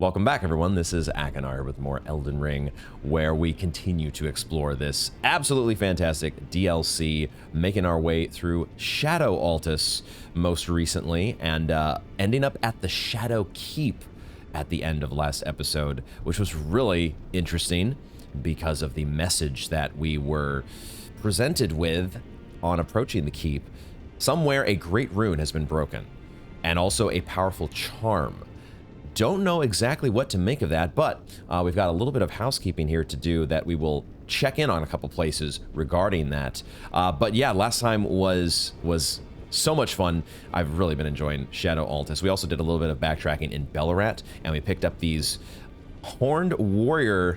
Welcome back, everyone. This is Akanar with more Elden Ring, where we continue to explore this absolutely fantastic DLC, making our way through Shadow Altus most recently, and ending up at the Shadow Keep at the end of last episode, which was really interesting because of the message that we were presented with on approaching the keep. Somewhere a great rune has been broken, and also a powerful charm. Don't know exactly what to make of that, but we've got a little bit of housekeeping here to do that we will check in on a couple places regarding that. But yeah, last time was so much fun. I've really been enjoying Shadow Altus. We also did a little bit of backtracking in Bellarat, and we picked up these horny warrior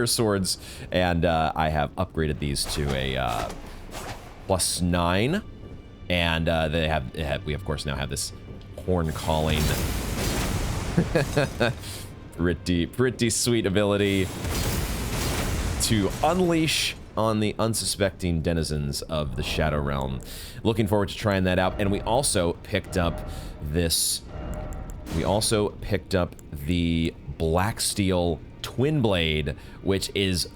swords, and I have upgraded these to a +9, and we of course now have this horn calling. pretty sweet ability to unleash on the unsuspecting denizens of the Shadow Realm. Looking forward to trying that out. And we also picked up this. We also picked up the Black Steel Twin Blade, which is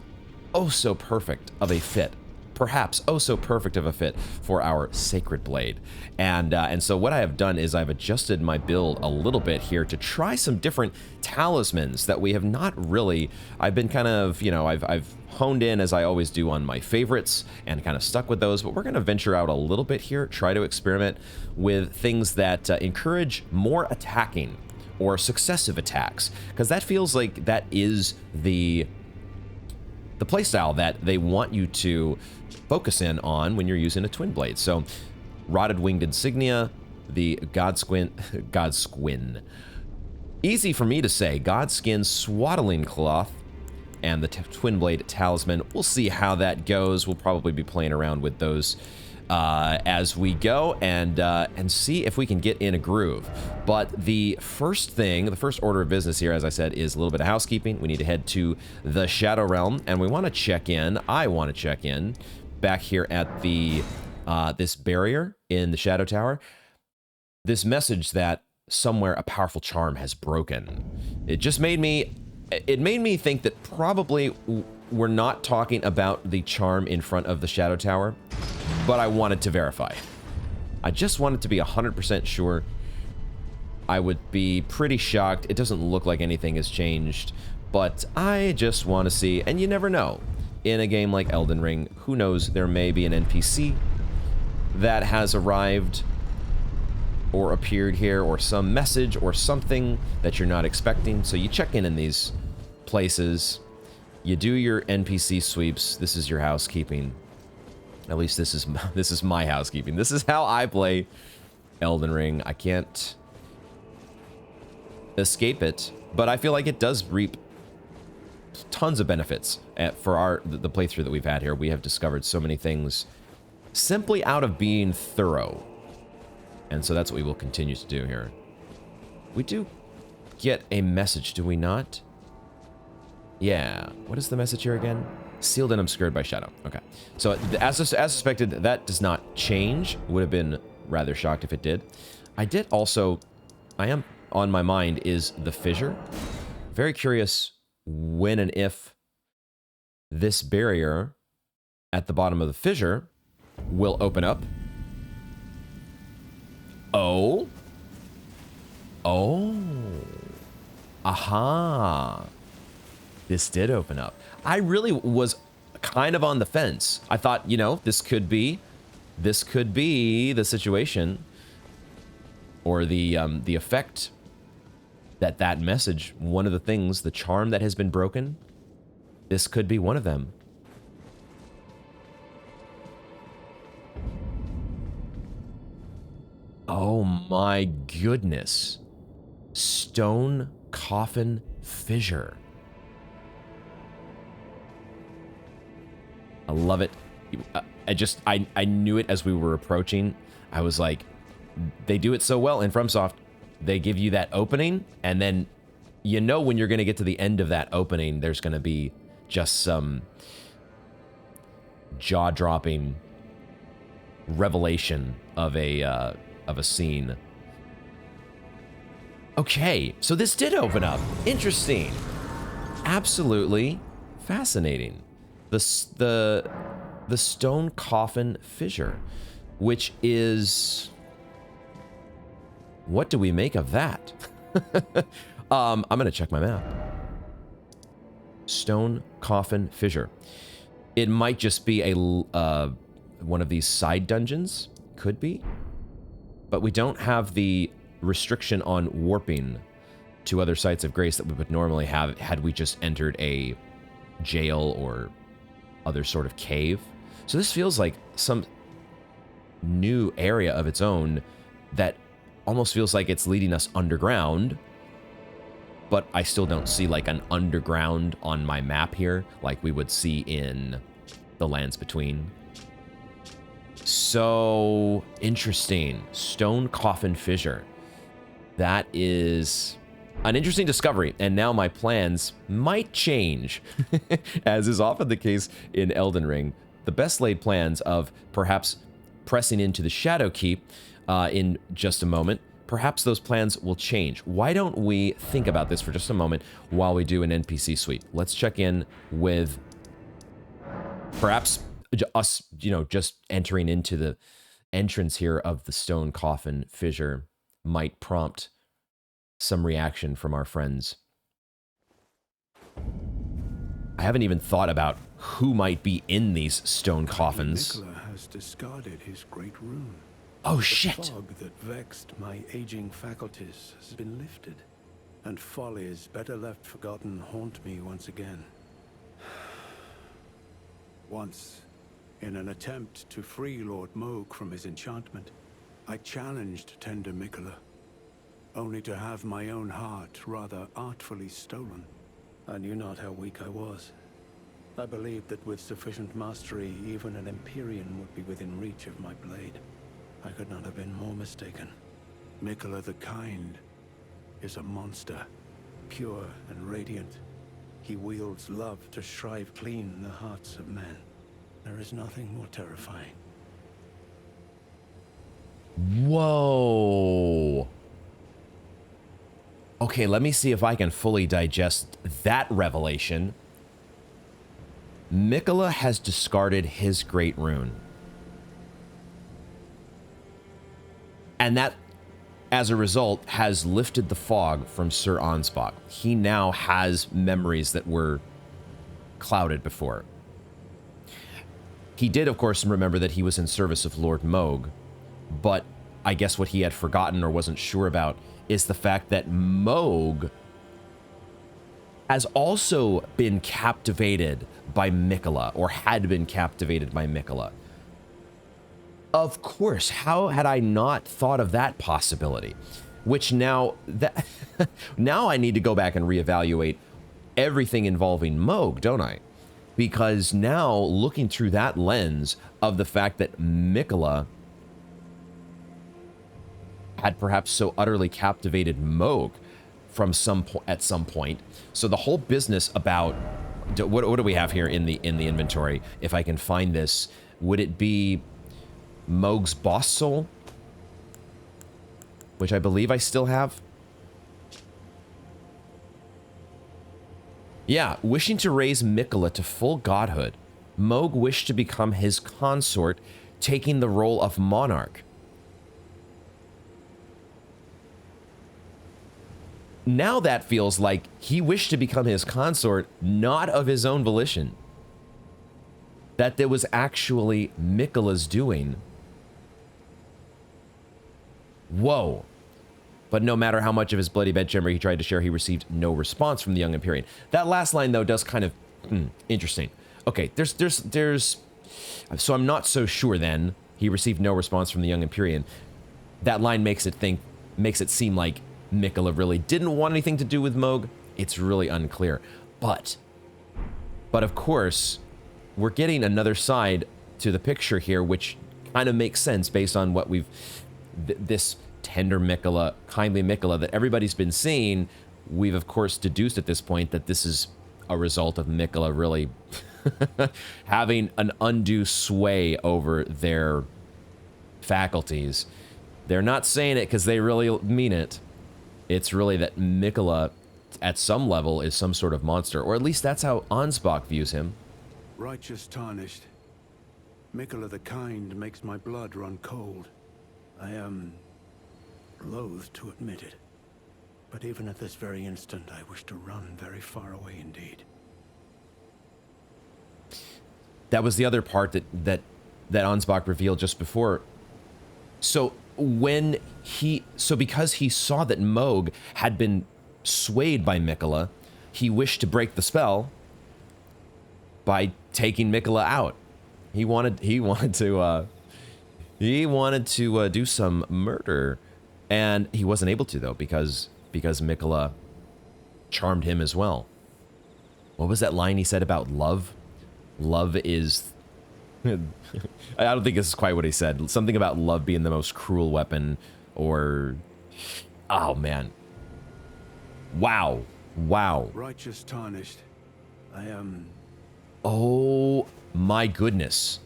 oh so perfect of a fit. Perhaps oh so perfect of a fit for our Sacred Blade. And so what I have done is I've adjusted my build a little bit here to try some different talismans that we have not really, I've been kind of, you know, I've honed in as I always do on my favorites and kind of stuck with those, but we're going to venture out a little bit here, try to experiment with things that encourage more attacking or successive attacks, because that feels like that is the playstyle that they want you to focus in on when you're using a twin blade. So, Rotted Winged Insignia, the Godsquin. Easy for me to say, Godskin Swaddling Cloth, and the Twin Blade Talisman. We'll see how that goes. We'll probably be playing around with those as we go, and see if we can get in a groove. But the first thing, the first order of business here, as I said, is a little bit of housekeeping. We need to head to the Shadow Realm, and we want to check in. I want to check in back here at the this barrier in the Shadow Tower. This message that somewhere a powerful charm has broken. It just made me. It made me think that probably we're not talking about the charm in front of the Shadow Tower, but I wanted to verify. I just wanted to be 100% sure. I would be pretty shocked. It doesn't look like anything has changed, but I just want to see, and you never know. In a game like Elden Ring, who knows, there may be an NPC that has arrived or appeared here, or some message or something that you're not expecting. So you check in these places, you do your NPC sweeps. This is your housekeeping. At least this is my housekeeping. This is how I play Elden Ring. I can't escape it, but I feel like it does reap tons of benefits for the playthrough that we've had here. We have discovered so many things simply out of being thorough. And so that's what we will continue to do here. We do get a message, do we not? Yeah. What is the message here again? Sealed and obscured by shadow. Okay. So as suspected, that does not change. Would have been rather shocked if it did. I am on my mind is the fissure. Very curious when and if this barrier at the bottom of the fissure will open up. Oh. Aha. This did open up. I really was kind of on the fence. I thought, you know, this could be the situation or the effect that message, one of the things, the charm that has been broken, this could be one of them. Oh my goodness. Stone Coffin Fissure. I love it. I knew it as we were approaching. I was like, they do it so well in FromSoft. They give you that opening, and then you know when you're going to get to the end of that opening, there's going to be just some jaw-dropping revelation of a scene. Okay, so this did open up. Interesting. Absolutely fascinating. The stone coffin fissure, which is... What do we make of that? I'm gonna check my map. Stone coffin fissure. It might just be a one of these side dungeons. Could be. But we don't have the restriction on warping to other sites of grace that we would normally have had we just entered a jail or other sort of cave. So this feels like some new area of its own that almost feels like it's leading us underground, but I still don't see like an underground on my map here like we would see in the Lands Between. So interesting. Stone coffin fissure. That is an interesting discovery, and now my plans might change, as is often the case in Elden Ring. The best laid plans of perhaps pressing into the Shadow Keep in just a moment, perhaps those plans will change. Why don't we think about this for just a moment while we do an NPC sweep? Let's check in with perhaps us, you know, just entering into the entrance here of the stone coffin fissure might prompt some reaction from our friends. I haven't even thought about who might be in these stone coffins. Nicola has discarded his great rune. Oh shit! The fog that vexed my aging faculties has been lifted, and follies better left forgotten haunt me once again. Once, in an attempt to free Lord Mohg from his enchantment, I challenged tender Nicola, only to have my own heart rather artfully stolen. I knew not how weak I was. I believed that with sufficient mastery, even an Empyrean would be within reach of my blade. I could not have been more mistaken. Nicola the Kind is a monster, pure and radiant. He wields love to shrive clean the hearts of men. There is nothing more terrifying. Whoa. Okay, let me see if I can fully digest that revelation. Nicola has discarded his great rune. And that, as a result, has lifted the fog from Sir Ansbach. He now has memories that were clouded before. He did, of course, remember that he was in service of Lord Mohg, but I guess what he had forgotten or wasn't sure about is the fact that Mohg has also been captivated by Nicola, or had been captivated by Nicola. Of course, how had I not thought of that possibility? Which now, now I need to go back and reevaluate everything involving Mohg, don't I? Because now, looking through that lens of the fact that Nicola had perhaps so utterly captivated Mohg from at some point. So the whole business about what do we have here in the inventory? If I can find this, would it be Mohg's boss soul, which I believe I still have? Yeah, wishing to raise Nicola to full godhood, Mohg wished to become his consort, taking the role of monarch. Now that feels like he wished to become his consort, not of his own volition. That there was actually Nicola's doing. Whoa. But no matter how much of his bloody bedchamber he tried to share, he received no response from the young Empyrean. That last line, though, does kind of... interesting. Okay, there's... So I'm not so sure, then. He received no response from the young Empyrean. That line makes it seem like Nicola really didn't want anything to do with Mohg. It's really unclear. But of course, we're getting another side to the picture here, which kind of makes sense based on what we've... this tender Nicola, kindly Nicola that everybody's been seeing. We've, of course, deduced at this point that this is a result of Nicola really having an undue sway over their faculties. They're not saying it because they really mean it. It's really that Mikola, at some level, is some sort of monster, or at least that's how Ansbach views him. Righteous tarnished. Mikola the Kind makes my blood run cold. I am loath to admit it. But even at this very instant, I wish to run very far away indeed. That was the other part that Ansbach revealed just before. So because he saw that Mohg had been swayed by Mikola, he wished to break the spell by taking Mikola out. He wanted to do some murder, and he wasn't able to though because Mikola charmed him as well. What was that line he said about love? Love is... I don't think this is quite what he said. Something about love being the most cruel weapon, or... Oh, man. Wow. Wow. Righteous tarnished. I am... Oh, my goodness.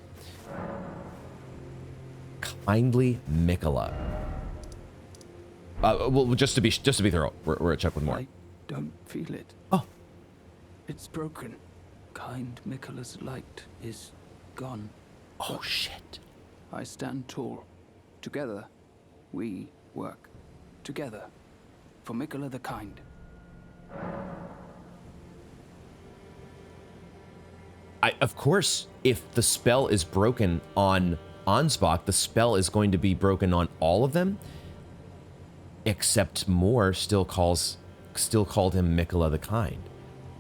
Kindly Mikola. Well, just to be thorough, we're at check with more. I don't feel it. Oh. It's broken. Kind Mikola's light is gone. Oh, shit. I stand tall. Together, we work. Together. For Mikola the Kind. Of course, if the spell is broken on Ansbach, the spell is going to be broken on all of them. Except Moore still called him Mikola the Kind.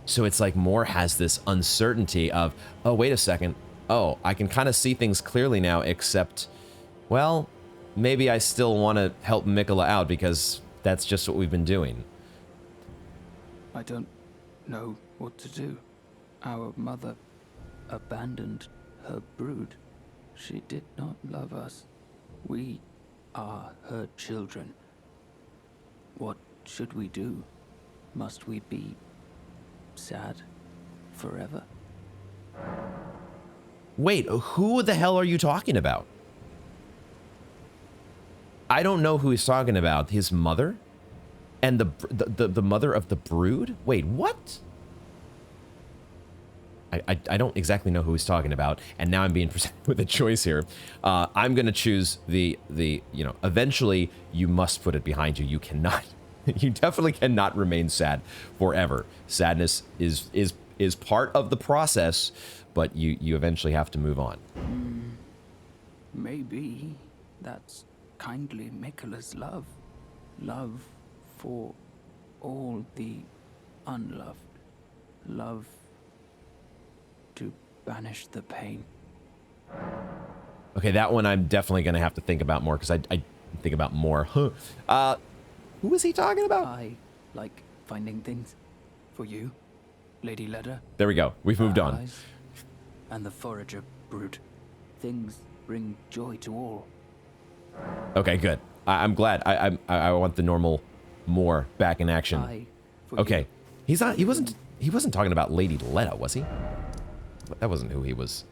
So it's like Moore has this uncertainty of, oh, wait a second. Oh, I can kind of see things clearly now, except, well, maybe I still want to help Mikola out because that's just what we've been doing. I don't know what to do. Our mother abandoned her brood. She did not love us. We are her children. What should we do? Must we be sad forever? Wait, who the hell are you talking about? I don't know who he's talking about. His mother? And the mother of the brood? Wait, what? I don't exactly know who he's talking about, and now I'm being presented with a choice here. I'm going to choose the eventually you must put it behind you. You cannot, you definitely cannot remain sad forever. Sadness is part of the process, but you eventually have to move on. Maybe that's kindly Mikola's love. Love for all the unloved. Love to banish the pain. Okay, that one I'm definitely going to have to think about more, because I think about more. Who is he talking about? I like finding things for you, Lady Leda. There we go. We've moved on. And the forager brood. Things bring joy to all. Okay, good. I'm glad. I want the normal more back in action. Okay. He wasn't talking about Lady Leda, was he? That wasn't who he was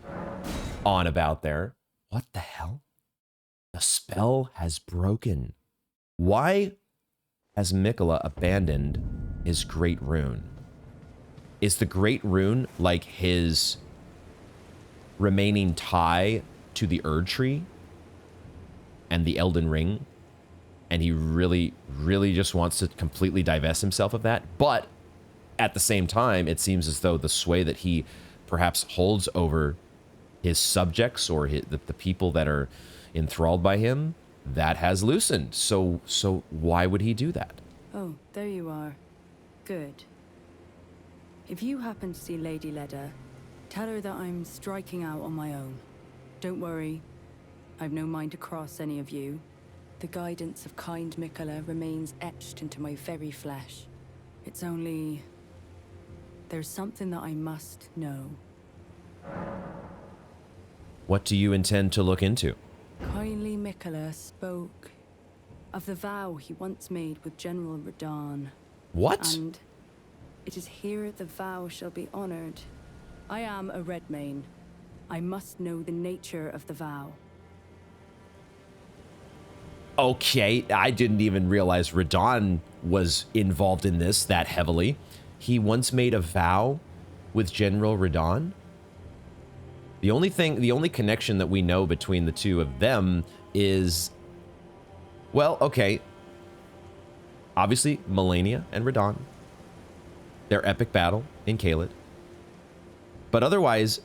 on about there. What the hell? The spell has broken. Why has Mikola abandoned his great rune? Is the great rune like his remaining tie to the Erdtree and the Elden Ring? And he really, really just wants to completely divest himself of that? But at the same time, it seems as though the sway that he perhaps holds over his subjects or the people that are enthralled by him, that has loosened. So why would he do that? Oh, there you are. Good. If you happen to see Lady Leda, tell her that I'm striking out on my own. Don't worry, I've no mind to cross any of you. The guidance of kind Mikola remains etched into my very flesh. It's only... there's something that I must know. What do you intend to look into? Kindly Mikola spoke of the vow he once made with General Radahn. What? And it is here the vow shall be honored. I am a Redmane. I must know the nature of the vow. Okay, I didn't even realize Radon was involved in this that heavily. He once made a vow with General Radon. The only connection that we know between the two of them is, well, okay, obviously Melania and Radon, their epic battle in Caelid. But otherwise,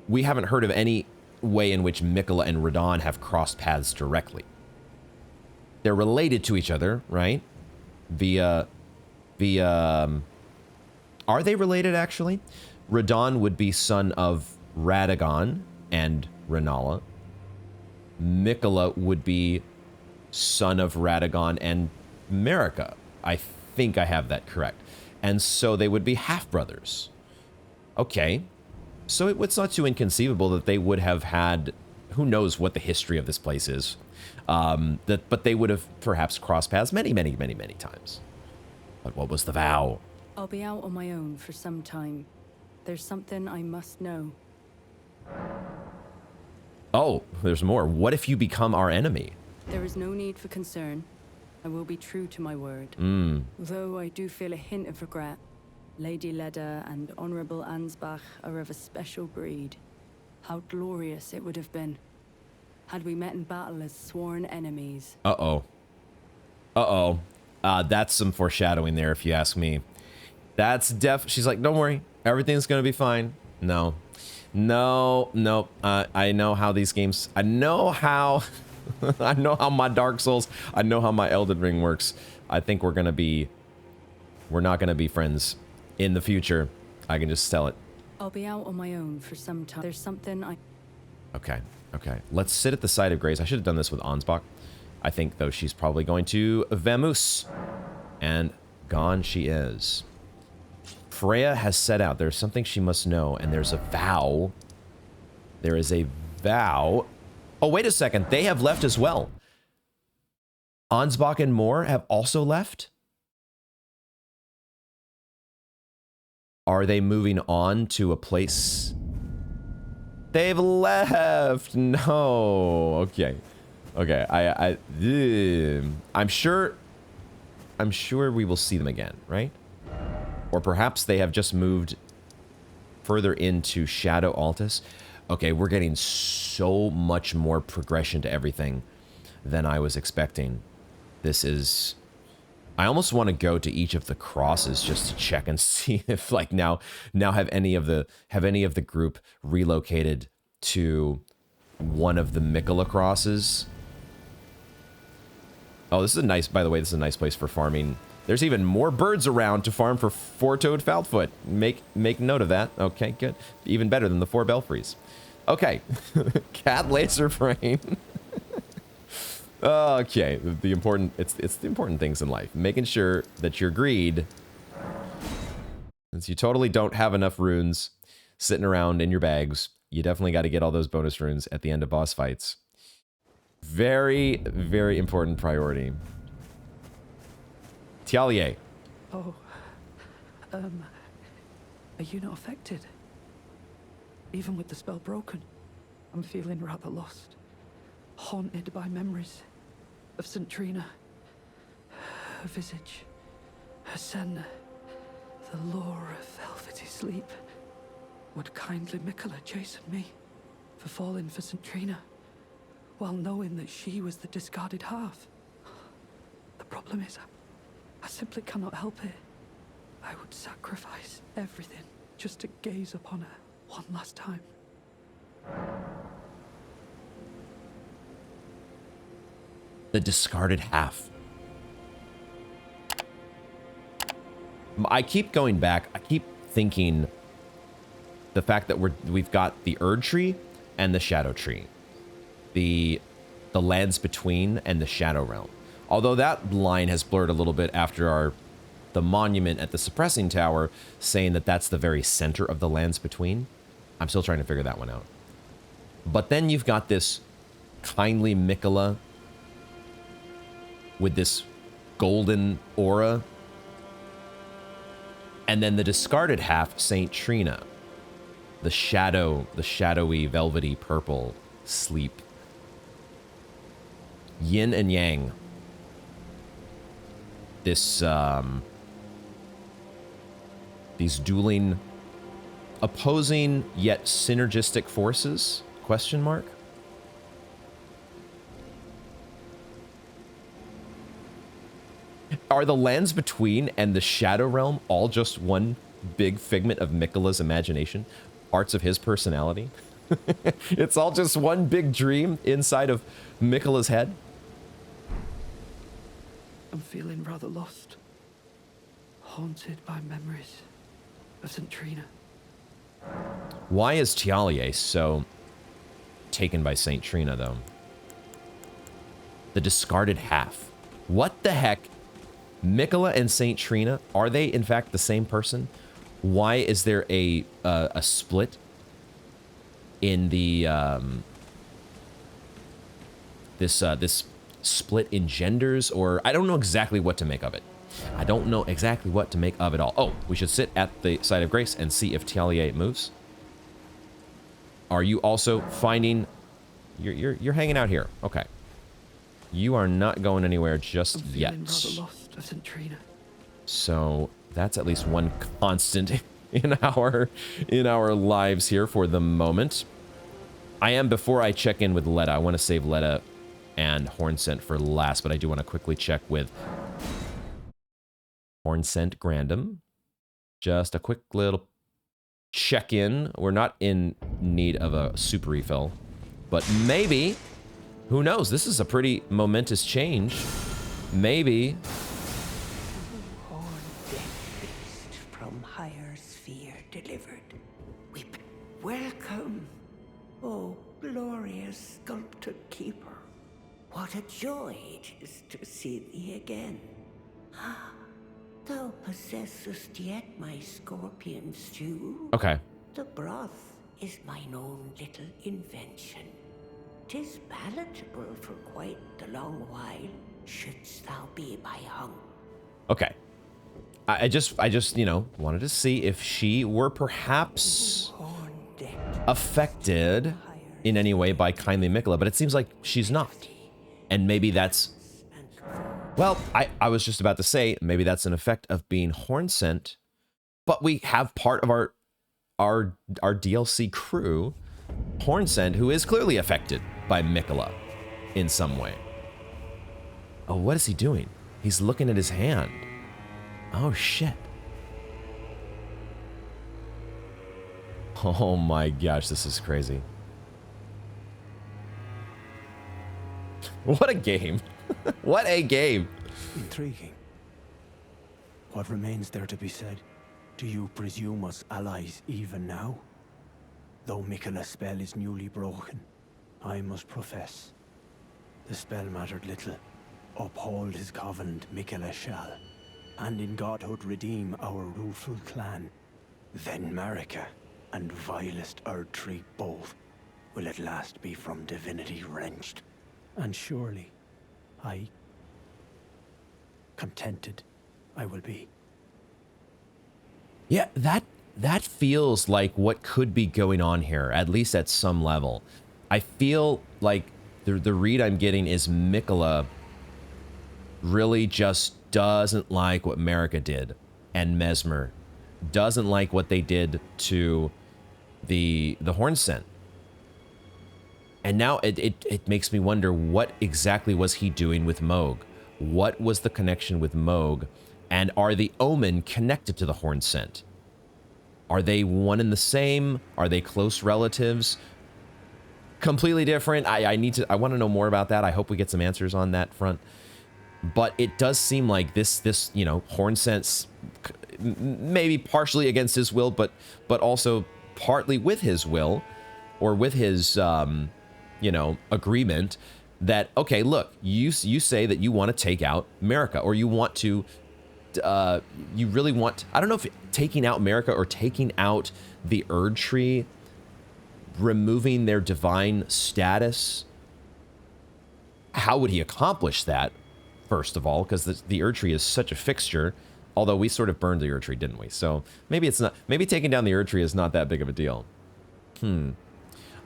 we haven't heard of any way in which Miquella and Radon have crossed paths directly. They're related to each other, right? Are they related, actually? Radon would be son of Radagon and Renala. Miquella would be son of Radagon and Marika. I think I have that correct. And so they would be half-brothers. Okay. So it's not too inconceivable that they would have had... Who knows what the history of this place is. But they would have perhaps crossed paths many, many, many, many times. But what was the vow? I'll be out on my own for some time. There's something I must know. Oh, there's more. What if you become our enemy? There is no need for concern. I will be true to my word. Though I do feel a hint of regret. Lady Leda and Honorable Ansbach are of a special breed. How glorious it would have been had we met in battle as sworn enemies. Uh-oh. Uh-oh. That's some foreshadowing there, if you ask me. That's she's like, don't worry. Everything's gonna be fine. No. No. I know how these games... I know how... I know how my Dark Souls... I know how my Elden Ring works. I think we're gonna be... We're not gonna be friends in the future. I can just tell it. I'll be out on my own for some time. There's something I... Okay. Let's sit at the side of Grace. I should have done this with Ansbach. I think, though, she's probably going to Vamoose. And gone she is. Freya has set out. There's something she must know, and there's a vow. There is a vow. Oh, wait a second. They have left as well. Ansbach and Moore have also left? Are they moving on to a place? They've left. No. Okay. I'm sure we will see them again, right? Or perhaps they have just moved further into Shadow Altus. Okay, we're getting so much more progression to everything than I was expecting. This is... I almost want to go to each of the crosses just to check and see if, like, now have any of the group relocated to one of the Miquella crosses. Oh, this is a nice, by the way, this is a nice place for farming. There's even more birds around to farm for four-toed Foulfoot. Make note of that. Okay, good. Even better than the 4 belfries. Okay. Cat laser frame. Okay, it's the important things in life. Making sure that your greed, since you totally don't have enough runes sitting around in your bags, you definitely got to get all those bonus runes at the end of boss fights. Very, very important priority. Tialier. Oh, are you not affected? Even with the spell broken, I'm feeling rather lost. Haunted by memories of St. Trina. Her visage, her sen, the lore of velvety sleep. Would kindly Miquella chasten me for falling for St. Trina, while knowing that she was the discarded half? The problem is, I simply cannot help it. I would sacrifice everything just to gaze upon her one last time. The discarded half. I keep going back. I keep thinking the fact that we've got the Erdtree and the Shadow Tree. The lands between and the Shadow Realm. Although that line has blurred a little bit after the monument at the Suppressing Tower saying that that's the very center of the lands between. I'm still trying to figure that one out. But then you've got this kindly Miquella with this golden aura. And then the discarded half, St. Trina. The shadowy, velvety purple sleep. yin and yang. This, these dueling, opposing yet synergistic forces? Question mark? Are the lands between and the Shadow Realm all just one big figment of Miquella's imagination? Parts of his personality? It's all just one big dream inside of Miquella's head? I'm feeling rather lost. Haunted by memories of St. Trina. Why is Tialier so taken by St. Trina, though? The discarded half. What the heck? Miquella and St. Trina, are they in fact the same person? Why is there a split in the this split in genders? Or I don't know exactly what to make of it. I don't know exactly what to make of it all. Oh, we should sit at the site of grace and see if Tialier moves. Are you also finding? You're hanging out here. Okay. You are not going anywhere just yet. I'm feeling rather lost of St. Trina. So that's at least one constant in our lives here for the moment. I am, before I check in with Leda, I want to save Leda and Hornsent for last, but I do want to quickly check with Hornsent Grandam. Just a quick little check-in. We're not in need of a super refill, but maybe, who knows? This is a pretty momentous change. Maybe. Horn death beast from higher sphere delivered. Weep. Welcome, oh glorious sculptor keeper. What a joy it is to see thee again. Thou possessest yet my scorpion stew. Okay. The broth is mine own little invention. 'Tis palatable for quite the long while, shouldst thou be by hung. Okay. I just, you know, wanted to see if she were perhaps affected in any way by Kindly Miquella, but it seems like she's not. And maybe that's... Well, I was just about to say, maybe that's an effect of being Hornsent, but we have part of our DLC crew, Hornsent, who is clearly affected by Miquella in some way. Oh, what is he doing? He's looking at his hand. Oh, shit. Oh my gosh, this is crazy. What a game. What a game. Intriguing. What remains there to be said? Do you presume us allies even now? Though Miquella's spell is newly broken, I must profess, the spell mattered little. Uphold his covenant, Miquella shall, and in godhood redeem our rueful clan. Then Marika and vilest Erdtree both will at last be from divinity wrenched. And surely, contented I will be. Yeah, that feels like what could be going on here, at least at some level. I feel like the read I'm getting is Miquella really just doesn't like what Marika did, and Mesmer doesn't like what they did to the Hornsent. And now it makes me wonder, what exactly was he doing with Mohg? What was the connection with Mohg? And are the Omen connected to the Hornsent? Are they one and the same? Are they close relatives? Completely different. I want to know more about that. I hope we get some answers on that front. But it does seem like this you know, Hornsent's maybe partially against his will, but also partly with his will, or with his you know, agreement that, okay, look, you say that you want to take out Marika, or you want to you really want, I don't know if taking out Marika or taking out the Erdtree, removing their divine status. How would he accomplish that? First of all, because the Erdtree is such a fixture, although we sort of burned the Erdtree, didn't we? So maybe it's not, maybe taking down the Erdtree is not that big of a deal.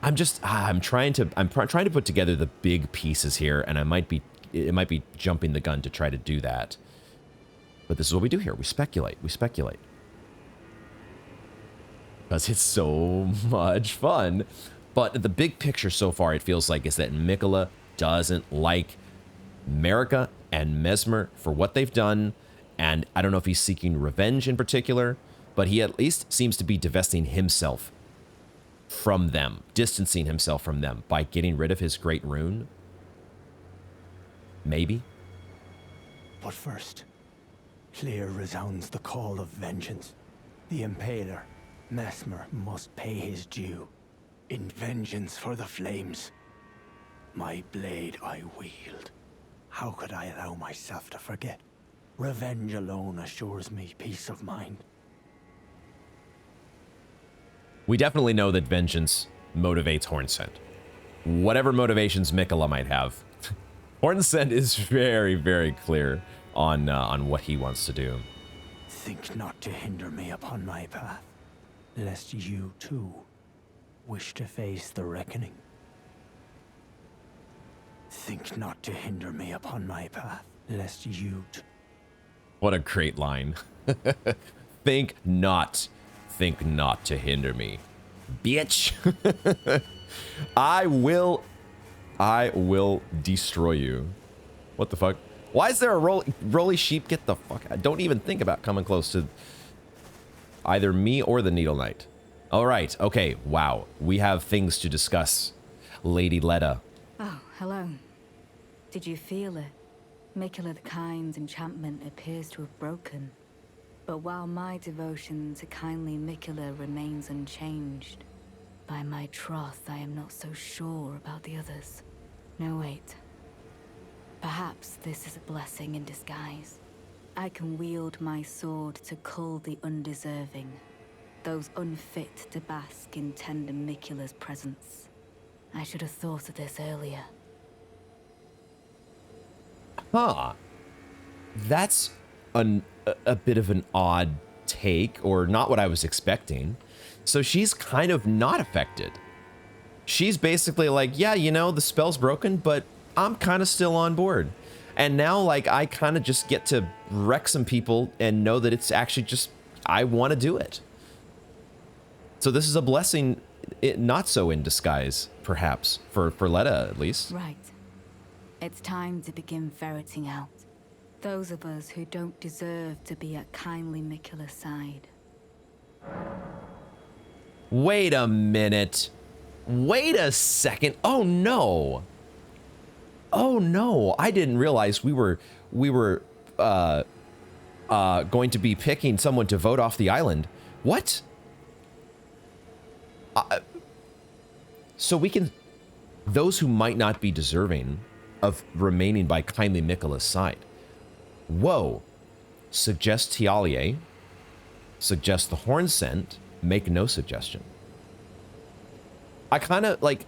I'm trying to put together the big pieces here, and it might be jumping the gun to try to do that. But this is what we do here. We speculate. We speculate. Because it's so much fun. But the big picture so far, it feels like, is that Miquella doesn't like Marika and Mesmer for what they've done. And I don't know if he's seeking revenge in particular, but he at least seems to be divesting himself from them, distancing himself from them by getting rid of his great rune. Maybe. But first, clear resounds the call of vengeance. The Impaler, Mesmer, must pay his due. In vengeance for the flames. My blade I wield. How could I allow myself to forget? Revenge alone assures me peace of mind. We definitely know that vengeance motivates Hornsent. Whatever motivations Miquella might have, Hornsent is very, very clear on what he wants to do. Think not to hinder me upon my path, lest you too wish to face the reckoning. Think not to hinder me upon my path, lest you too... What a great line. Think not to hinder me, bitch. I will destroy you. What the fuck? Why is there a roly sheep? Get the fuck out. Don't even think about coming close to either me or the Needle Knight. All right. Okay. Wow. We have things to discuss. Lady Leda. Oh, hello. Did you feel it? Miquella the Kind's enchantment appears to have broken. But while my devotion to kindly Miquella remains unchanged, by my troth I am not so sure about the others. No, wait. Perhaps this is a blessing in disguise. I can wield my sword to cull the undeserving, those unfit to bask in tender Miquella's presence. I should have thought of this earlier. Huh. That's a bit of an odd take, or not what I was expecting. So she's kind of not affected. She's basically like, yeah, you know, the spell's broken, but I'm kind of still on board. And now, like, I kind of just get to wreck some people and know that it's actually just, I want to do it. So this is a blessing, not so in disguise, perhaps, for Leda at least. Right. It's time to begin ferreting out those of us who don't deserve to be at kindly Miquella's side. Wait a minute. Wait a second. Oh no. Oh no. I didn't realize we were going to be picking someone to vote off the island. What? So we can, those who might not be deserving of remaining by kindly Miquella's side. Whoa. Suggest Tialier. Suggest the Hornsent. Make no suggestion. I kind of like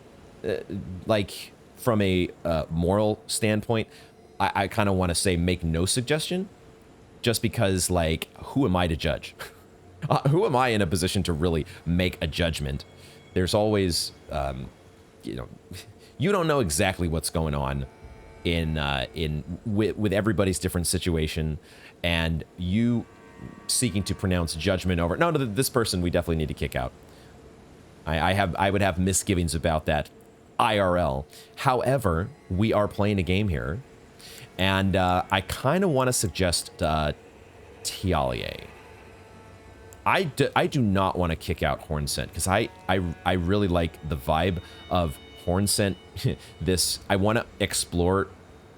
from a moral standpoint, I kind of want to say make no suggestion, just because, like, who am I to judge? Who am I in a position to really make a judgment? There's always, you know, you don't know exactly what's going on with everybody's different situation, and you seeking to pronounce judgment over no, this person we definitely need to kick out. I would have misgivings about that IRL. However, we are playing a game here, and I kind of want to suggest Tialier. I do not want to kick out Hornsent, because I really like the vibe of Hornsent. I want to explore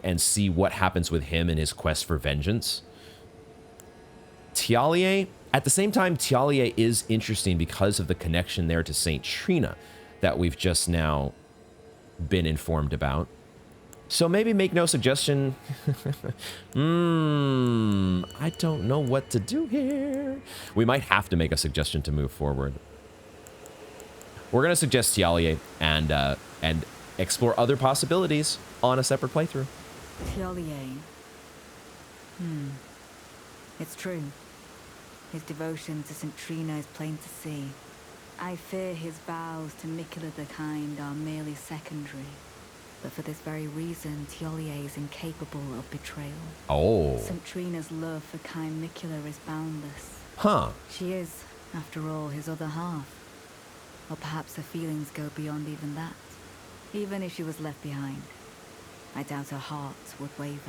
and see what happens with him in his quest for vengeance. Tialier, at the same time, Tialier is interesting because of the connection there to Saint Trina that we've just now been informed about. So maybe make no suggestion. I don't know what to do here. We might have to make a suggestion to move forward. We're going to suggest Tialier and explore other possibilities on a separate playthrough. Tialier. It's true. His devotion to St. Trina is plain to see. I fear his vows to Miquella the Kind are merely secondary. But for this very reason, Tiolier is incapable of betrayal. Oh. St. Trina's love for kind Miquella is boundless. Huh. She is, after all, his other half. Or perhaps her feelings go beyond even that. Even if she was left behind, I doubt her heart would waver.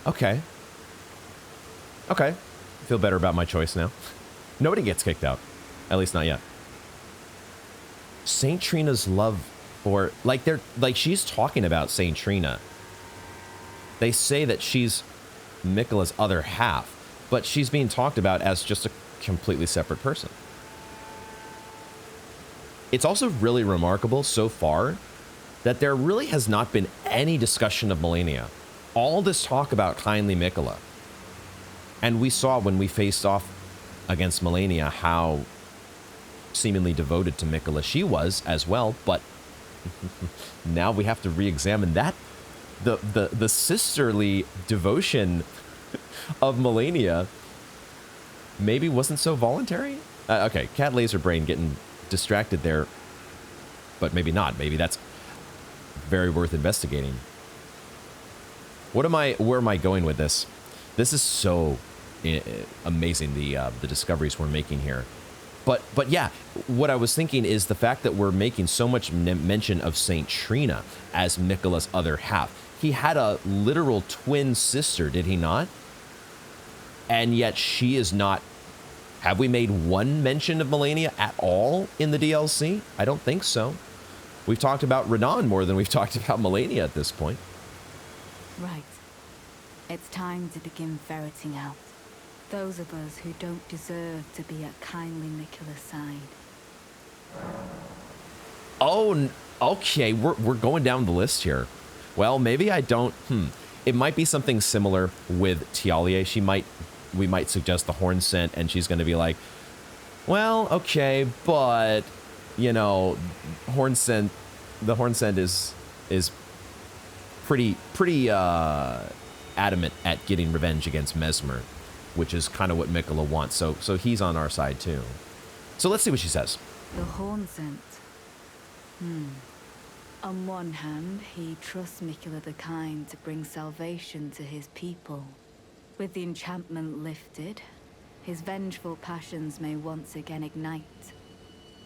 Okay. Okay. I feel better about my choice now. Nobody gets kicked out. At least not yet. St. Trina's love for... Like, she's talking about St. Trina. They say that she's Miquella's other half, but she's being talked about as just a completely separate person. It's also really remarkable so far that there really has not been any discussion of Malenia. All this talk about kindly Miquella. And we saw when we faced off against Malenia how seemingly devoted to Miquella she was as well, but now we have to re-examine that. The sisterly devotion of Malenia maybe wasn't so voluntary? Okay, Cat Laser Brain getting distracted there, but maybe not. Maybe that's very worth investigating. Where am I going with this? This is so amazing, the discoveries we're making here. But yeah, what I was thinking is the fact that we're making so much mention of St. Trina as Miquella's other half. He had a literal twin sister, did he not? And yet she is not... Have we made one mention of Malenia at all in the DLC? I don't think so. We've talked about Renan more than we've talked about Malenia at this point. Right. It's time to begin ferreting out those of us who don't deserve to be at kindly Miquella's side. Oh, okay. We're going down the list here. Well, maybe I don't... It might be something similar with Tiolier. We might suggest the Hornsent, and she's going to be like, well, okay, but, you know, the Hornsent is pretty adamant at getting revenge against Mesmer, which is kind of what Miquella wants. So he's on our side too. So let's see what she says. The Hornsent. On one hand, he trusts Miquella the Kind to bring salvation to his people. With the enchantment lifted, his vengeful passions may once again ignite.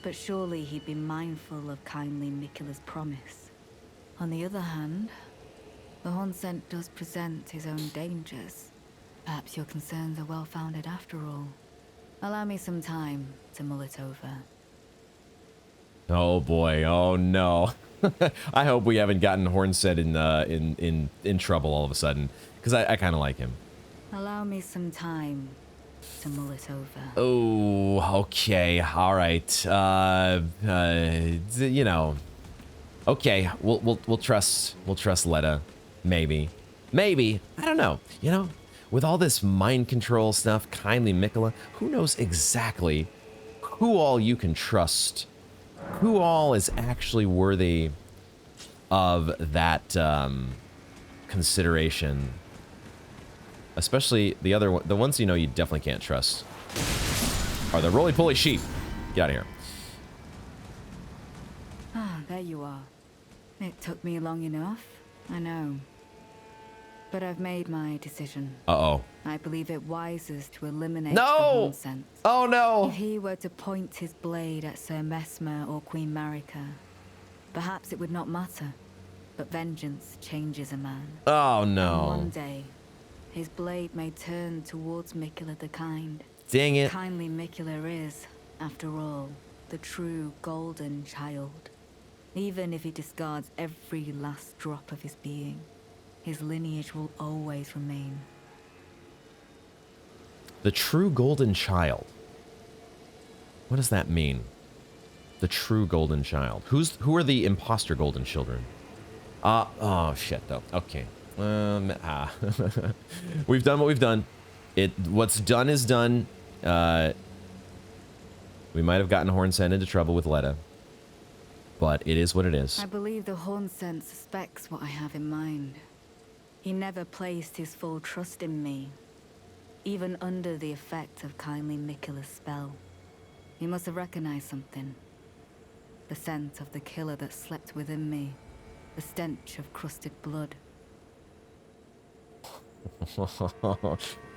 But surely he'd be mindful of kindly Miquella's promise. On the other hand, the Hornsent does present his own dangers. Perhaps your concerns are well-founded after all. Allow me some time to mull it over. Oh boy, oh no. I hope we haven't gotten Hornsent in trouble all of a sudden, because I kind of like him. Allow me some time to mull it over. Oh, okay, all right. You know, okay, we'll trust Leda, maybe, I don't know. You know, with all this mind control stuff, kindly Miquella, who knows exactly who all you can trust, who all is actually worthy of that consideration. Especially the ones you know you definitely can't trust are the roly-poly sheep. Get out of here. Ah, there you are. It took me long enough, I know. But I've made my decision. Uh-oh. I believe it wisest to eliminate No! the Hornsent. Oh no! If he were to point his blade at Sir Mesmer or Queen Marika, perhaps it would not matter. But vengeance changes a man. Oh And no. one day, his blade may turn towards Miquella the Kind. Dang it. Kindly Miquella is, after all, the true golden child. Even if he discards every last drop of his being, his lineage will always remain. The true golden child. What does that mean? The true golden child. Who are the imposter golden children? Oh shit though. Okay. We've done what we've done. What's done is done. We might have gotten Hornsent into trouble with Leda, but it is what it is. I believe the Hornsent suspects what I have in mind. He never placed his full trust in me. even under the effect of kindly Mikula's spell. You must have recognized something. The scent of the killer that slept within me. The stench of crusted blood.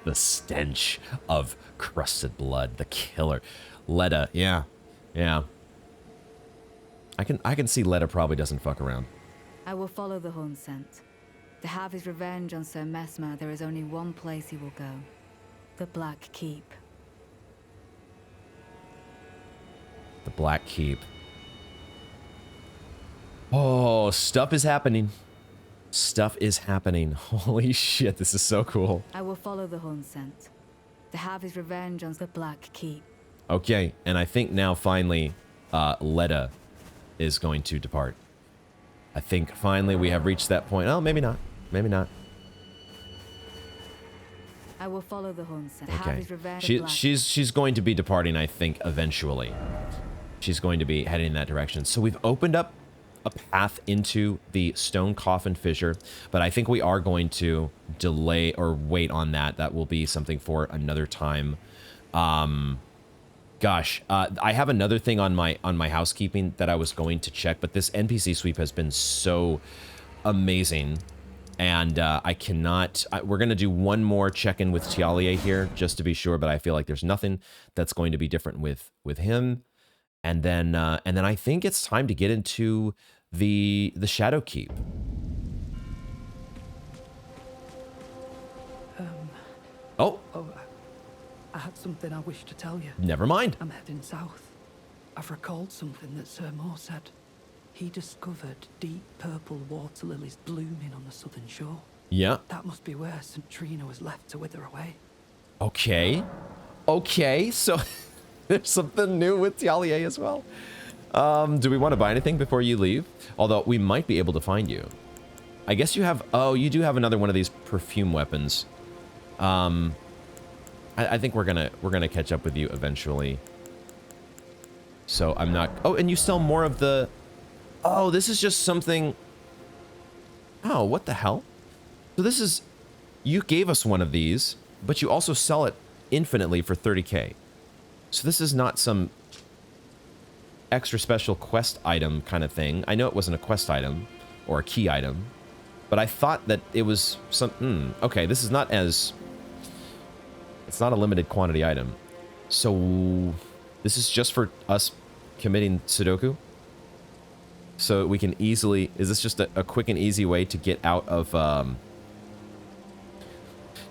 The stench of crusted blood. The killer. Leda. Yeah. Yeah. I can see Leda probably doesn't fuck around. I will follow the Hornsent. To have his revenge on Sir Mesmer, there is only one place he will go. The Black Keep. The Black Keep. Oh, stuff is happening. Stuff is happening. Holy shit, this is so cool. I will follow the Hornsent. To have his revenge on the Black Keep. Okay, and I think now finally, Leda is going to depart. I think finally we have reached that point. Oh, maybe not. Maybe not. I will follow the Hornsent. Okay. She's going to be departing, I think, eventually. She's going to be heading in that direction. So we've opened up a path into the stone coffin fissure, but I think we are going to delay or wait on that. That will be something for another time. Gosh, I have another thing on my housekeeping that I was going to check, but this NPC sweep has been so amazing, and I cannot. We're gonna do one more check-in with Tialie here just to be sure, but I feel like there's nothing that's going to be different with him, and then I think it's time to get into the Shadow Keep. Oh. I had something I wish to tell you. Never mind. I'm heading south. I've recalled something that Sir Moore said. He discovered deep purple water lilies blooming on the southern shore. Yeah. That must be where St. Trina was left to wither away. Okay. Okay, so there's something new with Tialie as well. Do we want to buy anything before you leave? Although we might be able to find you. I guess you have... Oh, you do have another one of these perfume weapons. I think we're gonna catch up with you eventually. So I'm not... Oh, and you sell more of the... Oh, this is just something... Oh, what the hell? So this is... You gave us one of these, but you also sell it infinitely for 30k. So this is not some extra special quest item kind of thing. I know it wasn't a quest item or a key item, but I thought that it was some... okay, this is not as... It's not a limited quantity item. So this is just for us committing Sudoku? So we can easily... Is this just a quick and easy way to get out of...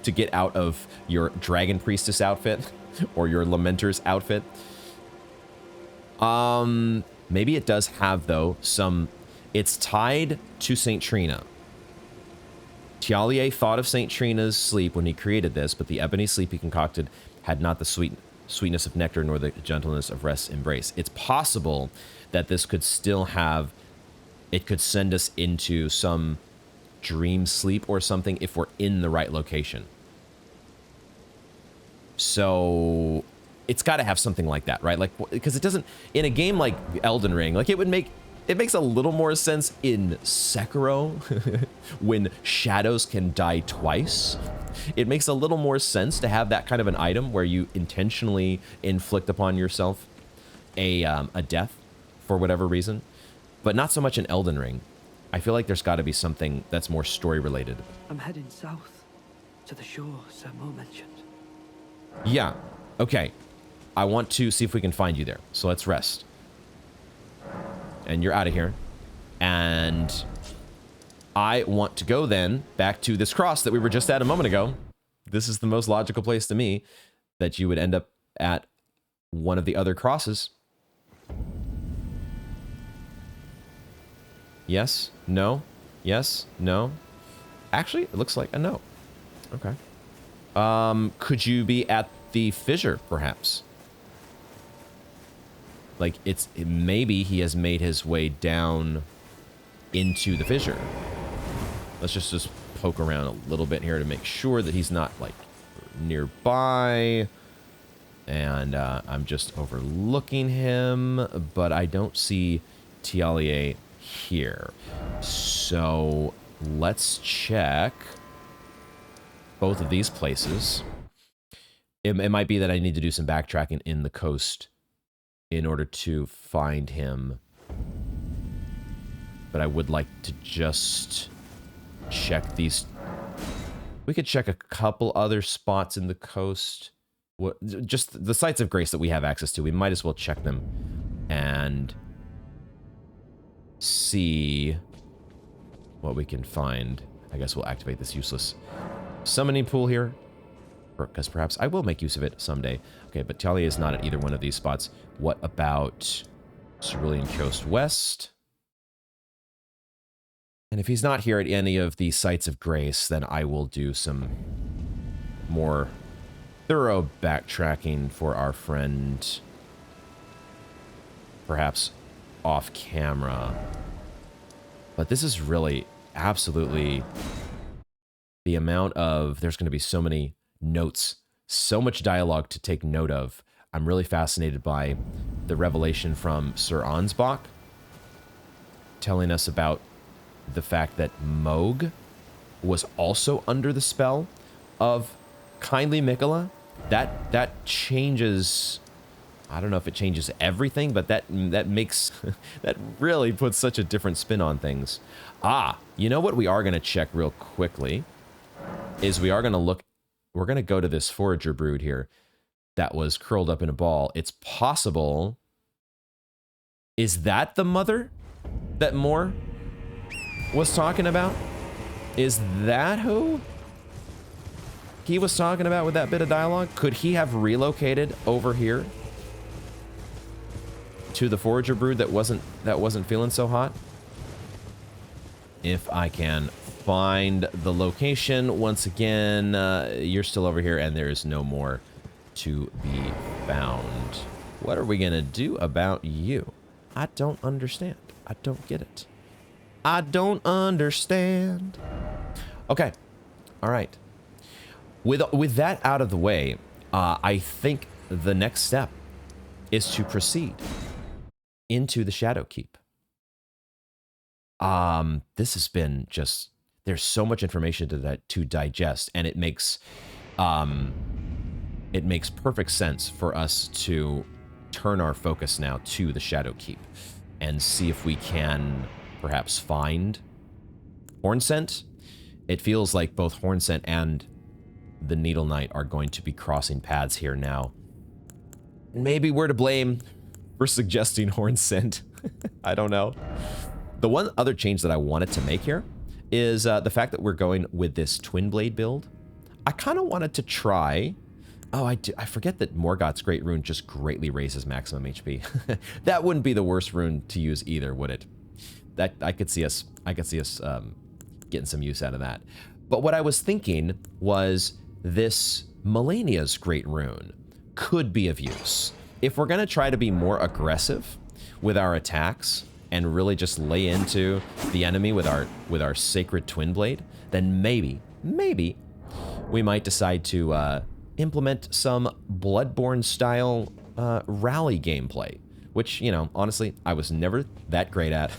to get out of your Dragon Priestess outfit? Or your Lamenter's outfit? Maybe it does have, though, some... It's tied to St. Trina. Tialie thought of St. Trina's sleep when he created this, but the ebony sleep he concocted had not the sweetness of nectar nor the gentleness of rest's embrace. It's possible that this could still have... It could send us into some dream sleep or something if we're in the right location. So it's got to have something like that, right? Like, because it doesn't... In a game like Elden Ring, like it would make... It makes a little more sense in Sekiro when shadows can die twice. It makes a little more sense to have that kind of an item where you intentionally inflict upon yourself a death for whatever reason, but not so much in Elden Ring. I feel like there's got to be something that's more story related. I'm heading south to the shore Sir Moore mentioned. Yeah. Okay. I want to see if we can find you there. So let's rest. And you're out of here. And I want to go then back to this cross that we were just at a moment ago. This is the most logical place to me that you would end up at one of the other crosses. Yes? No? Yes? No? Actually, it looks like a no. Okay. Could you be at the fissure, perhaps? Like, maybe he has made his way down into the fissure. Let's just poke around a little bit here to make sure that he's not, like, nearby. And I'm just overlooking him, but I don't see Tialie here. So let's check both of these places. it might be that I need to do some backtracking in the coast in order to find him. But I would like to just check these. We could check a couple other spots in the coast. Just the sites of grace that we have access to. We might as well check them and see what we can find. I guess we'll activate this useless summoning pool here, because perhaps I will make use of it someday. Okay, but Talia is not at either one of these spots. What about Cerulean Coast West? And if he's not here at any of the sites of grace, then I will do some more thorough backtracking for our friend, perhaps off camera. But this is really absolutely the amount of, there's going to be so many notes, so much dialogue to take note of. I'm really fascinated by the revelation from Sir Ansbach telling us about the fact that Moog was also under the spell of Kindly Mikola. That changes, I don't know if it changes everything, but that makes, that really puts such a different spin on things. You know what we are going to check real quickly is we are going to look, we're going to go to this forager brood here that was curled up in a ball. It's possible, is that the mother that Moore was talking about? Is that who he was talking about with that bit of dialogue? Could he have relocated over here to the forager brood that wasn't feeling so hot? If I can find the location once again, you're still over here and there is no more to be found. What are we gonna do about you? I don't understand. I don't get it. I don't understand. Okay. All right. With that out of the way, I think the next step is to proceed into the Shadow Keep. This has been just, there's so much information to digest, and it makes perfect sense for us to turn our focus now to the Shadow Keep and see if we can perhaps find Hornsent. It feels like both Hornsent and the Needle Knight are going to be crossing paths here now. Maybe we're to blame for suggesting Hornsent. I don't know. The one other change that I wanted to make here is the fact that we're going with this Twin Blade build. I kind of wanted to try... Oh, I forget that Morgoth's Great Rune just greatly raises maximum HP. That wouldn't be the worst rune to use either, would it? That I could see us getting some use out of that. But what I was thinking was this Melania's Great Rune could be of use. If we're going to try to be more aggressive with our attacks and really just lay into the enemy with our Sacred Twin Blade, then maybe we might decide to implement some Bloodborne-style rally gameplay, which, you know, honestly, I was never that great at.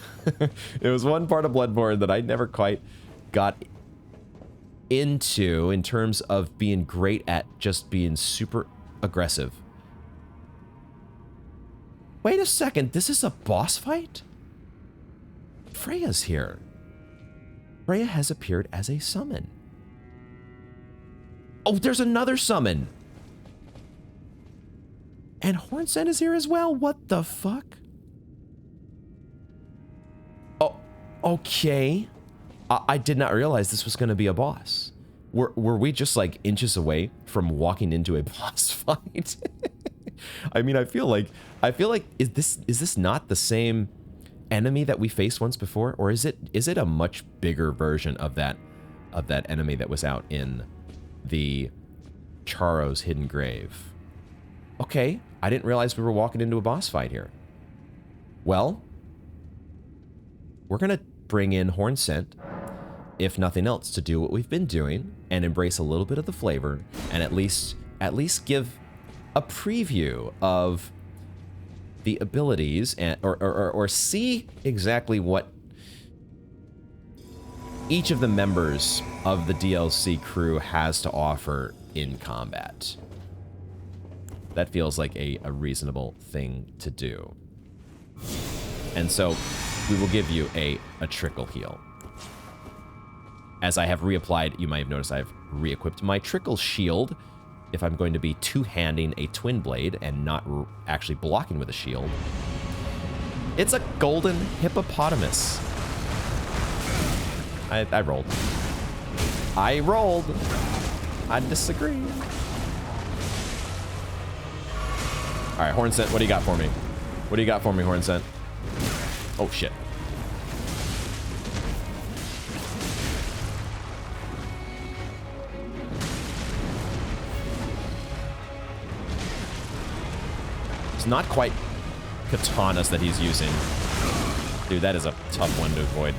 It was one part of Bloodborne that I never quite got into in terms of being great at just being super aggressive. Wait a second, this is a boss fight? Freya's here. Freya has appeared as a summon. Oh, there's another summon. And Hornsent is here as well? What the fuck? Oh, okay. I did not realize this was going to be a boss. Were we just like inches away from walking into a boss fight? I mean, I feel like is this not the same enemy that we faced once before, or is it a much bigger version of that enemy that was out in the Charo's Hidden Grave? Okay, I didn't realize we were walking into a boss fight here. Well, we're gonna bring in Hornsent, if nothing else, to do what we've been doing and embrace a little bit of the flavor, and at least give a preview of the abilities and or see exactly what each of the members of the DLC crew has to offer in combat. That feels like a reasonable thing to do. And so we will give you a trickle heal. As I have reapplied, you might have noticed I've re-equipped my trickle shield if I'm going to be two-handing a twin blade and not actually blocking with a shield. It's a golden hippopotamus. I rolled. I rolled. I disagree. All right, Hornsent, what do you got for me? What do you got for me, Hornsent? Oh, shit. It's not quite katanas that he's using. Dude, that is a tough one to avoid.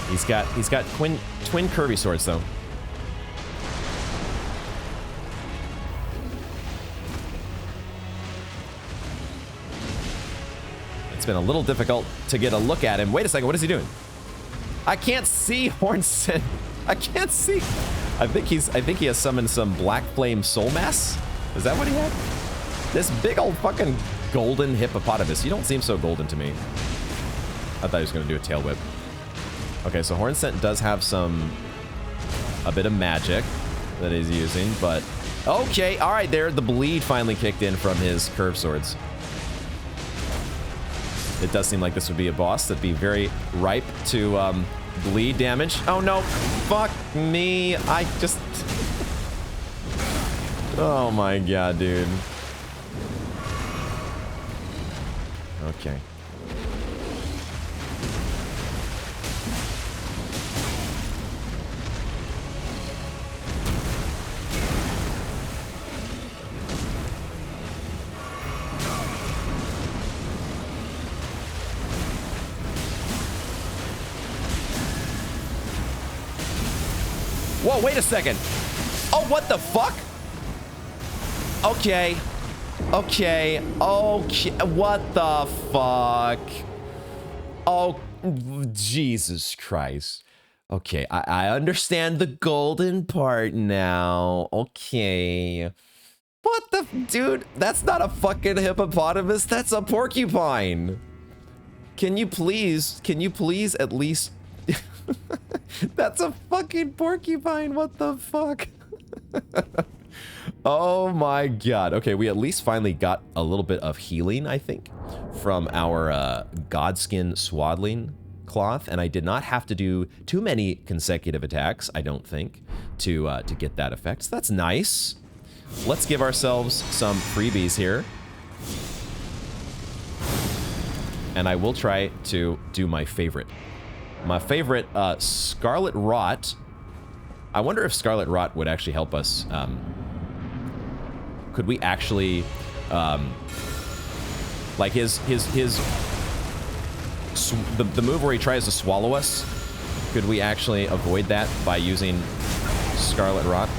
He's got twin curvy swords though. It's been a little difficult to get a look at him. Wait a second, what is he doing? I can't see Hornsent. I can't see. I think he has summoned some Black Flame Soul Mass. Is that what he had? This big old fucking golden hippopotamus. You don't seem so golden to me. I thought he was gonna do a tail whip. Okay, so Hornsent does have a bit of magic that he's using, but okay, all right, there, the bleed finally kicked in from his curved swords. It does seem like this would be a boss that'd be very ripe to bleed damage. Oh no, fuck me, I just... Oh my god, dude. Okay. Whoa, wait a second. Oh, what the fuck? Okay. Okay. Okay. What the fuck? Oh, Jesus Christ. Okay, I understand the golden part now. Okay. What the... Dude, that's not a fucking hippopotamus. That's a porcupine. Can you please at least... That's a fucking porcupine. What the fuck? Oh my god. Okay, we at least finally got a little bit of healing, I think, from our Godskin Swaddling Cloth, and I did not have to do too many consecutive attacks, I don't think, to get that effect. So that's nice. Let's give ourselves some freebies here. And I will try to do my favorite. My favorite, Scarlet Rot. I wonder if Scarlet Rot would actually help us. Could we actually, like the move where he tries to swallow us, could we actually avoid that by using Scarlet Rot?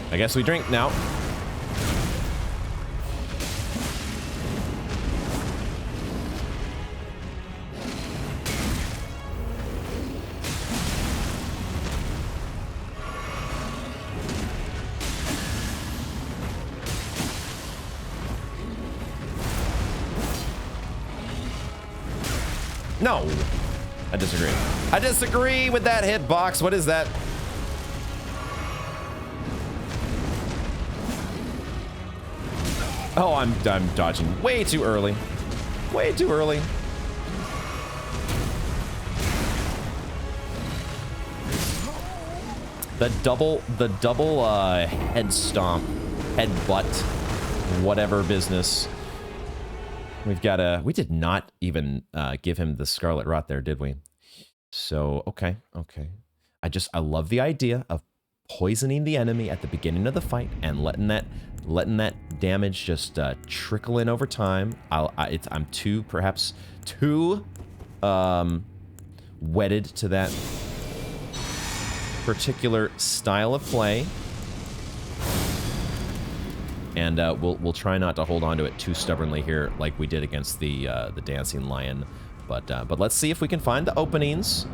I guess we drink now. No, I disagree. I disagree with that hitbox. What is that? Oh, I'm dodging way too early. Way too early. The double head stomp, head butt, whatever business. We've got a... We did not even give him the Scarlet Rot there, did we? So, okay. I love the idea of poisoning the enemy at the beginning of the fight and letting that letting that damage just trickle in over time. I'm perhaps too wedded to that particular style of play. And we'll try not to hold on to it too stubbornly here, like we did against the dancing lion. But let's see if we can find the openings,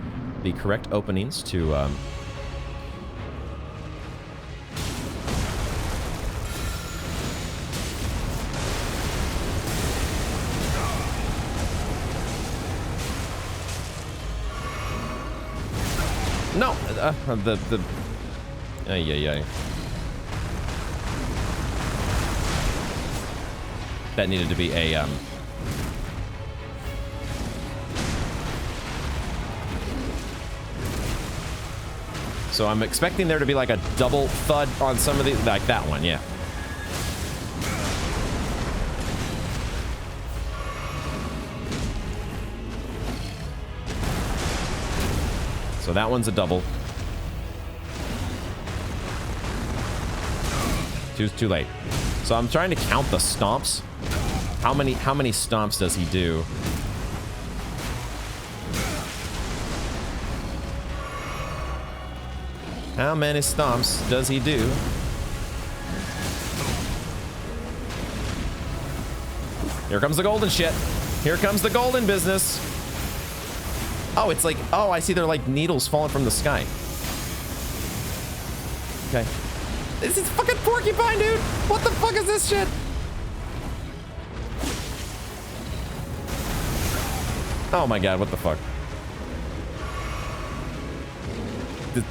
the correct openings to. No, ay. That needed to be a, So I'm expecting there to be like a double thud on some of these, like that one, yeah. So that one's a double. Too late. So I'm trying to count the stomps. How many stomps does he do? How many stomps does he do? Here comes the golden shit. Here comes the golden business. Oh, it's like, oh, I see they're like needles falling from the sky. Okay. This is fucking porcupine, dude. What the fuck is this shit? Oh my god, what the fuck?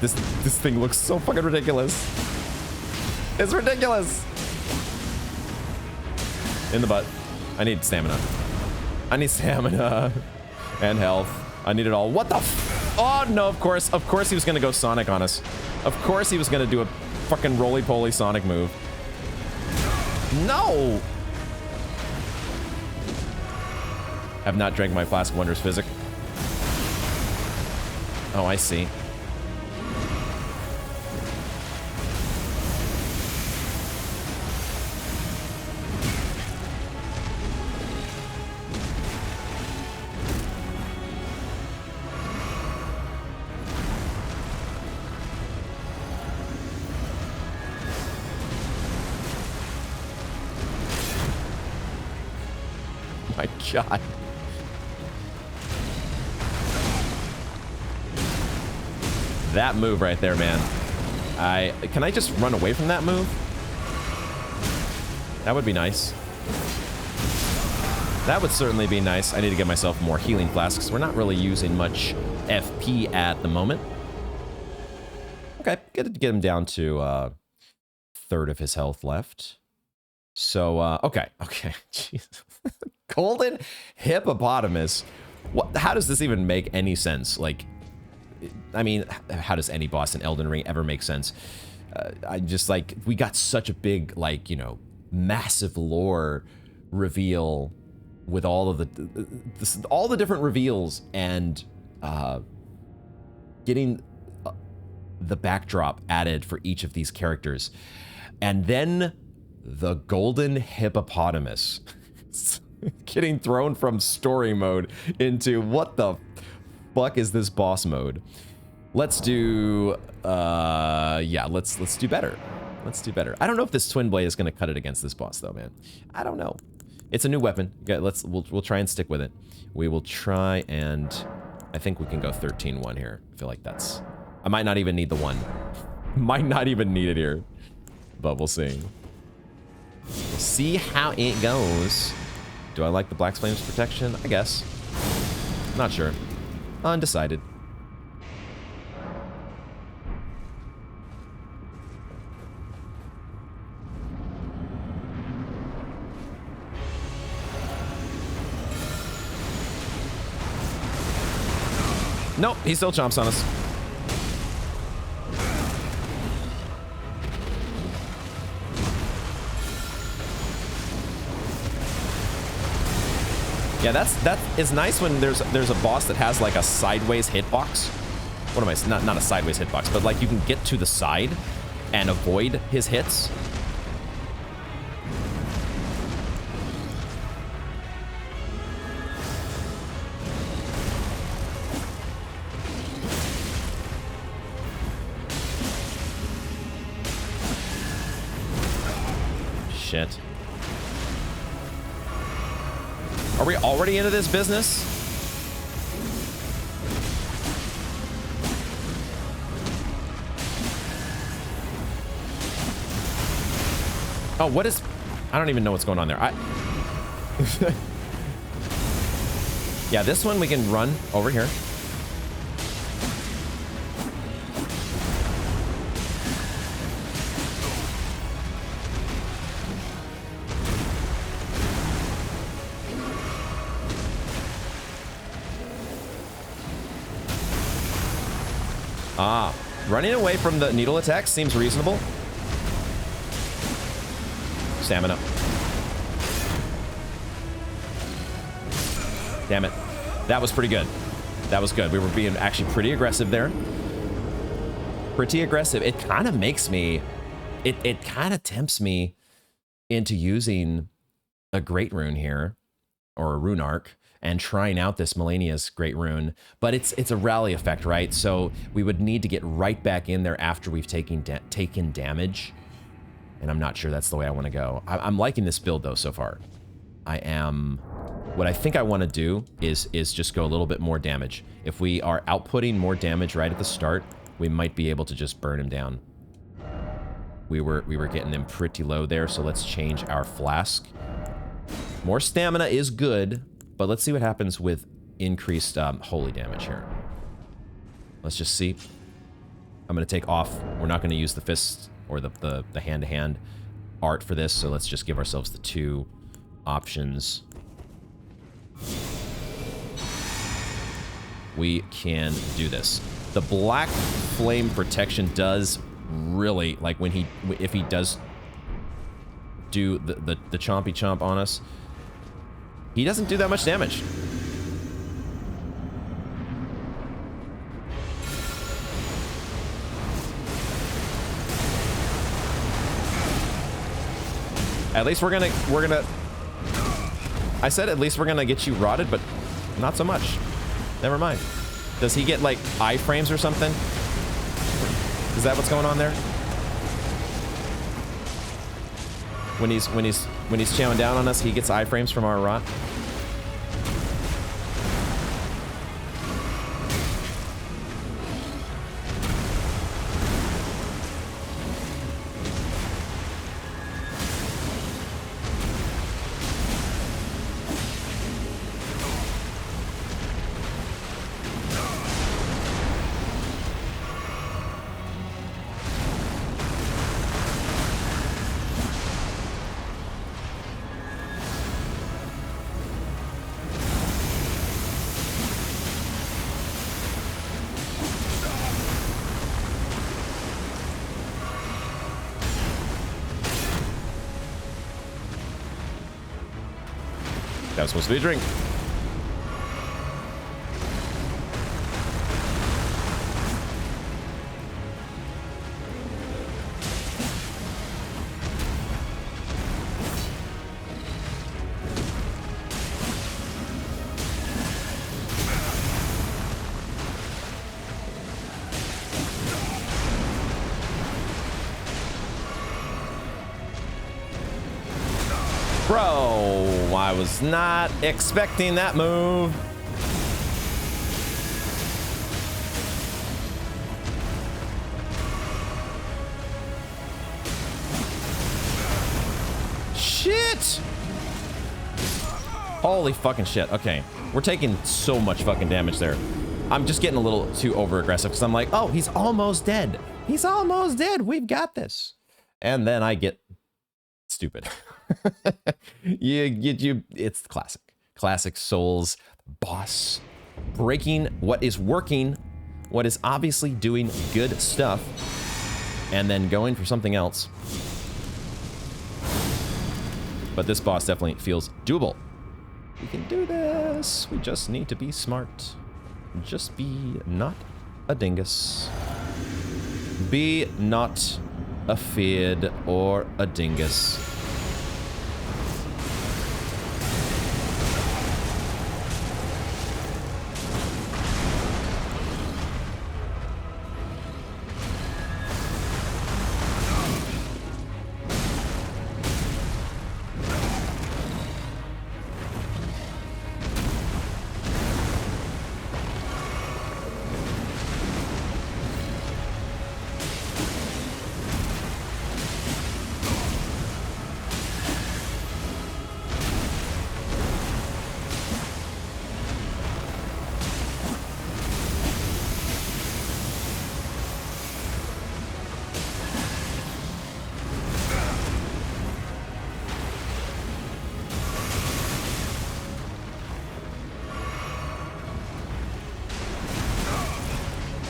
This thing looks so fucking ridiculous. It's ridiculous. In the butt. I need stamina. I need stamina and health. I need it all. What the f— oh no, of course he was gonna go Sonic on us. Of course he was gonna do a fucking roly-poly Sonic move. No! Have not drank my Flask of Wonders Physic. Oh, I see. My god. That move right there, man. Can I just run away from that move? That would be nice. That would certainly be nice. I need to get myself more healing flasks. We're not really using much FP at the moment. Okay, get him down to third of his health left. So, okay. Jesus. Golden Hippopotamus. What? How does this even make any sense? Like, I mean, how does any boss in Elden Ring ever make sense? I just, like, we got such a big, like, you know, massive lore reveal with all of all the different reveals and getting the backdrop added for each of these characters. And then the Golden Hippopotamus getting thrown from story mode into what the fuck is this boss mode? Let's do yeah, let's do better. Let's do better. I don't know if this Twin Blade is gonna cut it against this boss though, man. I don't know. It's a new weapon. Okay, we'll try and stick with it. We will try and I think we can go 13-1 here. I feel like that's, I might not even need the 1. Might not even need it here. But we'll see. We'll see how it goes. Do I like the Black Flames protection? I guess. Not sure. Undecided. Nope, he still chomps on us. Yeah, that is nice when there's a boss that has like a sideways hitbox. What am I? Not a sideways hitbox, but like you can get to the side and avoid his hits. shit. Are we already into this business? Oh, what is... I don't even know what's going on there. Yeah, this one we can run over here. Ah, running away from the needle attacks seems reasonable. Stamina. Damn it. That was pretty good. That was good. We were being actually pretty aggressive there. Pretty aggressive. It kind of makes me... It kind of tempts me into using a Great Rune here, or a Rune Arc, and trying out this Melania's Great Rune. But it's a rally effect, right? So we would need to get right back in there after we've taken damage. And I'm not sure that's the way I want to go. I'm liking this build, though, so far. I am... What I think I want to do is just go a little bit more damage. If we are outputting more damage right at the start, we might be able to just burn him down. We were getting them pretty low there, so let's change our flask. More stamina is good, but let's see what happens with increased holy damage here. Let's just see. I'm going to take off. We're not going to use the fist or the hand-to-hand art for this, so let's just give ourselves the two options. We can do this. The black flame protection does really, like, if he does do the chompy chomp on us, he doesn't do that much damage. At least we're gonna I said at least we're gonna get you rotted, but not so much. Never mind. Does he get like iframes or something? Is that what's going on there? When he's chowing down on us, he gets iframes from our rot. That was supposed to be a drink. Bro, I was not expecting that move. Shit! Holy fucking shit. Okay, we're taking so much fucking damage there. I'm just getting a little too over aggressive because I'm like, oh, he's almost dead. He's almost dead. We've got this. And then I get stupid. It's classic Souls boss breaking what is working, what is obviously doing good stuff, and then going for something else. But this boss definitely feels doable. We can do this. We just need to be smart. Just be not a dingus. Be not a feared or a dingus.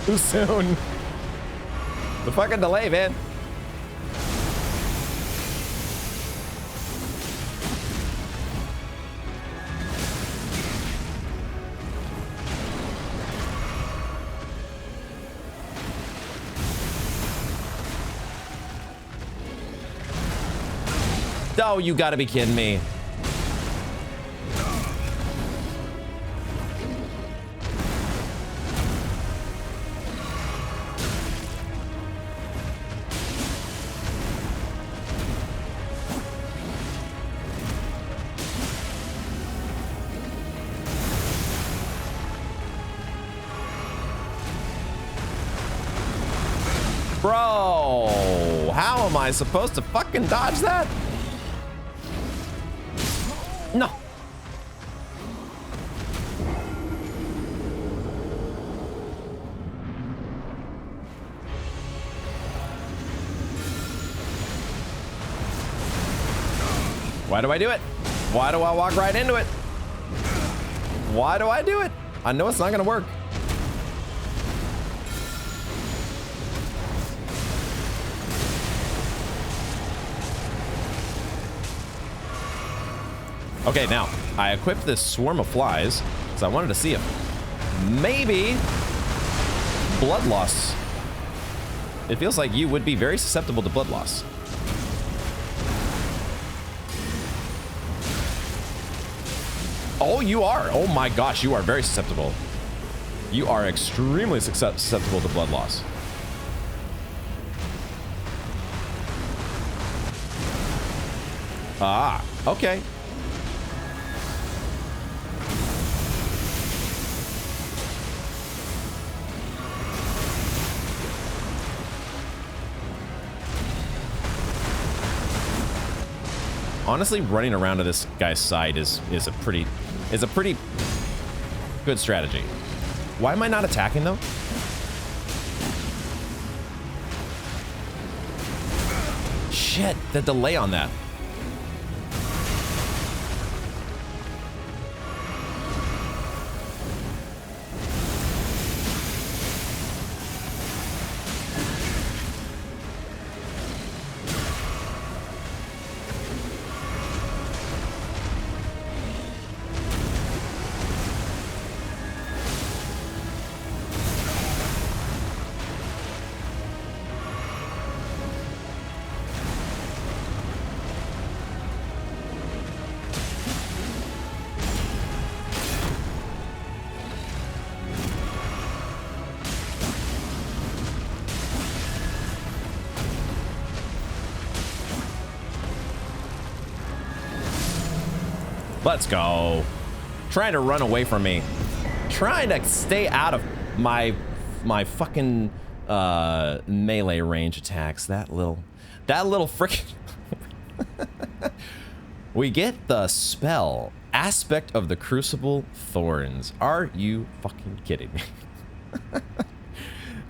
Too soon. The fucking delay, man. Oh, you gotta be kidding me. Bro, how am I supposed to fucking dodge that? No. Why do I do it? Why do I walk right into it? Why do I do it? I know it's not gonna work. Okay, now, I equipped this swarm of flies, so I wanted to see if maybe blood loss. It feels like you would be very susceptible to blood loss. Oh, you are. Oh my gosh, you are very susceptible. You are extremely susceptible to blood loss. Ah, okay. Honestly, running around to this guy's side is a pretty good strategy. Why am I not attacking though? Shit, the delay on that. Let's go. Trying to run away from me. Trying to stay out of my fucking melee range attacks. That little frickin' We get the spell Aspect of the Crucible Thorns. Are you fucking kidding me?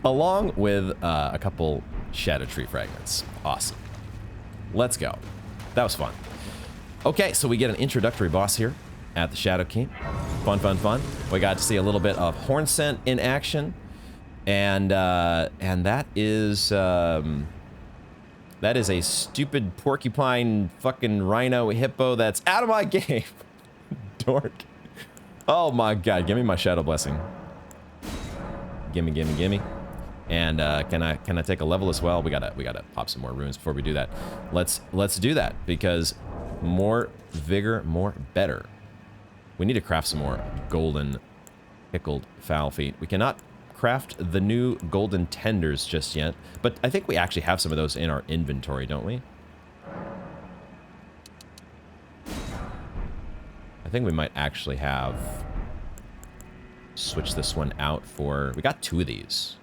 Along with a couple Shadow Tree fragments. Awesome. Let's go. That was fun. Okay, so we get an introductory boss here at the Shadow Keep. Fun, fun, fun. We got to see a little bit of Hornsent in action, and that is a stupid porcupine fucking rhino hippo that's out of my game. Dork. Oh my god, give me my Shadow Blessing. Gimme, gimme, gimme. And can I take a level as well? We gotta pop some more runes before we do that. Let's do that, because more vigor, more better. We need to craft some more golden pickled fowl feet. We cannot craft the new golden tenders just yet, but I think we actually have some of those in our inventory, don't we? I think we might actually have switched this one out for... We got 2 of these.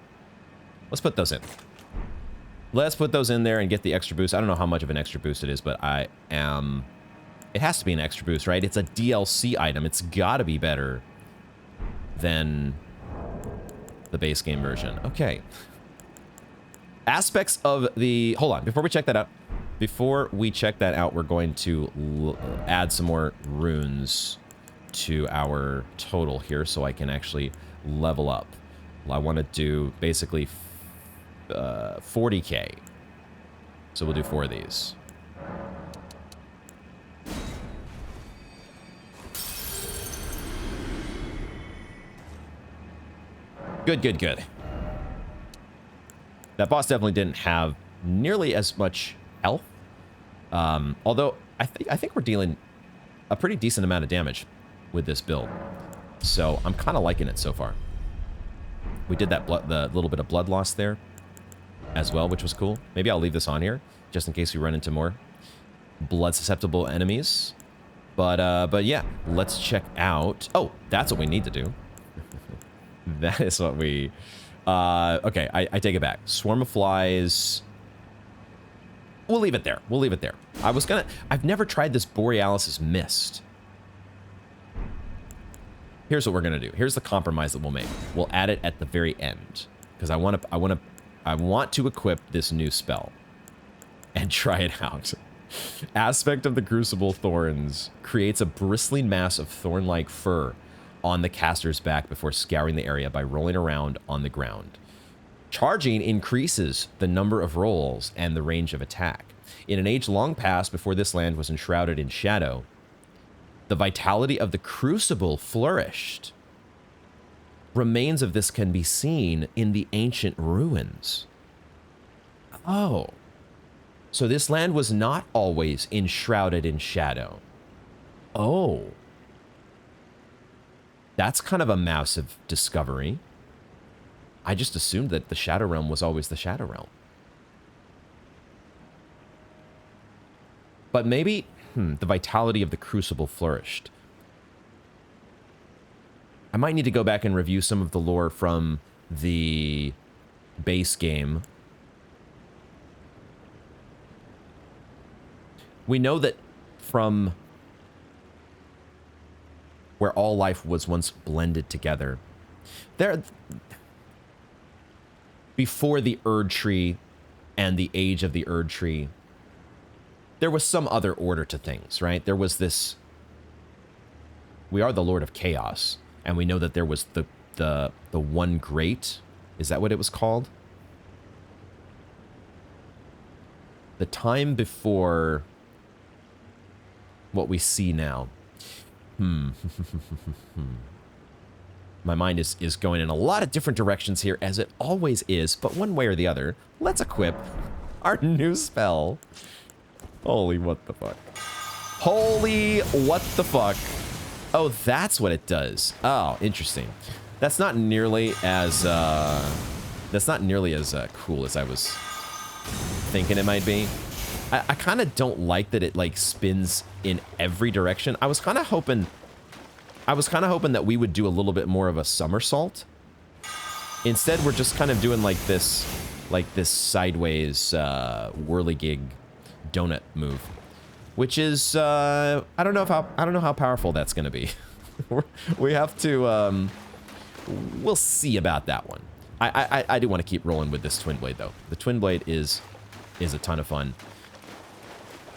Let's put those in. Let's put those in there and get the extra boost. I don't know how much of an extra boost it is, but it has to be an extra boost, right? It's a DLC item. It's gotta be better than the base game version. Okay. Aspects of the... Hold on, before we check that out. Before we check that out, we're going to add some more runes to our total here so I can actually level up. I want to do basically 40k. So we'll do 4 of these. Good, good, good. That boss definitely didn't have nearly as much health. Although I think we're dealing a pretty decent amount of damage with this build. So I'm kind of liking it so far. We did that the little bit of blood loss there as well, which was cool. Maybe I'll leave this on here just in case we run into more blood susceptible enemies. But yeah, let's check out. Oh, that's what we need to do. That is what we... okay, I take it back. Swarm of flies... We'll leave it there. We'll leave it there. I've never tried this Borealis' Mist. Here's what we're gonna do. Here's the compromise that we'll make. We'll add it at the very end. Because I want to equip this new spell. And try it out. Aspect of the Crucible Thorns creates a bristling mass of thorn-like fur on the caster's back before scouring the area by rolling around on the ground. Charging increases the number of rolls and the range of attack. In an age long past before this land was enshrouded in shadow, the vitality of the Crucible flourished. Remains of this can be seen in the ancient ruins. Oh. So this land was not always enshrouded in shadow. Oh. That's kind of a massive discovery. I just assumed that the Shadow Realm was always the Shadow Realm. But maybe, the vitality of the Crucible flourished. I might need to go back and review some of the lore from the base game. We know that from where all life was once blended together, before the Erdtree and the age of the Erdtree, there was some other order to things, right? There was this... We are the Lord of Chaos, and we know that there was the One Great. Is that what it was called? The time before what we see now. My mind is going in a lot of different directions here, as it always is, but one way or the other, let's equip our new spell. Holy what the fuck. Holy what the fuck. Oh, that's what it does. Oh, interesting. That's not nearly as cool as I was thinking it might be. I kind of don't like that it like spins in every direction. I was kind of hoping that we would do a little bit more of a somersault. Instead, we're just kind of doing like this sideways whirligig donut move, which is I don't know how powerful that's going to be. We have to we'll see about that one. I do want to keep rolling with this twin blade though. The twin blade is a ton of fun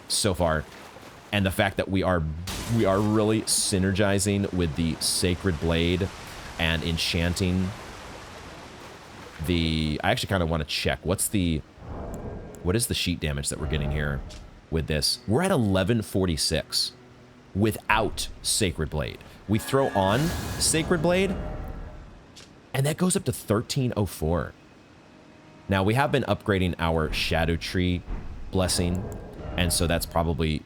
so far. And the fact that we are really synergizing with the Sacred Blade and enchanting the... I actually kind of want to check. What is the sheet damage that we're getting here with this? We're at 1146 without Sacred Blade. We throw on Sacred Blade, and that goes up to 1304. Now, we have been upgrading our Shadow Tree blessing, and so that's probably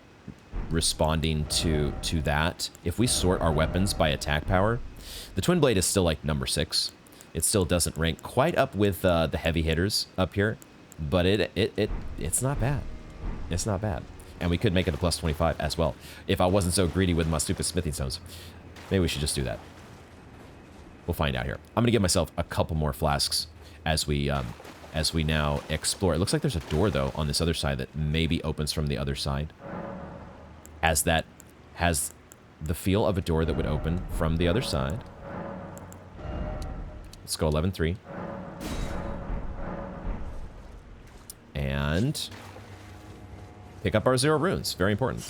responding to that. If we sort our weapons by attack power, the Twin Blade is still like number 6. It still doesn't rank quite up with the heavy hitters up here, but it's not bad. It's not bad. And we could make it a plus 25 as well. If I wasn't so greedy with my stupid smithing stones. Maybe we should just do that. We'll find out here. I'm gonna give myself a couple more flasks as we now explore. It looks like there's a door though on this other side that maybe opens from the other side. As that has the feel of a door that would open from the other side. Let's go 11-3. And pick up our 0 runes. Very important.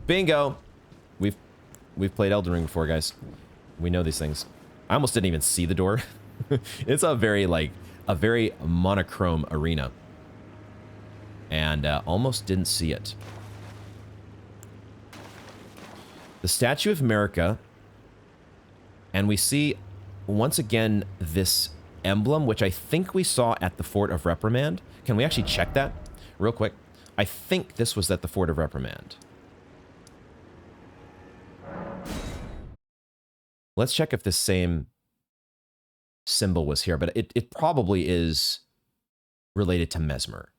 Bingo. We've played Elden Ring before, guys. We know these things. I almost didn't even see the door. It's a very, like, a very monochrome arena. And almost didn't see it. The Statue of America. And we see, once again, this emblem, which I think we saw at the Fort of Reprimand. Can we actually check that real quick? I think this was at the Fort of Reprimand. Let's check if this same symbol was here, but it probably is related to Mesmer.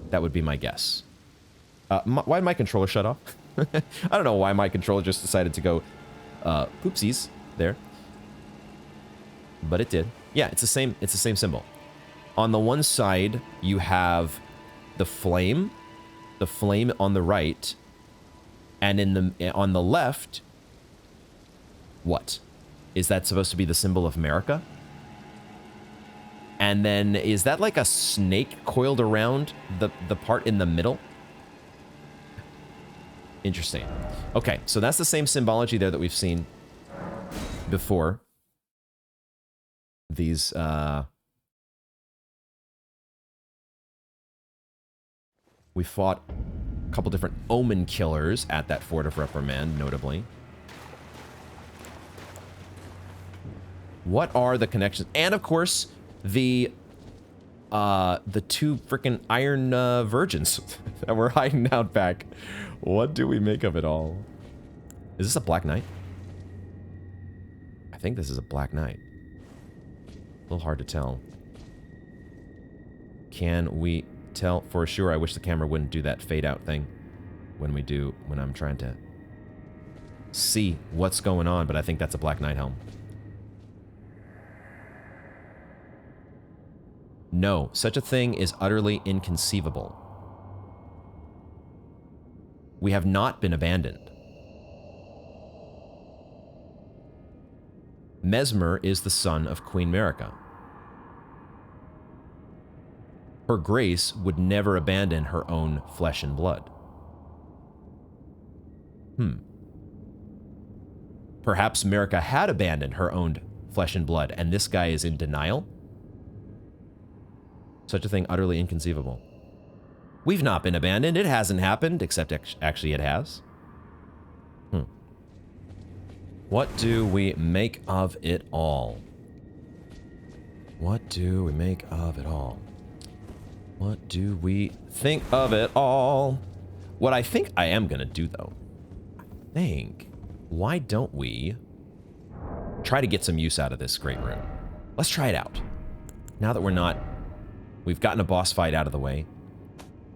That would be my guess. Why did my controller shut off? I don't know why my controller just decided to go poopsies there. But it did. Yeah, it's the same symbol. On the one side, you have the flame on the right, and on the left, what? Is that supposed to be the symbol of America? And then, is that like a snake coiled around the part in the middle? Interesting. Okay, so that's the same symbology there that we've seen before. These, we fought a couple different omen killers at that Fort of Reprimand, notably. What are the connections? And of course, the two freaking iron virgins that were hiding out back. What do we make of it all? Is this a Black Knight? I think this is a Black Knight. A little hard to tell. Can we tell for sure? I wish the camera wouldn't do that fade out thing when I'm trying to see what's going on, but I think that's a Black Knight helm. No, such a thing is utterly inconceivable. We have not been abandoned. Mesmer is the son of Queen Marika. Her Grace would never abandon her own flesh and blood. Perhaps Marika had abandoned her own flesh and blood, and this guy is in denial? Such a thing utterly inconceivable. We've not been abandoned. It hasn't happened, except actually it has. What do we make of it all? What do we make of it all? What do we think of it all? What I think I am going to do, though, why don't we try to get some use out of this great room? Let's try it out. Now that we've gotten a boss fight out of the way,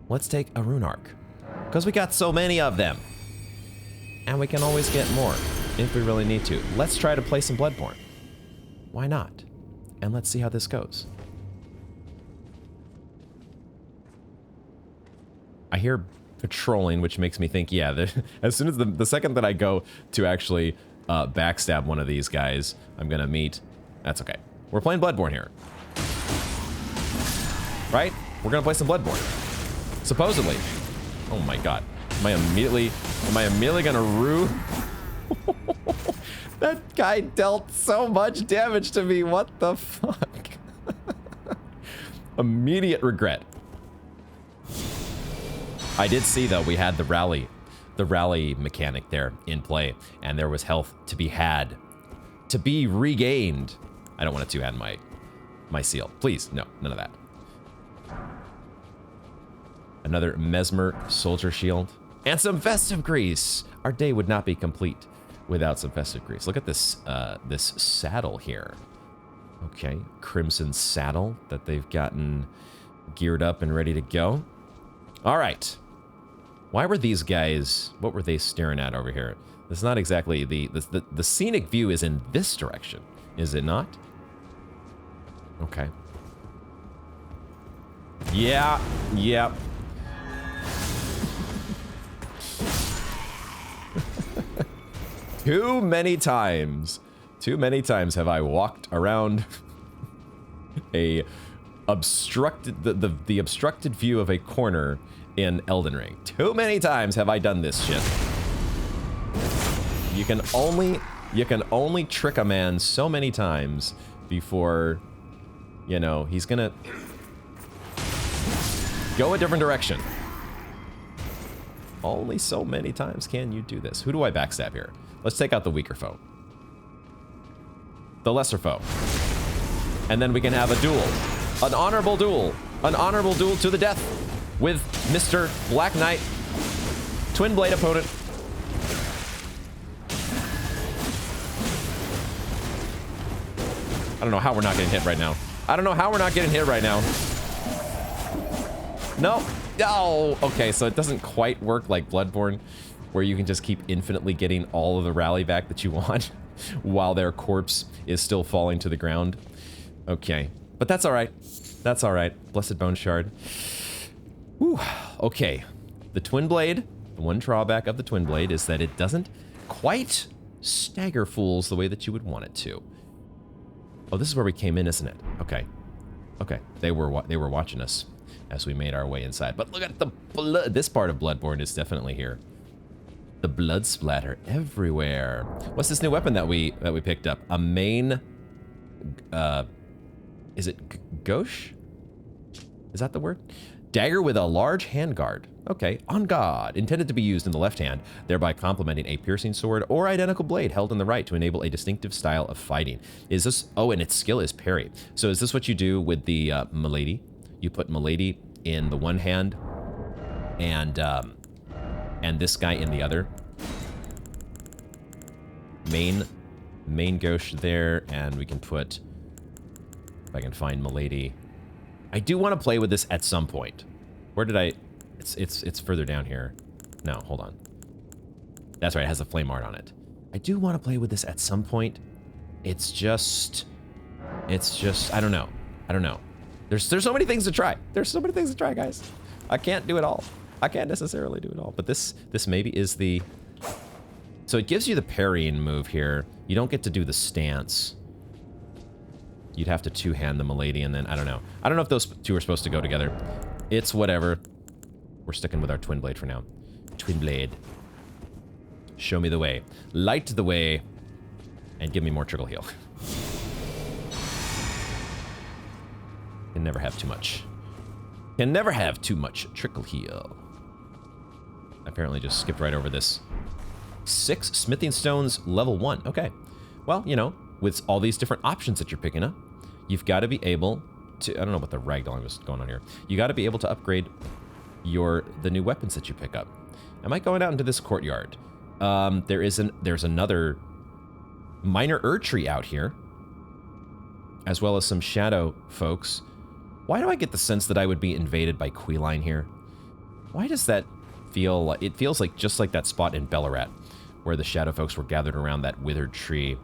let's take a rune arc. Because we got so many of them. And we can always get more if we really need to. Let's try to play some Bloodborne. Why not? And let's see how this goes. I hear patrolling, which makes me think, yeah, as soon as the second that I go to actually backstab one of these guys, I'm gonna meet. That's okay. We're playing Bloodborne here. Right? We're gonna play some Bloodborne. Supposedly. Oh my god. Am I immediately gonna rue? That guy dealt so much damage to me. What the fuck? Immediate regret. I did see, though, we had the rally mechanic there in play, and there was health to be had, to be regained. I don't want to two-hand my seal. Please, no, none of that. Another Mesmer soldier shield. And some festive grease. Our day would not be complete without some festive grease. Look at this this saddle here. Okay, crimson saddle that they've gotten geared up and ready to go. All right. Why were these guys, what were they staring at over here? It's not exactly the scenic view is in this direction, is it not? Okay. Yeah, yep. Too many times have I walked around a obstructed the obstructed view of a corner in Elden Ring. Too many times have I done this shit. You can only trick a man so many times before, you know, he's gonna go a different direction. Only so many times can you do this. Who do I backstab here? Let's take out the weaker foe. The lesser foe. And then we can have a duel. An honorable duel. An honorable duel to the death with Mr. Black Knight. Twin blade opponent. I don't know how we're not getting hit right now. I don't know how we're not getting hit right now. No. Oh, okay, so it doesn't quite work like Bloodborne, where you can just keep infinitely getting all of the rally back that you want while their corpse is still falling to the ground. Okay, but that's all right. That's all right. Blessed Bone Shard. Whew. Okay, the Twin Blade, the one drawback of the Twin Blade is that it doesn't quite stagger fools the way that you would want it to. Oh, this is where we came in, isn't it? Okay. Okay, they were watching us as we made our way inside. But look at the blood. This part of Bloodborne is definitely here. The blood splatter everywhere. What's this new weapon that we picked up? A main, is it gauche? Is that the word? Dagger with a large handguard. Okay, on guard. Intended to be used in the left hand, thereby complementing a piercing sword or identical blade held in the right to enable a distinctive style of fighting. Is this, oh, and its skill is parry. So is this what you do with the Milady? You put Milady in the one hand and this guy in the other. Main gauche there, and we can put, if I can find Milady. I do want to play with this at some point. Where did I, it's further down here. No, hold on. That's right, it has a flame art on it. I do want to play with this at some point. It's just, I don't know. I don't know. There's so many things to try. There's so many things to try, guys. I can't do it all. I can't necessarily do it all. But this maybe is the... So it gives you the parrying move here. You don't get to do the stance. You'd have to two-hand the Milady and then, I don't know. I don't know if those two are supposed to go together. It's whatever. We're sticking with our Twin Blade for now. Twin Blade. Show me the way. Light the way. And give me more trickle heal. Can never have too much. Can never have too much trickle heal. Apparently just skipped right over this. 6 smithing stones, level 1. Okay. Well, you know, with all these different options that you're picking up, you've got to be able to, I don't know what the ragdolling was going on here. You got to be able to upgrade the new weapons that you pick up. Am I going out into this courtyard? There's another minor Erdtree out here, as well as some shadow folks. Why do I get the sense that I would be invaded by Queeline here? Why does that feel like... It feels like just like that spot in Bellarat, where the shadow folks were gathered around that withered tree.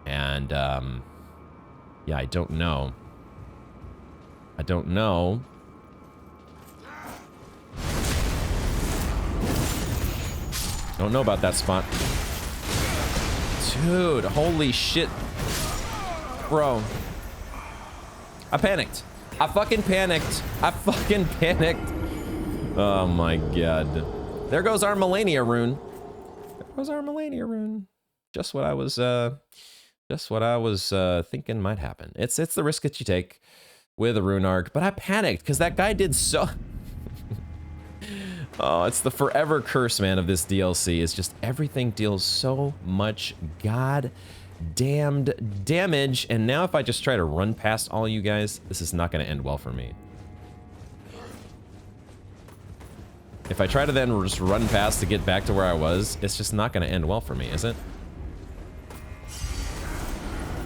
And, yeah, I don't know. I don't know. Don't know about that spot. Dude, holy shit. Bro. I panicked. I fucking panicked. I fucking panicked. Oh my god. There goes our Melania rune. There goes our Melania rune. Just what I was thinking might happen. It's the risk that you take with a rune arc, but I panicked because that guy did so... Oh, it's the forever curse, man, of this DLC. It's just everything deals so much god-damned damage, and now if I just try to run past all you guys, this is not going to end well for me. If I try to then just run past to get back to where I was, it's just not going to end well for me, is it?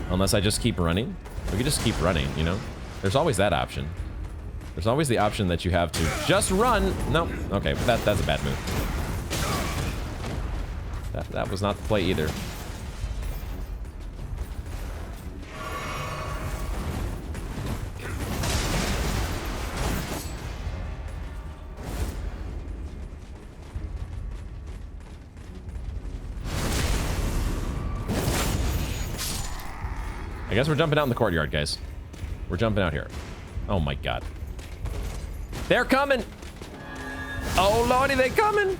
Unless I just keep running. We could just keep running, you know? There's always that option. There's always the option that you have to just run. No, okay, but that's a bad move. That was not the play either. I guess we're jumping out in the courtyard, guys. We're jumping out here. Oh my god. They're coming! Oh lordy, they coming!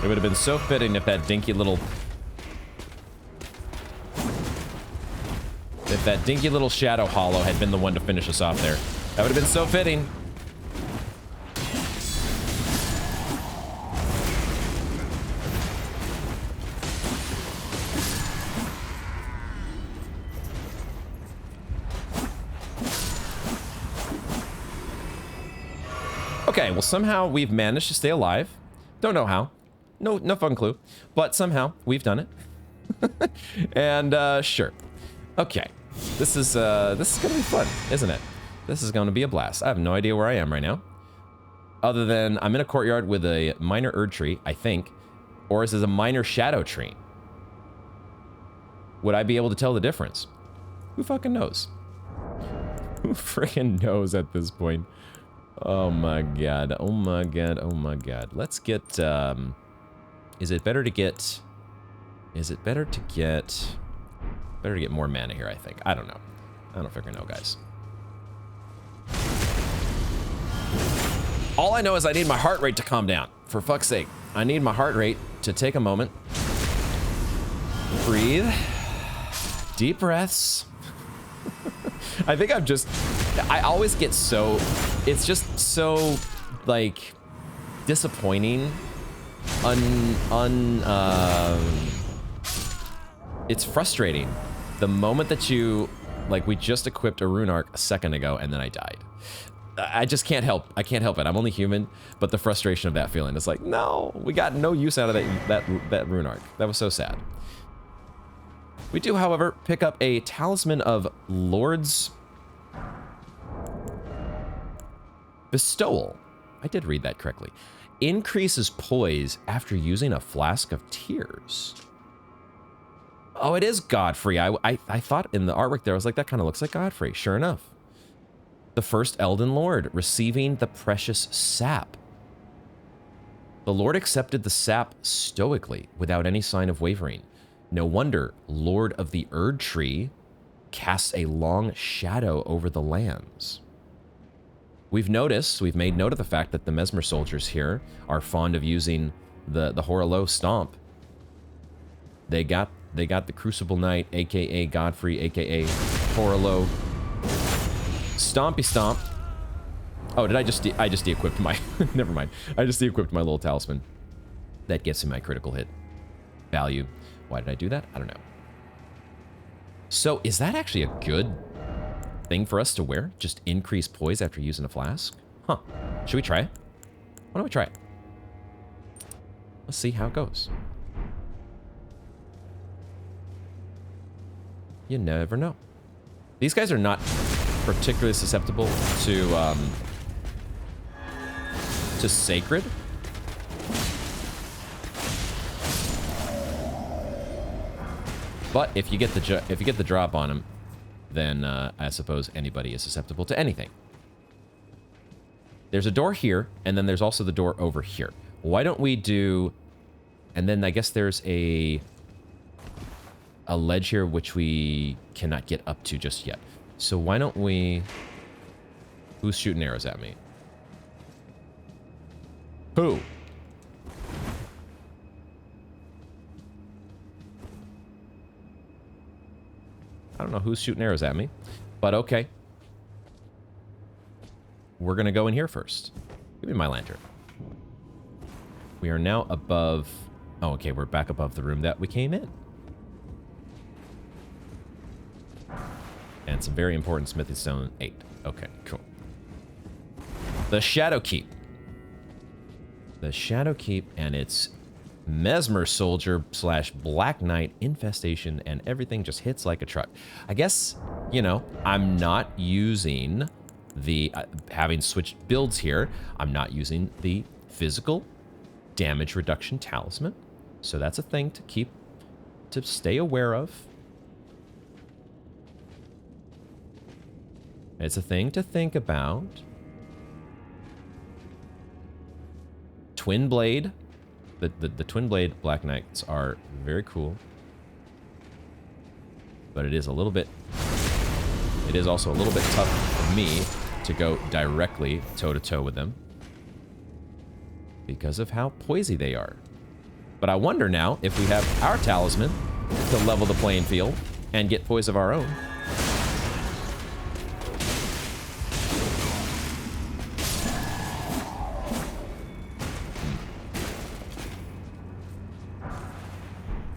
It would have been so fitting if that dinky little... If that dinky little Shadow Hollow had been the one to finish us off there. That would have been so fitting. Okay, well somehow we've managed to stay alive. Don't know how. No fun clue. But somehow we've done it. And sure. Okay. This is gonna be fun, isn't it? This is gonna be a blast. I have no idea where I am right now. Other than I'm in a courtyard with a minor Erdtree, I think. Or is this a minor Shadow Tree? Would I be able to tell the difference? Who fucking knows? Who freaking knows at this point? Oh my god, oh my god, oh my god. Let's get, is it better to get more mana here, I think. I don't know. I don't freaking know, guys. All I know is I need my heart rate to calm down. For fuck's sake. I need my heart rate to take a moment. Breathe. Deep breaths. I think I always get so, it's just so, like, disappointing. It's frustrating. The moment that you, like, we just equipped a rune arc a second ago and then I died. I just can't help. I can't help it. I'm only human, but the frustration of that feeling is like, no, we got no use out of that rune arc. That was so sad. We do, however, pick up a Talisman of Lord's Bestowal. I did read that correctly. Increases poise after using a Flask of Tears. Oh, it is Godfrey. I thought in the artwork there, I was like, that kind of looks like Godfrey. Sure enough. The first Elden Lord, receiving the precious sap. The Lord accepted the sap stoically, without any sign of wavering. No wonder Lord of the Erdtree casts a long shadow over the lands. We've made note of the fact that the Mesmer soldiers here are fond of using the Horlo Stomp. They got the Crucible Knight, aka Godfrey, aka Horlo. Stompy Stomp. Oh, did I just de-equipped my... Never mind. I just de-equipped my little talisman. That gets me my critical hit value. Why did I do that? I don't know. So, is that actually a good thing for us to wear? Just increase poise after using a flask? Huh. Should we try it? Why don't we try it? Let's see how it goes. You never know. These guys are not particularly susceptible to sacred. But if you get the drop on them, then I suppose anybody is susceptible to anything. There's a door here, and then there's also the door over here. Why don't we do... And then I guess there's a ledge here which we cannot get up to just yet. So why don't we... Who's shooting arrows at me? Who? I don't know who's shooting arrows at me, but okay. We're gonna go in here first. Give me my lantern. We are now above... Oh, okay, we're back above the room that we came in. And some very important Smithy Stone 8. Okay, cool. The Shadow Keep. The Shadow Keep and its Mesmer Soldier / Black Knight infestation, and everything just hits like a truck. I guess, you know, I'm not using the... having switched builds here, I'm not using the physical damage reduction talisman. So that's a thing to stay aware of. It's a thing to think about. Twin Blade. The Twin Blade Black Knights are very cool. But it is a little bit... It is also a little bit tough for me to go directly toe-to-toe with them. Because of how poisy they are. But I wonder now if we have our talisman to level the playing field and get poise of our own.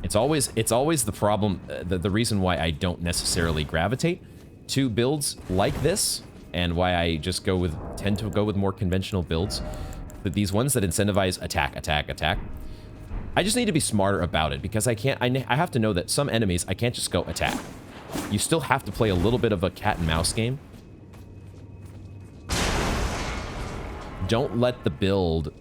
It's always the problem, the reason why I don't necessarily gravitate to builds like this, and why I just tend to go with more conventional builds. But these ones that incentivize attack, attack, attack, I just need to be smarter about it, because I have to know that some enemies I can't just go attack. You still have to play a little bit of a cat and mouse game. Don't let the build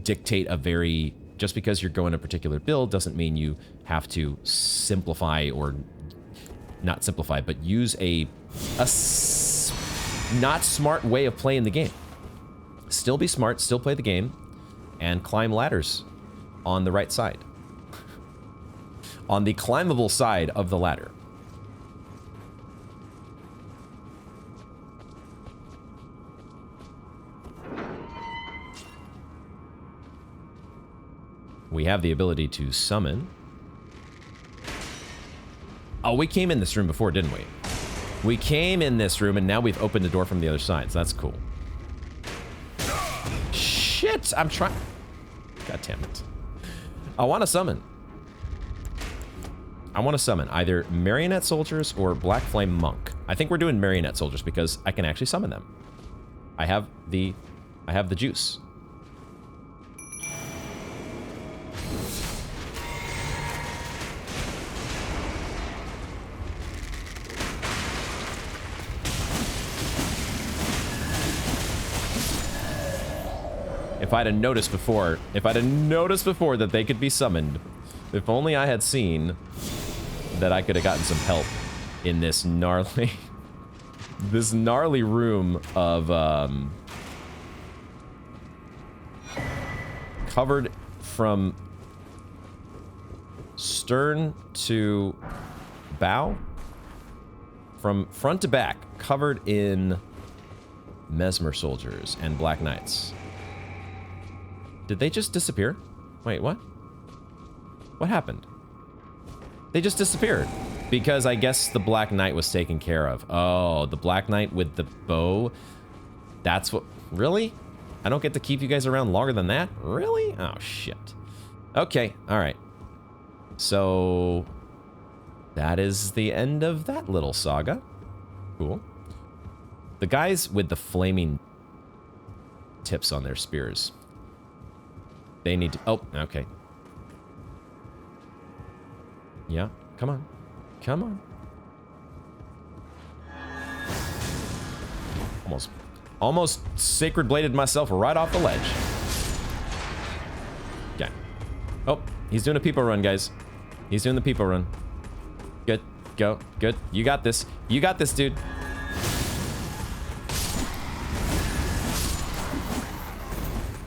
dictate a very... Just because you're going a particular build doesn't mean you have to simplify, or not simplify, but use a not smart way of playing the game. Still be smart, still play the game, and climb ladders on the right side. On the climbable side of the ladder. We have the ability to summon. Oh, we came in this room before, didn't we? We came in this room, and now we've opened the door from the other side, so that's cool. Shit! I'm trying... God damn it. I want to summon. I want to summon either Marionette Soldiers or Black Flame Monk. I think we're doing Marionette Soldiers because I can actually summon them. I have the juice. If I'd have noticed before, that they could be summoned, if only I had seen that I could have gotten some help in this gnarly, this gnarly room of, covered from stern to bow, from front to back, covered in Mesmer Soldiers and Black Knights. Did they just disappear? Wait, what? What happened? They just disappeared. Because I guess the Black Knight was taken care of. Oh, the Black Knight with the bow. That's what... Really? I don't get to keep you guys around longer than that? Really? Oh, shit. Okay, alright. So... that is the end of that little saga. Cool. The guys with the flaming tips on their spears... They need to... Oh, okay. Yeah, come on. Come on. Almost sacred bladed myself right off the ledge. Okay. Oh, he's doing a peepo run, guys. He's doing the peepo run. Good. Go. Good. You got this. You got this, dude.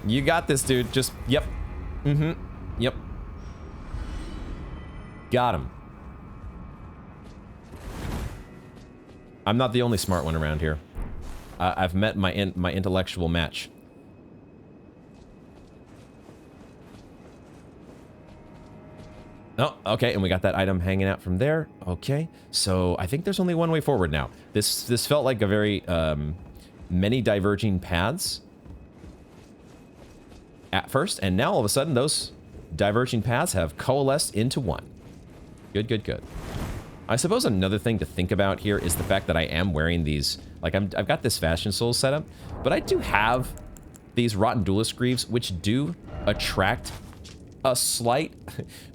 You got this, dude. Just, yep. Mm-hmm. Yep. Got him. I'm not the only smart one around here. I've met my intellectual match. Oh, okay, and we got that item hanging out from there. Okay, so I think there's only one way forward now. This felt like a very, many diverging paths at first, and now all of a sudden those diverging paths have coalesced into one. Good, good, good. I suppose another thing to think about here is the fact that I am wearing these, like I've got this Fashion Souls setup, but I do have these Rotten Duelist Greaves, which do attract a slight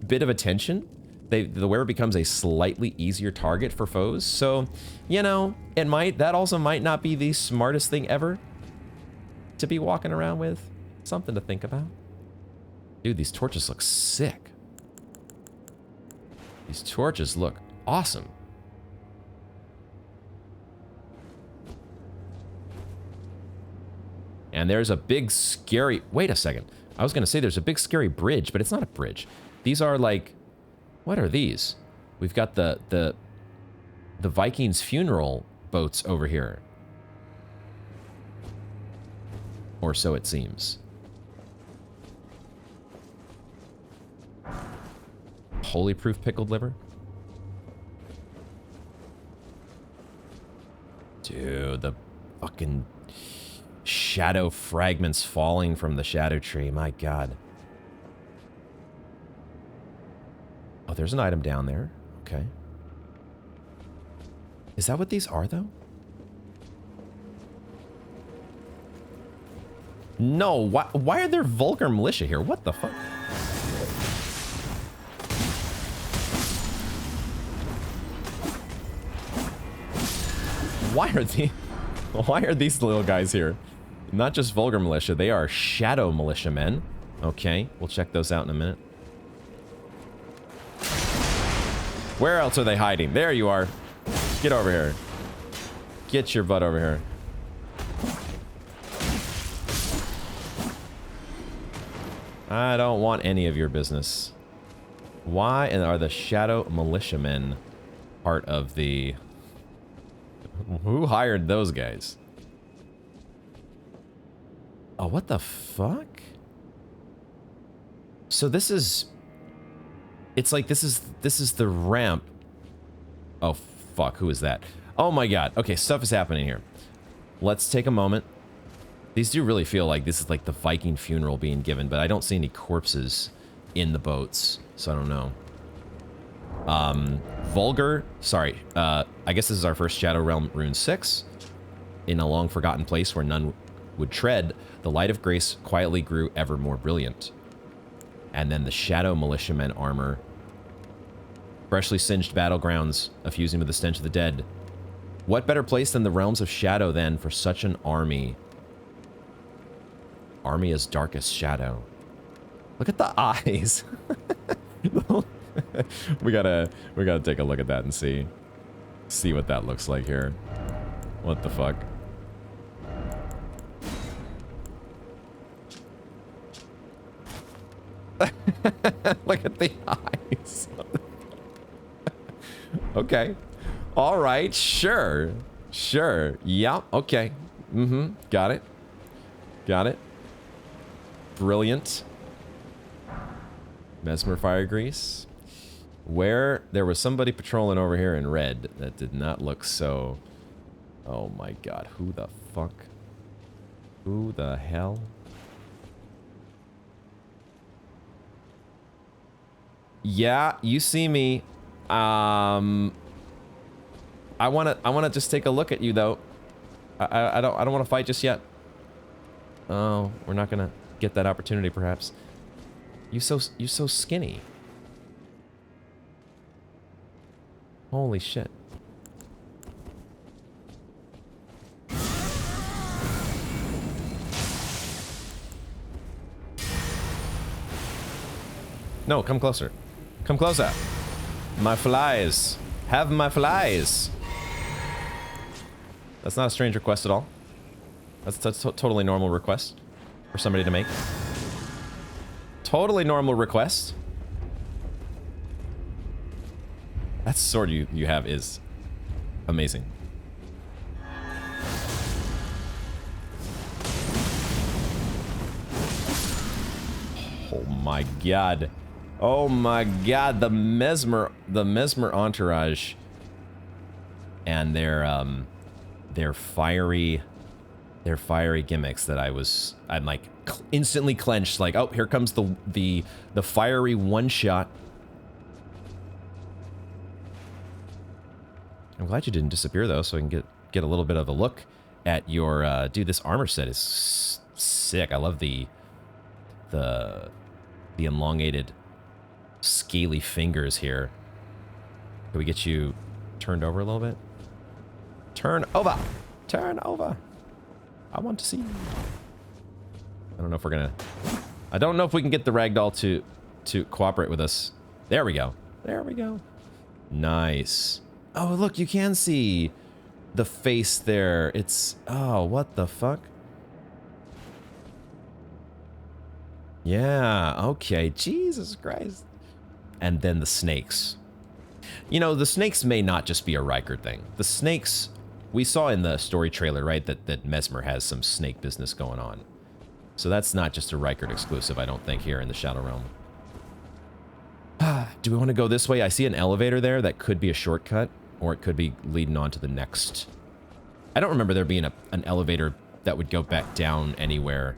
bit of attention. The wearer becomes a slightly easier target for foes, so, you know, that also might not be the smartest thing ever to be walking around with. Something to think about. Dude, these torches look sick. These torches look awesome. And there's a big scary... Wait a second. I was going to say there's a big scary bridge, but it's not a bridge. These are like... What are these? We've got the Vikings funeral boats over here. Or so it seems. Holy proof pickled liver? Dude, the fucking shadow fragments falling from the shadow tree. My god. Oh, there's an item down there. Okay. Is that what these are, though? No, why are there vulgar militia here? What the fuck? Why are these little guys here? Not just vulgar militia, they are shadow militiamen. Okay, we'll check those out in a minute. Where else are they hiding? There you are. Get over here. Get your butt over here. I don't want any of your business. Why are the shadow militiamen part of the... Who hired those guys? Oh, what the fuck? So this is... It's like this is the ramp. Oh, fuck. Who is that? Oh my god. Okay, stuff is happening here. Let's take a moment. These do really feel like this is like the Viking funeral being given, but I don't see any corpses in the boats, so I don't know. Vulgar, sorry, I guess this is our first Shadow Realm Rune 6. In a long forgotten place where none would tread, the light of grace quietly grew ever more brilliant. And then the Shadow Militiamen armor. Freshly singed battlegrounds, effusing with the stench of the dead. What better place than the realms of Shadow, then, for such an army? Army as dark as shadow. Look at the eyes. we gotta take a look at that and see what that looks like here. What the fuck? Look at the eyes. Okay. All right. Sure. Sure. Yeah. Okay. Mm-hmm. Got it. Got it. Brilliant. Mesmer fire grease. Where there was somebody patrolling over here in red that did not look so... Oh my god. Who the fuck? Who the hell? Yeah, you see me. I wanna just take a look at you though. I don't want to fight just yet. Oh, we're not gonna get that opportunity perhaps. You so skinny. Holy shit. No, come closer. Come closer. My flies. Have my flies. That's not a strange request at all. That's a totally normal request for somebody to make. Totally normal request. That sword you have is amazing. Oh my god. Oh my god, the mesmer entourage and their fiery gimmicks that I'm like instantly clenched, like, oh, here comes the fiery one shot. I'm glad you didn't disappear though, so I can get a little bit of a look at your dude, this armor set is sick. I love the elongated scaly fingers here. Can we get you turned over a little bit? Turn over! Turn over! I want to see you. I don't know if we're gonna... I don't know if we can get the ragdoll to cooperate with us. There we go. There we go. Nice. Oh, look, you can see the face there. It's... Oh, what the fuck? Yeah, okay. Jesus Christ. And then the snakes. You know, the snakes may not just be a Riker thing. The snakes... We saw in the story trailer, right, that Mesmer has some snake business going on. So that's not just a Riker exclusive, I don't think, here in the Shadow Realm. Do we want to go this way? I see an elevator there that could be a shortcut, or it could be leading on to the next. I don't remember there being an elevator that would go back down anywhere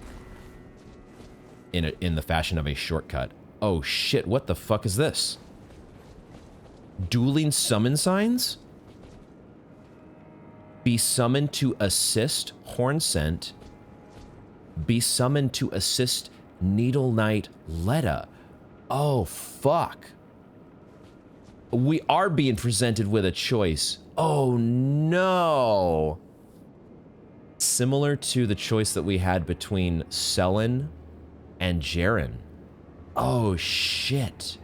in the fashion of a shortcut. Oh shit, what the fuck is this? Dueling summon signs? Be summoned to assist Hornsent. Be summoned to assist Needle Knight Leda. Oh, fuck. We are being presented with a choice. Oh, no. Similar to the choice that we had between Sellen and Jaren. Oh, shit.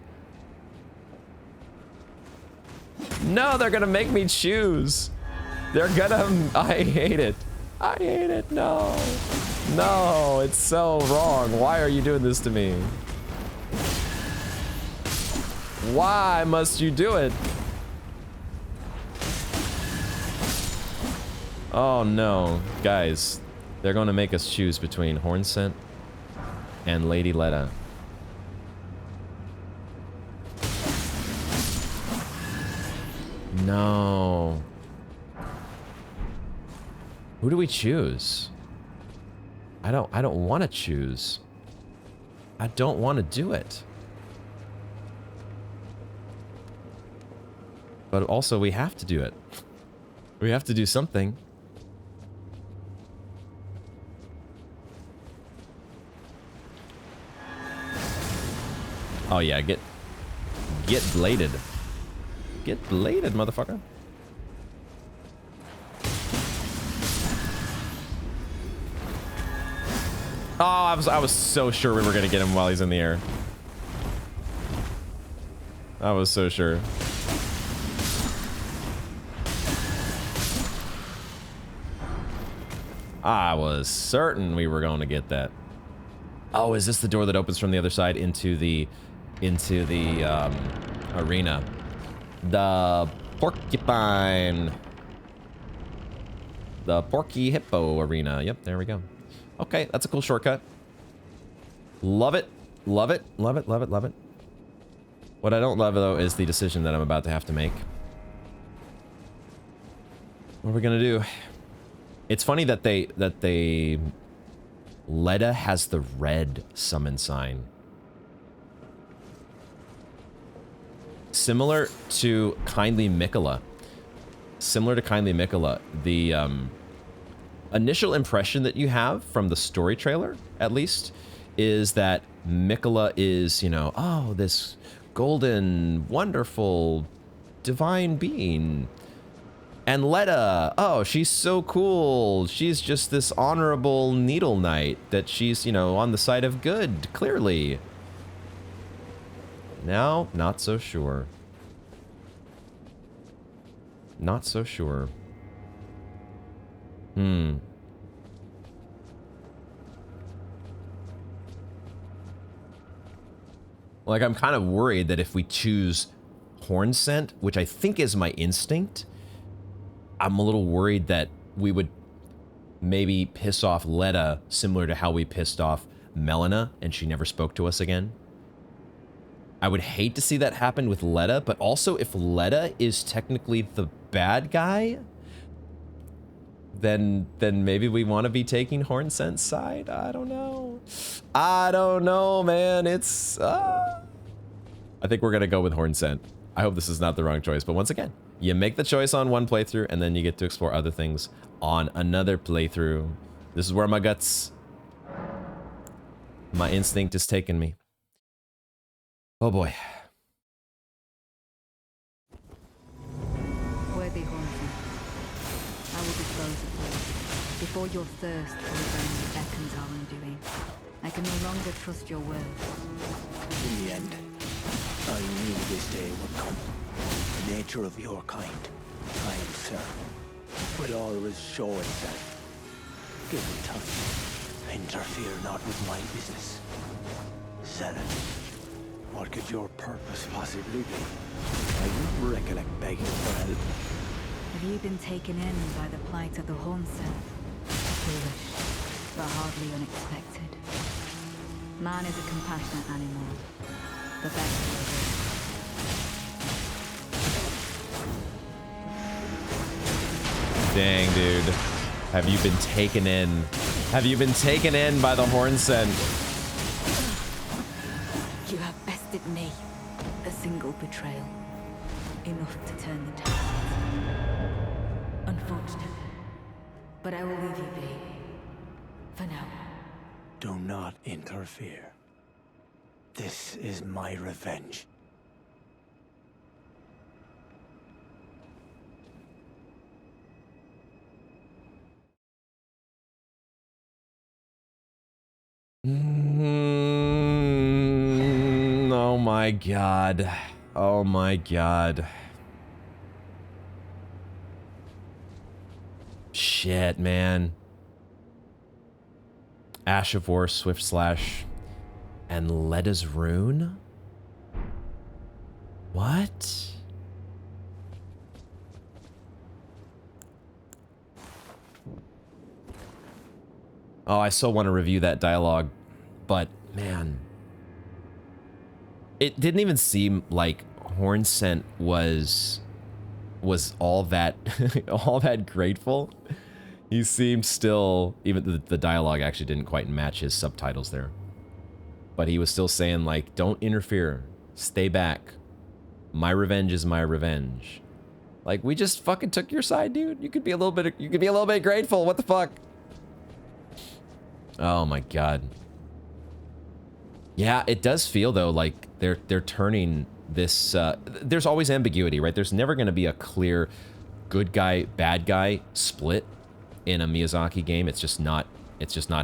No, they're gonna make me choose. They're gonna... I hate it. I hate it. No. No, it's so wrong. Why are you doing this to me? Why must you do it? Oh no, guys. They're gonna make us choose between Hornsent and Lady Leda. No. Who do we choose? I don't want to choose. I don't want to do it. But also we have to do it. We have to do something. Oh yeah, get bladed. Get bladed, motherfucker. Oh, I was so sure we were gonna get him while he's in the air. I was so sure. I was certain we were going to get that. Oh, is this the door that opens from the other side into the arena? The porcupine. The Porky Hippo arena. Yep, there we go. Okay, that's a cool shortcut. Love it. Love it. Love it. Love it. Love it. What I don't love, though, is the decision that I'm about to have to make. What are we gonna do? It's funny that Leda has the red summon sign. Similar to Kindly Mikola. The initial impression that you have from the story trailer, at least, is that Mikola is, you know, oh, this golden, wonderful, divine being. And Leda, oh, she's so cool. She's just this honorable needle knight that she's, you know, on the side of good, clearly. Now, not so sure. Not so sure. Like, I'm kind of worried that if we choose Hornsent, which I think is my instinct, I'm a little worried that we would maybe piss off Leda similar to how we pissed off Melina and she never spoke to us again. I would hate to see that happen with Leda, but also if Leda is technically the bad guy, then maybe we want to be taking Hornsent's side. I don't know. I don't know, man. It's... I think we're going to go with Hornsent. I hope this is not the wrong choice, but once again, you make the choice on one playthrough, and then you get to explore other things on another playthrough. This is where my guts... my instinct is taking me. Oh boy. Worthy Hornsent, I will dispose of you. Before your thirst for revenge beckons our undoing, I can no longer trust your word. In the end, I knew this day would come. The nature of your kind, I am certain, will always show itself. Give me time. Interfere not with my business. Zealot, what could your purpose possibly be? I don't recollect begging for help. Have you been taken in by the plight of the Hornsent? Foolish, but hardly unexpected. Man is a compassionate animal. The best of it. Dang, dude. Have you been taken in? Have you been taken in by the Hornsent? You have bested me. A single betrayal. Enough to turn the tide. Unfortunate. But I will leave you be. For now. Do not interfere. This is my revenge. Oh my god. Oh my god. Shit, man. Ash of War, Swift Slash, and Leda's Rune? What? Oh, I still want to review that dialogue, but man. It didn't even seem like Hornsent was all that all that grateful. He seemed still, even the dialogue actually didn't quite match his subtitles there. But he was still saying like, don't interfere, stay back. My revenge is my revenge. Like, we just fucking took your side, dude. You could be a little bit grateful. What the fuck? Oh my god. Yeah, it does feel though like they're turning this there's always ambiguity, right? There's never going to be a clear good guy, bad guy split in a Miyazaki game. It's just not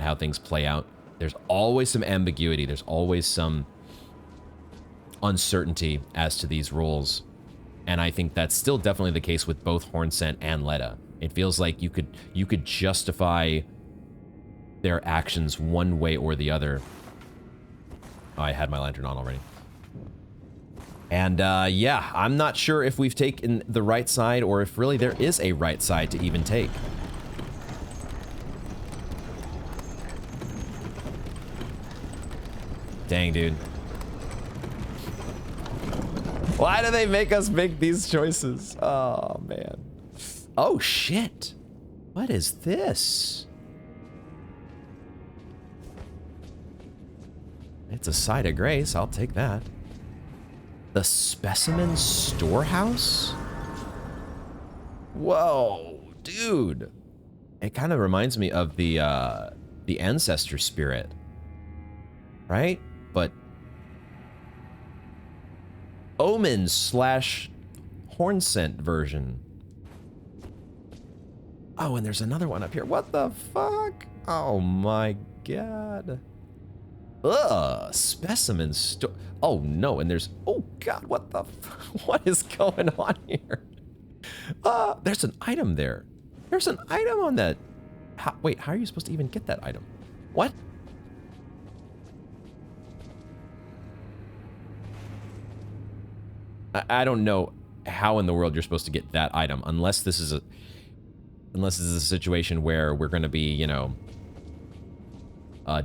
how things play out. There's always some ambiguity. There's always some uncertainty as to these roles. And I think that's still definitely the case with both Hornsent and Leda. It feels like you could justify their actions one way or the other. Oh, I had my lantern on already. And yeah, I'm not sure if we've taken the right side or if really there is a right side to even take. Dang, dude. Why do they make us make these choices? Oh, man. Oh, shit. What is this? It's a side of grace. I'll take that. The Specimen Storehouse? Whoa, dude. It kind of reminds me of the Ancestor Spirit. Right? But Omen / Hornsent version. Oh, and there's another one up here. What the fuck? Oh my god. Ugh, Specimen Store. Oh no, and there's, oh god, what the what is going on here? There's an item there. There's an item on that. Wait, how are you supposed to even get that item? What? I don't know how in the world you're supposed to get that item unless this is a situation where we're going to be, you know,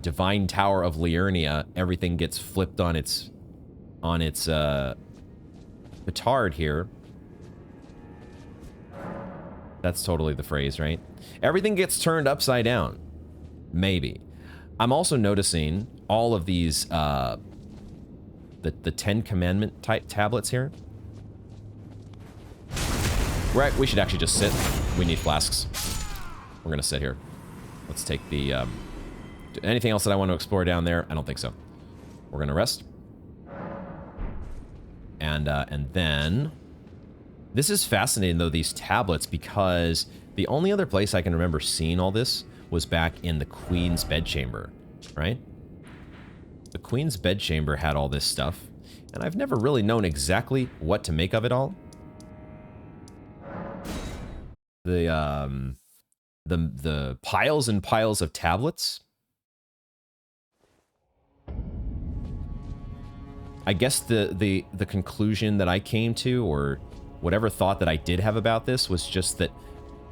Divine Tower of Liurnia. Everything gets flipped on its petard here. That's totally the phrase, right? Everything gets turned upside down. Maybe. I'm also noticing all of these the 10 Commandment type tablets here. Right, we should actually just sit. We need flasks. We're gonna sit here. Let's take the anything else that I want to explore down there? I don't think so. We're gonna rest. And then this is fascinating though, these tablets, because the only other place I can remember seeing all this was back in the Queen's bedchamber, right? The Queen's bedchamber had all this stuff, and I've never really known exactly what to make of it all. The piles and piles of tablets. I guess the conclusion that I came to, or whatever thought that I did have about this, was just that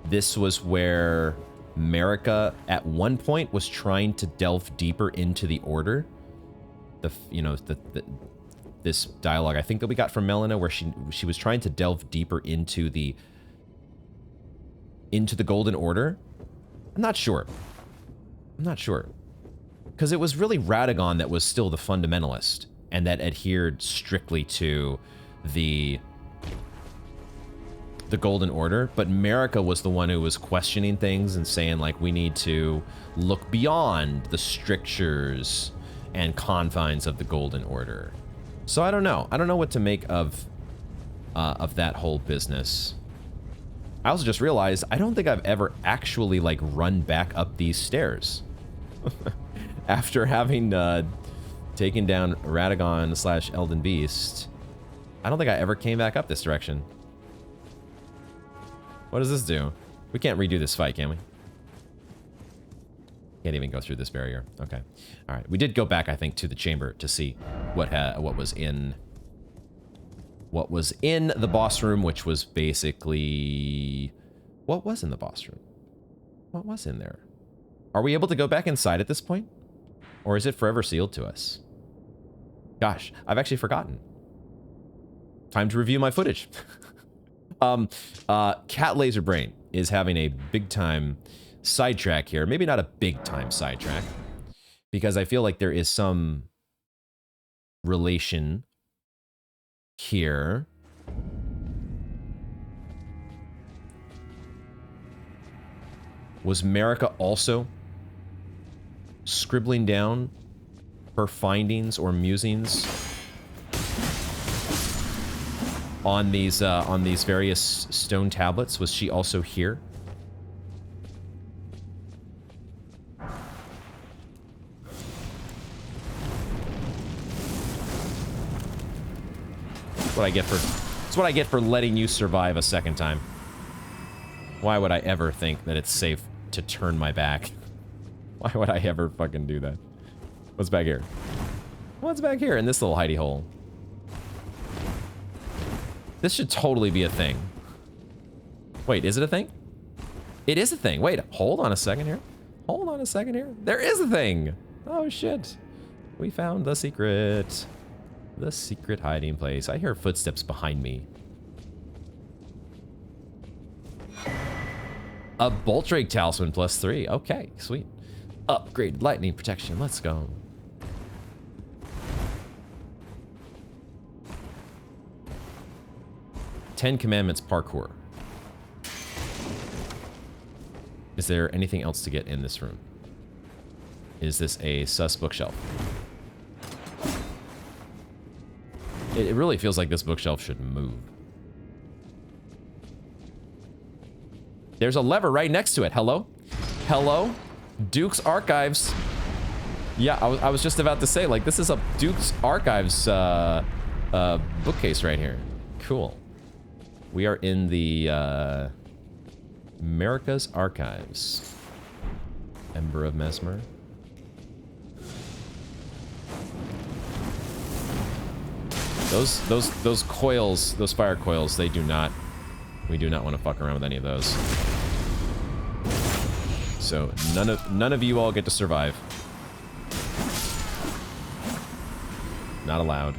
this was where Marika at one point was trying to delve deeper into the Order. This dialogue I think that we got from Melina, where she was trying to delve deeper into the into the Golden Order? I'm not sure. I'm not sure. Because it was really Radagon that was still the fundamentalist, and that adhered strictly to the Golden Order, but Marika was the one who was questioning things and saying, like, we need to look beyond the strictures and confines of the Golden Order. So I don't know. I don't know what to make of that whole business. I also just realized I don't think I've ever actually, like, run back up these stairs. After having taken down Radagon / Elden Beast, I don't think I ever came back up this direction. What does this do? We can't redo this fight, can we? Can't even go through this barrier. Okay. All right. We did go back, I think, to the chamber to see what was in the boss room, which was basically what was in the boss room. What was in there? Are we able to go back inside at this point, or is it forever sealed to us? Gosh, I've actually forgotten. Time to review my footage. Cat Laser Brain is having a big time sidetrack here. Maybe not a big time sidetrack, because I feel like there is some relation here. Was Marika also scribbling down her findings or musings on these various stone tablets? Was she also here? That's what I get for letting you survive a second time. Why would I ever think that it's safe to turn my back? Why would I ever fucking do that? What's back here? What's back here in this little hidey hole? This should totally be a thing. Wait, is it a thing? It is a thing. Wait, hold on a second here. Hold on a second here. There is a thing. Oh, shit. We found the secret. The secret hiding place. I hear footsteps behind me. A Bolt Drake Talisman +3. Okay, sweet. Upgraded lightning protection. Let's go. Ten Commandments parkour. Is there anything else to get in this room? Is this a sus bookshelf? It really feels like this bookshelf should move. There's a lever right next to it. Hello? Hello? Duke's Archives. Yeah, I was just about to say, like, this is a Duke's Archives bookcase right here. Cool. We are in the Marika's Archives. Ember of Mesmer. Those coils, those fire coils, we do not want to fuck around with any of those. So none of you all get to survive. Not allowed.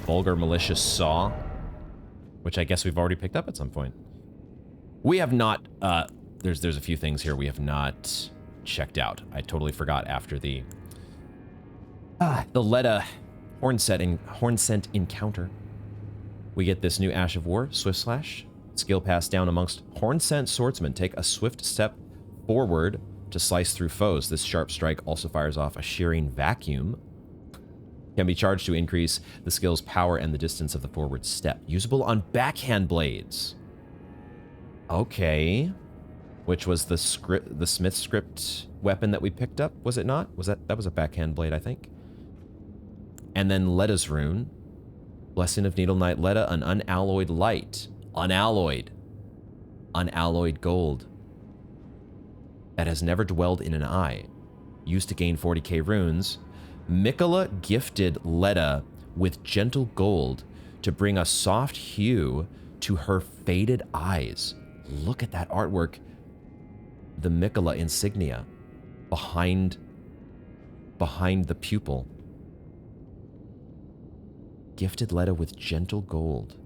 Vulgar Malicious Saw, which I guess we've already picked up at some point. We have not, there's a few things here we have not checked out. I totally forgot after the Leda Hornsent encounter. We get this new Ash of War, Swift Slash. Skill passed down amongst Hornsent swordsmen. Take a swift step forward to slice through foes. This sharp strike also fires off a shearing vacuum. Can be charged to increase the skill's power and the distance of the forward step. Usable on backhand blades. Okay. Which was the Smith script weapon that we picked up, was it not? That was a backhand blade, I think. And then Leda's rune. Blessing of Needle Knight Leda, an unalloyed light. Unalloyed. Unalloyed gold. That has never dwelled in an eye. Used to gain 40k runes. Mikola gifted Leda with gentle gold to bring a soft hue to her faded eyes. Look at that artwork. The Mikola insignia behind the pupil. Gifted Leda with gentle gold.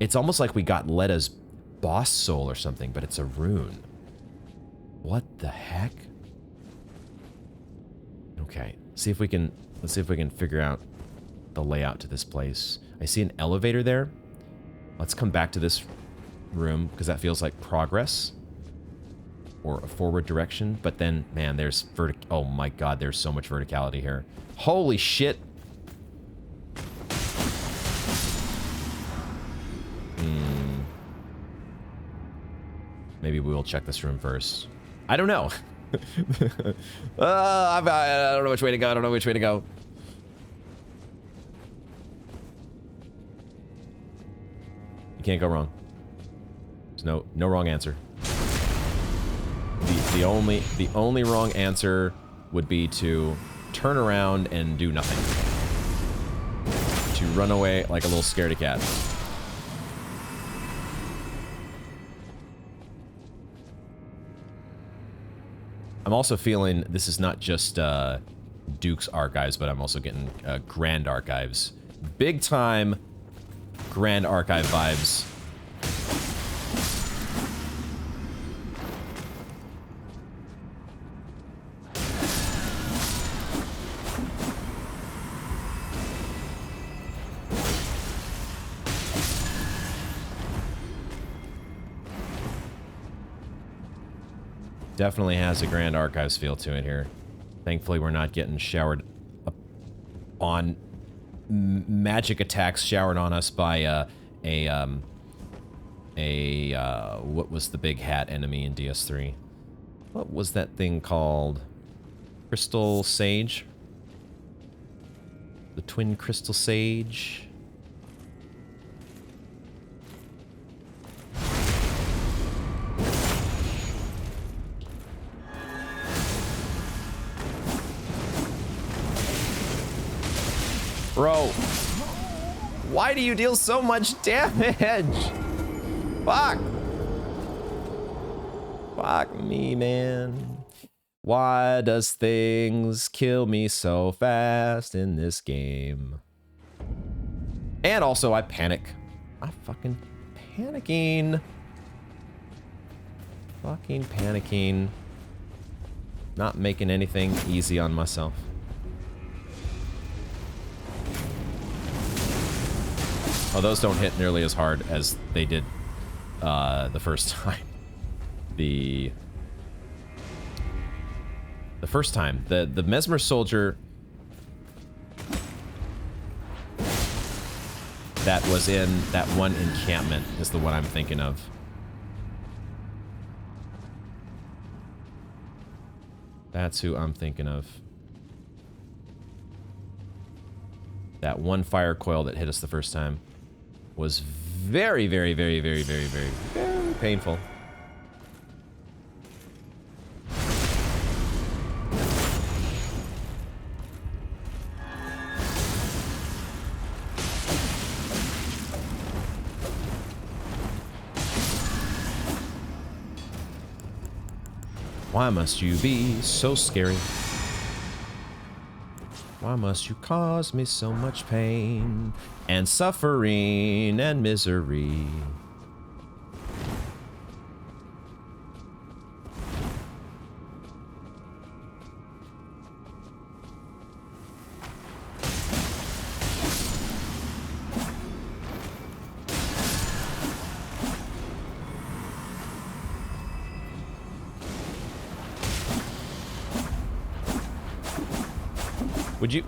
It's almost like we got Leda's boss soul or something, but it's a rune. What the heck? Okay, let's see if we can figure out the layout to this place. I see an elevator there. Let's come back to this room because that feels like progress or a forward direction. But then, man, there's oh my god, there's so much verticality here. Holy shit. Maybe we will check this room first. I don't know. I don't know which way to go. I don't know which way to go. You can't go wrong. There's no wrong answer. The only wrong answer would be to turn around and do nothing. To run away like a little scaredy cat. I'm also feeling this is not just Duke's Archives, but I'm also getting Grand Archives. Big time Grand Archive vibes. Definitely has a Grand Archives feel to it here. Thankfully, we're not getting showered on magic attacks showered on us by what was the big hat enemy in DS3? What was that thing called? Crystal Sage? The Twin Crystal Sage? Bro, why do you deal so much damage? Fuck. Fuck me, man. Why does things kill me so fast in this game? And also, I panic. I'm fucking panicking. Fucking panicking. Not making anything easy on myself. Oh, those don't hit nearly as hard as they did the first time. The first time. The Mesmer Soldier that was in that one encampment is the one I'm thinking of. That's who I'm thinking of. That one fire coil that hit us the first time was very, very, very, very, very, very, very painful. Why must you be so scary? Why must you cause me so much pain and suffering and misery? Would you...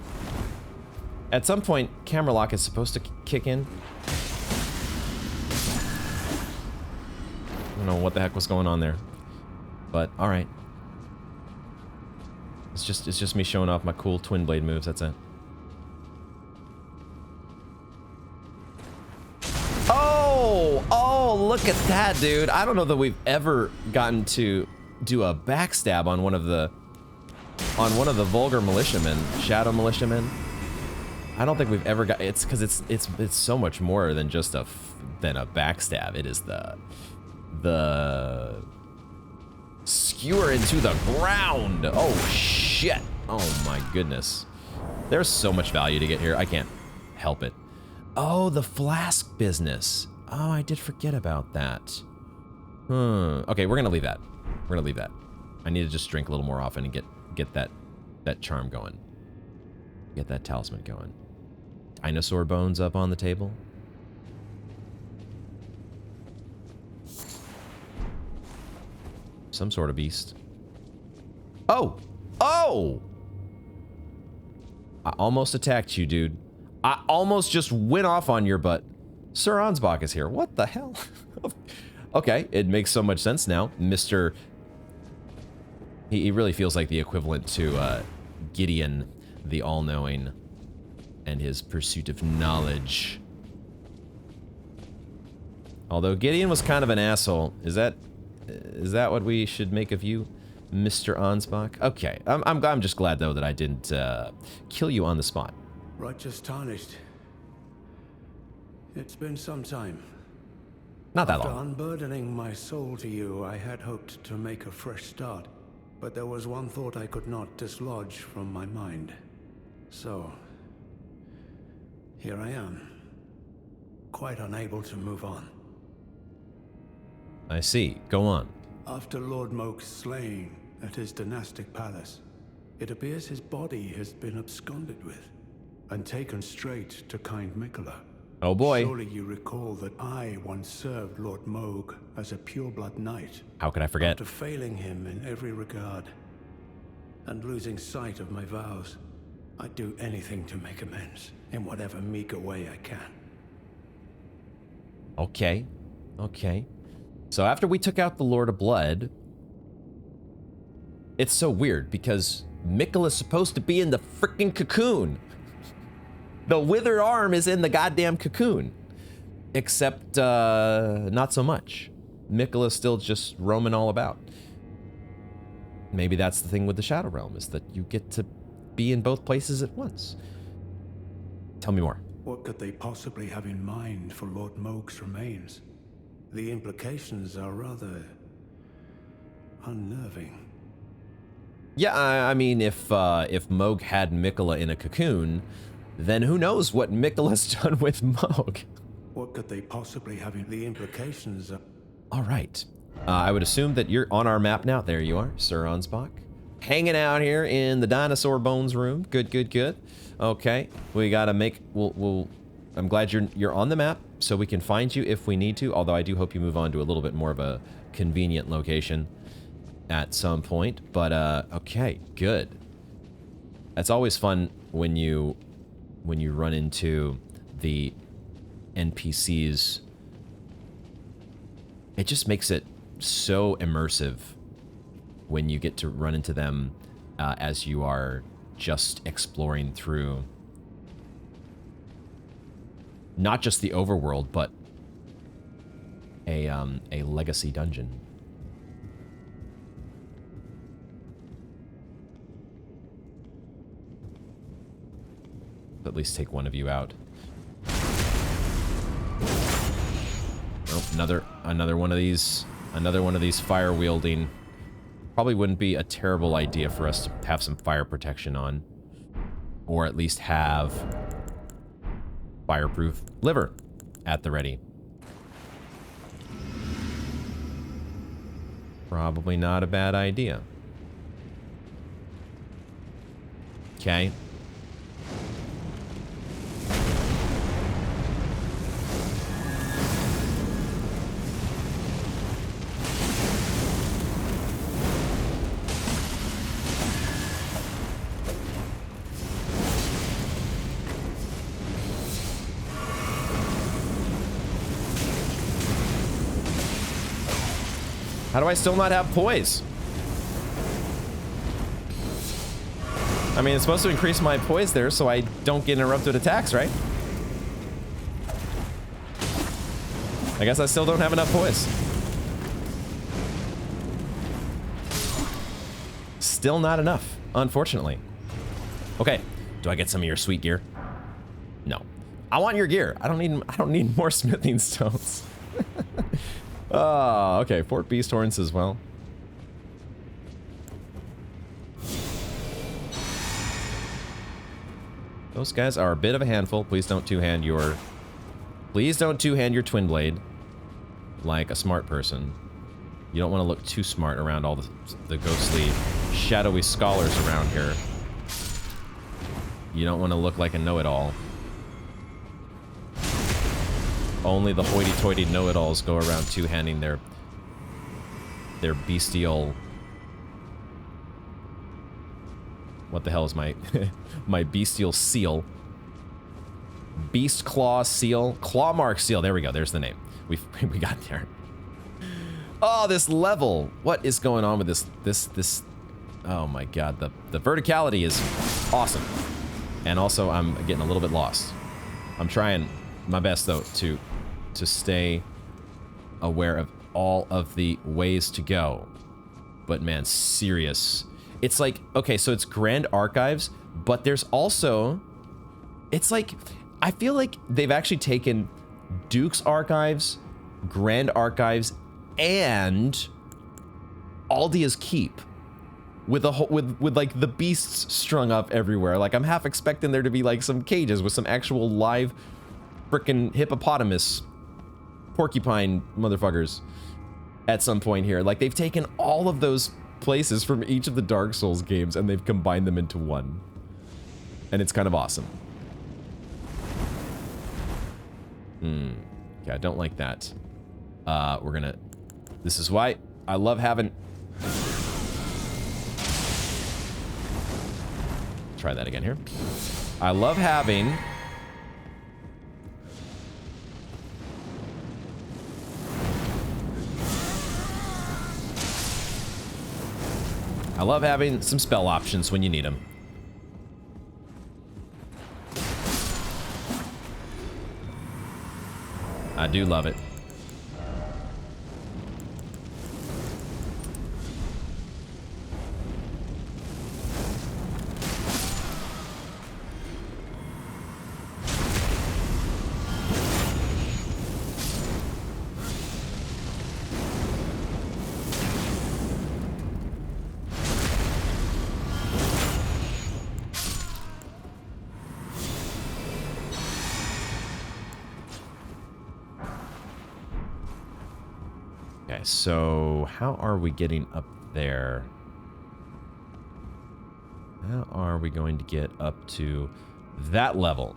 At some point, camera lock is supposed to kick in. I don't know what the heck was going on there. But, alright. It's just me showing off my cool twin blade moves, that's it. Oh! Oh, look at that, dude. I don't know that we've ever gotten to do a backstab on one of the on one of the vulgar militiamen, shadow militiamen. I don't think we've ever got, it's because it's so much more than just than a backstab. It is the skewer into the ground. Oh shit. Oh my goodness. There's so much value to get here. I can't help it. Oh, the flask business. Oh, I did forget about that. Okay, we're gonna leave that. We're gonna leave that. I need to just drink a little more often and get that charm going. Get that talisman going. Dinosaur bones up on the table. Some sort of beast. Oh! Oh! I almost attacked you, dude. I almost just went off on your butt. Sir Ansbach is here. What the hell? Okay, it makes so much sense now. Mr. He really feels like the equivalent to Gideon, the all-knowing, and his pursuit of knowledge. Although Gideon was kind of an asshole. Is that what we should make of you, Mr. Ansbach? Okay, I'm just glad though that I didn't kill you on the spot. Righteous Tarnished. It's been some time. Not that After long. unburdening my soul to you, I had hoped to make a fresh start, but there was one thought I could not dislodge from my mind. So, here I am, quite unable to move on. I see. Go on. After Lord Moke's slaying at his dynastic palace, it appears his body has been absconded with and taken straight to kind Mikola. Oh boy. Surely you recall that I once served Lord Moog as a pureblood knight. How could I forget? After failing him in every regard and losing sight of my vows, I'd do anything to make amends in whatever meager way I can. Okay. Okay. So after we took out the Lord of Blood, it's so weird because Mikola's supposed to be in the freaking cocoon. The withered arm is in the goddamn cocoon. Except, not so much. Mikola's still just roaming all about. Maybe that's the thing with the Shadow Realm, is that you get to be in both places at once. Tell me more. What could they possibly have in mind for Lord Moog's remains? The implications are rather unnerving. Yeah, I mean, if Moog had Mikola in a cocoon, then who knows what Mikola's done with Moog. What could they possibly have in the implications of... All right. I would assume that you're on our map now. There you are, Sir Ansbach. Hanging out here in the dinosaur bones room. Good, good, good. Okay, we gotta make... I'm glad you're on the map, so we can find you if we need to, although I do hope you move on to a little bit more of a convenient location at some point. But, okay, good. That's always fun when you run into the NPCs. It just makes it so immersive when you get to run into them as you are just exploring through not just the overworld, but a legacy dungeon. At least take one of you out. Oh, another one of these fire wielding. Probably wouldn't be a terrible idea for us to have some fire protection on, or at least have fireproof liver at the ready. Probably not a bad idea. Okay. How do I still not have poise? I mean, it's supposed to increase my poise there so I don't get interrupted attacks, right? I guess I still don't have enough poise. Still not enough. unfortunately. Okay, do I get some of your sweet gear? No. I want your gear. I don't need more smithing stones. Oh, okay, Fort Beast Horns as well. Those guys are a bit of a handful. Please don't two-hand your twin blade like a smart person. You don't want to look too smart around all the ghostly, shadowy scholars around here. You don't want to look like a know-it-all. Only the hoity-toity know-it-alls go around two-handing their bestial... What the hell is my my bestial seal? Beast Claw Seal? Claw Mark Seal. There we go. There's the name. We got there. Oh, this level. What is going on with this? Oh my god. The verticality is awesome. And also, I'm getting a little bit lost. I'm trying my best, though, to stay aware of all of the ways to go. But man, serious. It's like, okay, so it's Grand Archives, but there's also, it's like, I feel like they've actually taken Duke's Archives, Grand Archives, and Aldia's Keep with a with like the beasts strung up everywhere. Like, I'm half expecting there to be like some cages with some actual live frickin' hippopotamus porcupine motherfuckers at some point here. Like, they've taken all of those places from each of the Dark Souls games and they've combined them into one. And it's kind of awesome. Yeah, I don't like that. We're gonna... This is why I love having... Try that again here. I love having... I love having some spell options when you need them. I do love it. So, how are we getting up there? How are we going to get up to that level?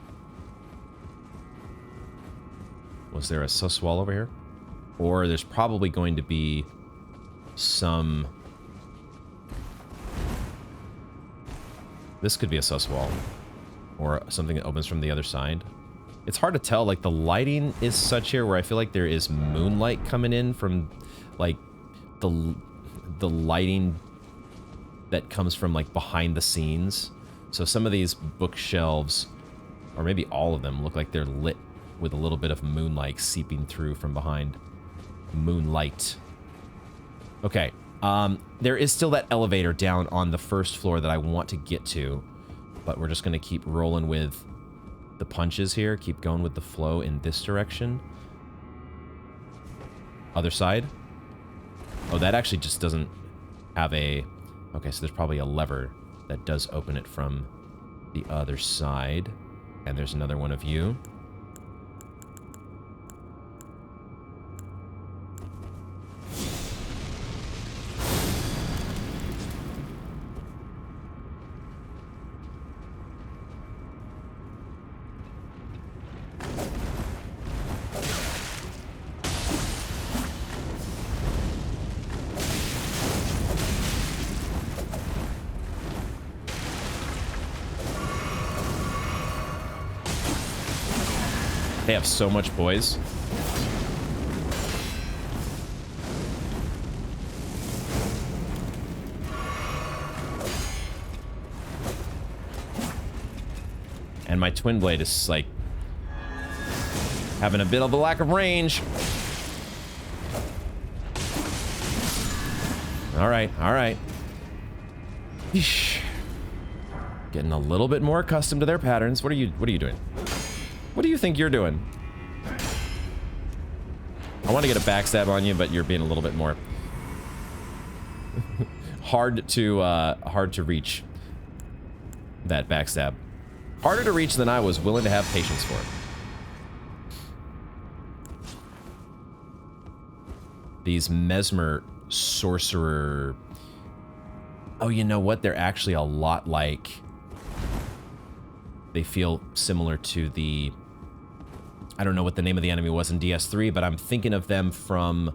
Was there a sus wall over here? Or there's probably going to be some... This could be a sus wall. Or something that opens from the other side. It's hard to tell, like, the lighting is such here where I feel like there is moonlight coming in from... like the lighting that comes from like behind the scenes. So some of these bookshelves, or maybe all of them, look like they're lit with a little bit of moonlight seeping through from behind. Moonlight. Okay, there is still that elevator down on the first floor that I want to get to, but we're just gonna keep rolling with the punches here, keep going with the flow in this direction. Other side. Oh, that actually just doesn't have a... Okay, so there's probably a lever that does open it from the other side. And there's another one of you. They have so much poise. And my twin blade is like having a bit of a lack of range. All right, all right. Eesh. Getting a little bit more accustomed to their patterns. What are you doing? What do you think you're doing? I want to get a backstab on you, but you're being a little bit more hard to reach. That backstab. Harder to reach than I was willing to have patience for. These mesmer sorcerer. Oh, you know what? They're actually a lot like. They feel similar to the. I don't know what the name of the enemy was in DS3, but I'm thinking of them from.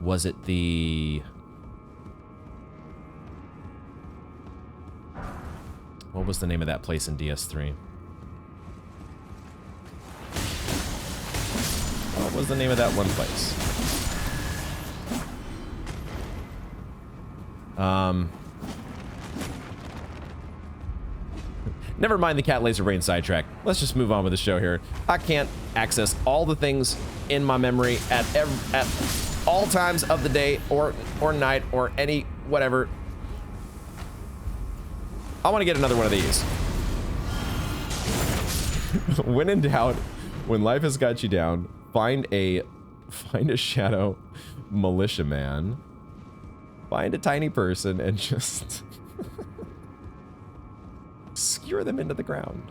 Was it the. What was the name of that place in DS3? What was the name of that one place? Never mind the cat laser brain sidetrack. Let's just move on with the show here. I can't access all the things in my memory at all times of the day or night or any whatever. I want to get another one of these. When in doubt, when life has got you down, find a shadow militiaman. Find a tiny person and just skewer them into the ground.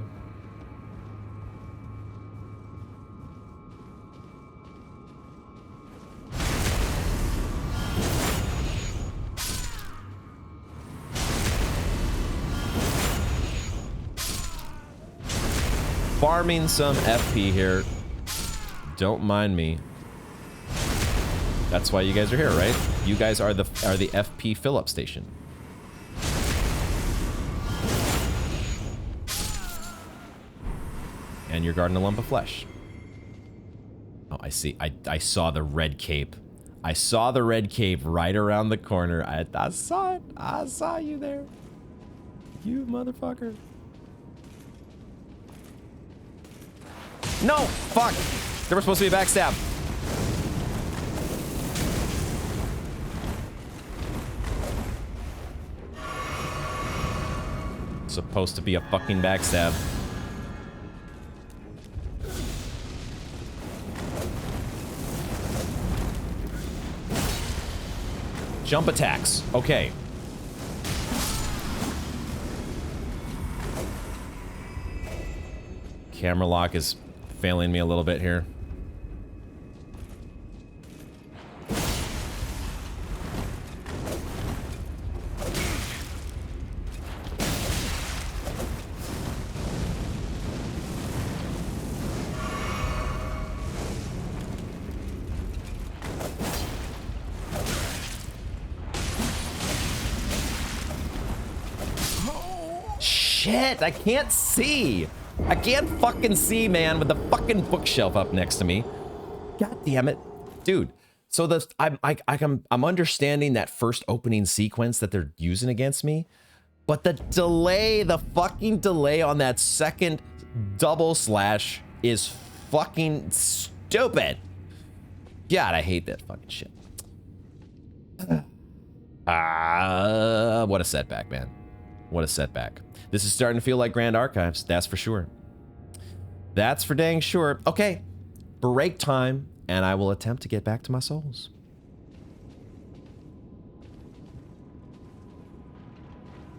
Farming some FP here. Don't mind me. That's why you guys are here, right? You guys are the FP fill-up station. And you're guarding a lump of flesh. Oh, I see. I saw the red cape. I saw the red cape right around the corner. I saw it. I saw you there. You motherfucker. No! Fuck! There was supposed to be a backstab. Supposed to be a fucking backstab. Jump attacks. Okay. Camera lock is failing me a little bit here. Shit, I can't see. I can't fucking see, man, with the fucking bookshelf up next to me. God damn it. Dude, so I'm understanding that first opening sequence that they're using against me, but the delay, the fucking delay on that second double slash is fucking stupid. God, I hate that fucking shit. What a setback, man. What a setback. This is starting to feel like Grand Archives, that's for sure. That's for dang sure. Okay, break time, and I will attempt to get back to my souls.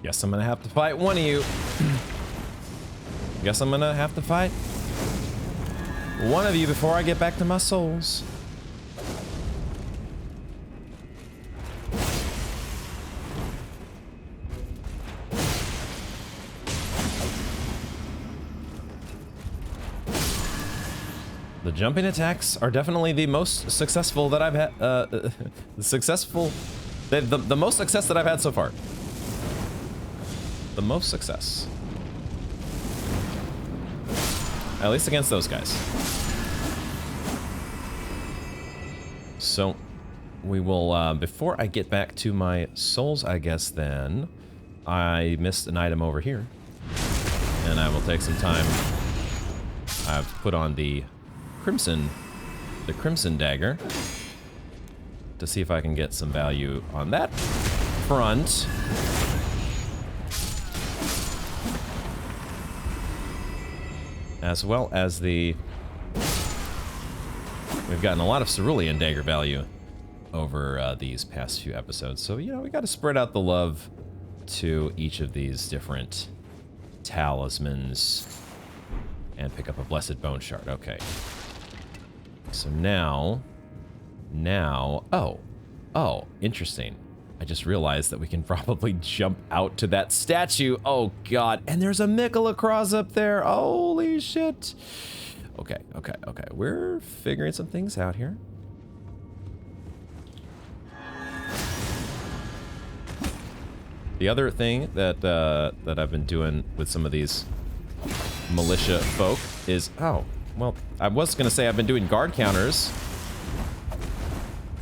Guess I'm gonna have to fight one of you. Guess I'm gonna have to fight one of you before I get back to my souls. The jumping attacks are definitely the most successful that I've had. The most success that I've had so far. The most success. At least against those guys. So, we will, before I get back to my souls, I guess then, I missed an item over here. And I will take some time. I've put on the Crimson Dagger to see if I can get some value on that front. As well as the... We've gotten a lot of cerulean dagger value over these past few episodes. So, you know, we got to spread out the love to each of these different talismans and pick up a blessed bone shard. Okay. So now, oh, interesting. I just realized that we can probably jump out to that statue. Oh God, and there's a Mikola cross up there. Holy shit. Okay. We're figuring some things out here. The other thing that that I've been doing with some of these militia folk is, oh, well, I was gonna say I've been doing guard counters,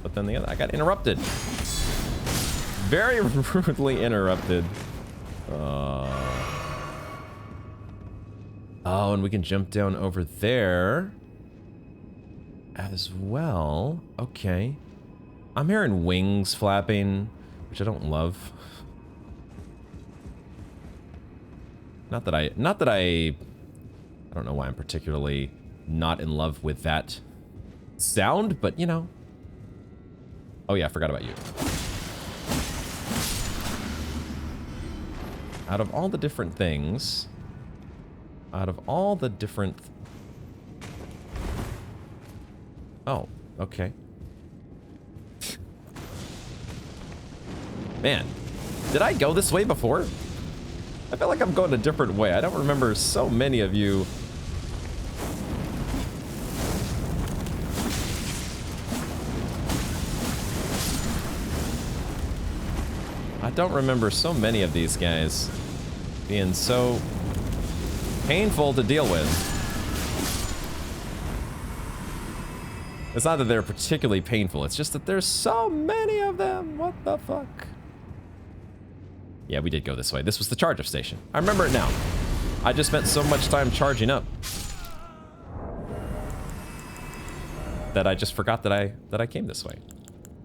but then I got interrupted. Very rudely interrupted. Oh, and we can jump down over there as well. Okay. I'm hearing wings flapping, which I don't love. Not that I don't know why I'm particularly not in love with that sound, but you know. Oh yeah, I forgot about you. Out of all the different things, oh, okay. Man, did I go this way before? I feel like I'm going a different way. I don't remember so many of you. I don't remember so many of these guys being so painful to deal with. It's not that they're particularly painful, it's just that there's so many of them. What the fuck? Yeah, we did go this way. This was the charge-up station. I remember it now. I just spent so much time charging up that I just forgot that I came this way.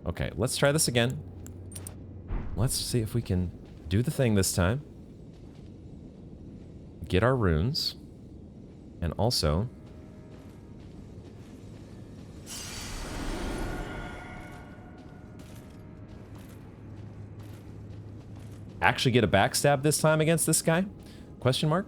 Okay, let's try this again. Let's see if we can do the thing this time. Get our runes. And also... actually get a backstab this time against this guy? Question mark?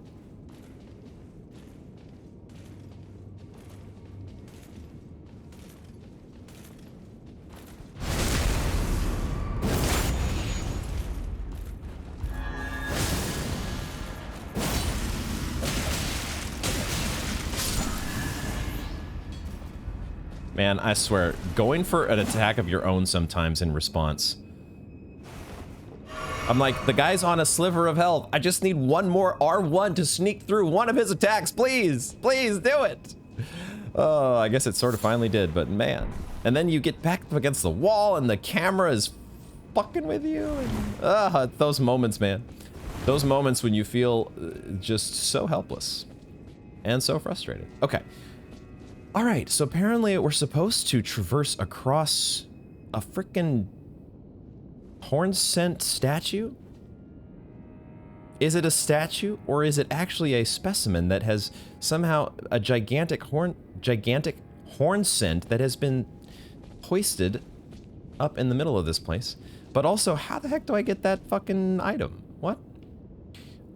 Man, I swear, going for an attack of your own sometimes in response. I'm like, the guy's on a sliver of health. I just need one more R1 to sneak through one of his attacks, please. Please do it. Oh, I guess it sort of finally did, but man. And then you get back up against the wall and the camera is fucking with you. And, those moments, man. Those moments when you feel just so helpless and so frustrated. Okay. All right, so apparently we're supposed to traverse across a frickin' Hornsent statue? Is it a statue, or is it actually a specimen that has somehow a gigantic Hornsent that has been hoisted up in the middle of this place? But also, how the heck do I get that fucking item? What?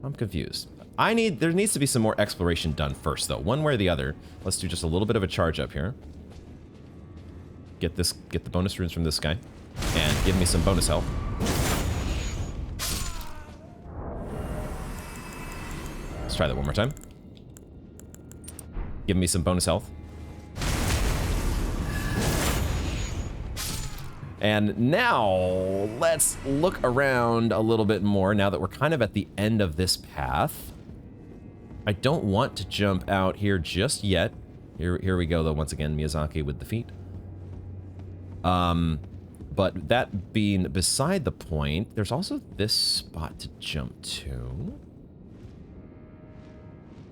I'm confused. There needs to be some more exploration done first, though. One way or the other. Let's do just a little bit of a charge up here. Get the bonus runes from this guy. And give me some bonus health. Let's try that one more time. Give me some bonus health. And now, let's look around a little bit more now that we're kind of at the end of this path. I don't want to jump out here just yet. Here we go, though, once again, Miyazaki with the feet. But that being beside the point, there's also this spot to jump to.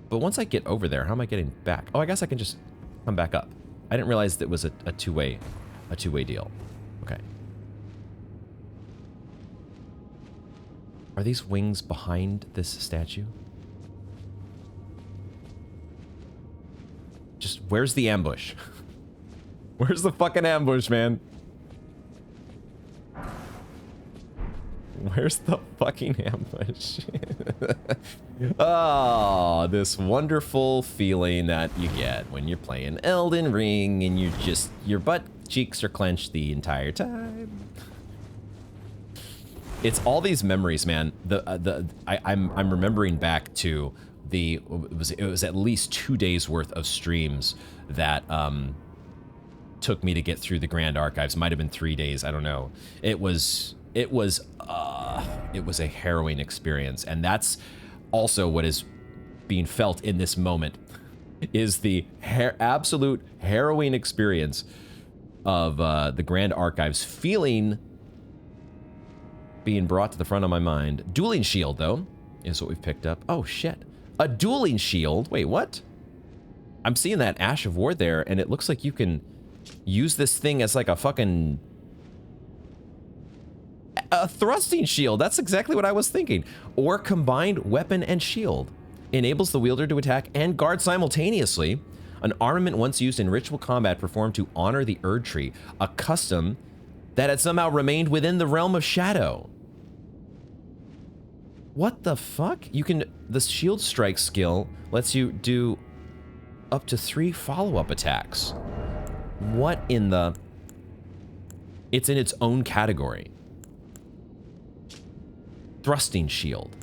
But once I get over there, how am I getting back? Oh, I guess I can just come back up. I didn't realize that it was a two-way deal. Okay. Are these wings behind this statue? Just, where's the ambush? Where's the fucking ambush, man? Where's the fucking ambush? Oh, this wonderful feeling that you get when you're playing Elden Ring and your butt cheeks are clenched the entire time. It's all these memories, man. I'm remembering back to it was at least 2 days worth of streams that took me to get through the Grand Archives. Might have been 3 days, I don't know. It was a harrowing experience, and that's also what is being felt in this moment, is the absolute harrowing experience of the Grand Archives being brought to the front of my mind. Dueling shield, though, is what we've picked up. Oh shit, a dueling shield. Wait, what? I'm seeing that Ash of War there, and it looks like you can use this thing as like a fucking thrusting shield. That's exactly what I was thinking. Or combined weapon and shield. Enables the wielder to attack and guard simultaneously. An armament once used in ritual combat performed to honor the Erdtree, a custom that had somehow remained within the realm of Shadow. What the fuck? The shield strike skill lets you do up to 3 follow-up attacks. What in the... It's in its own category. Thrusting shield.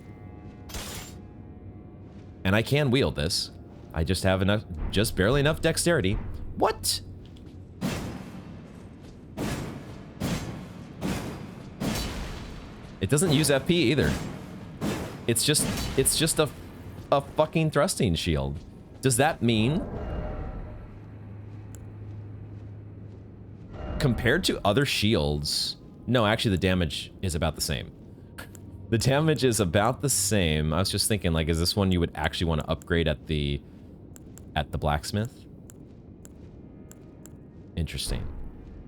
And I can wield this. I just have enough, just barely enough dexterity. What? It doesn't use FP either. It's just a fucking thrusting shield. Does that mean, compared to other shields, no, actually the damage is about the same. The damage is about the same. I was just thinking, like, is this one you would actually want to upgrade at the blacksmith? Interesting.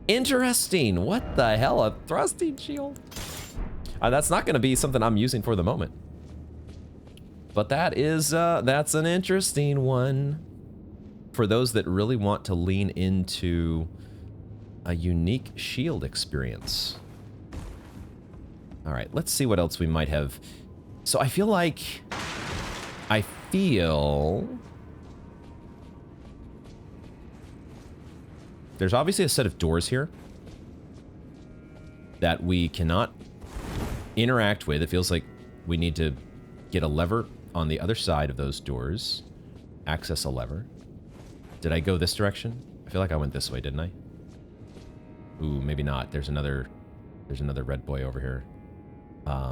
Interesting. What the hell? A thrusting shield? That's not going to be something I'm using for the moment. But that's an interesting one. For those that really want to lean into a unique shield experience. All right, let's see what else we might have. So I feel there's obviously a set of doors here that we cannot interact with. It feels like we need to get a lever on the other side of those doors. Access a lever. Did I go this direction? I feel like I went this way, didn't I? Ooh, maybe not. There's another red boy over here. I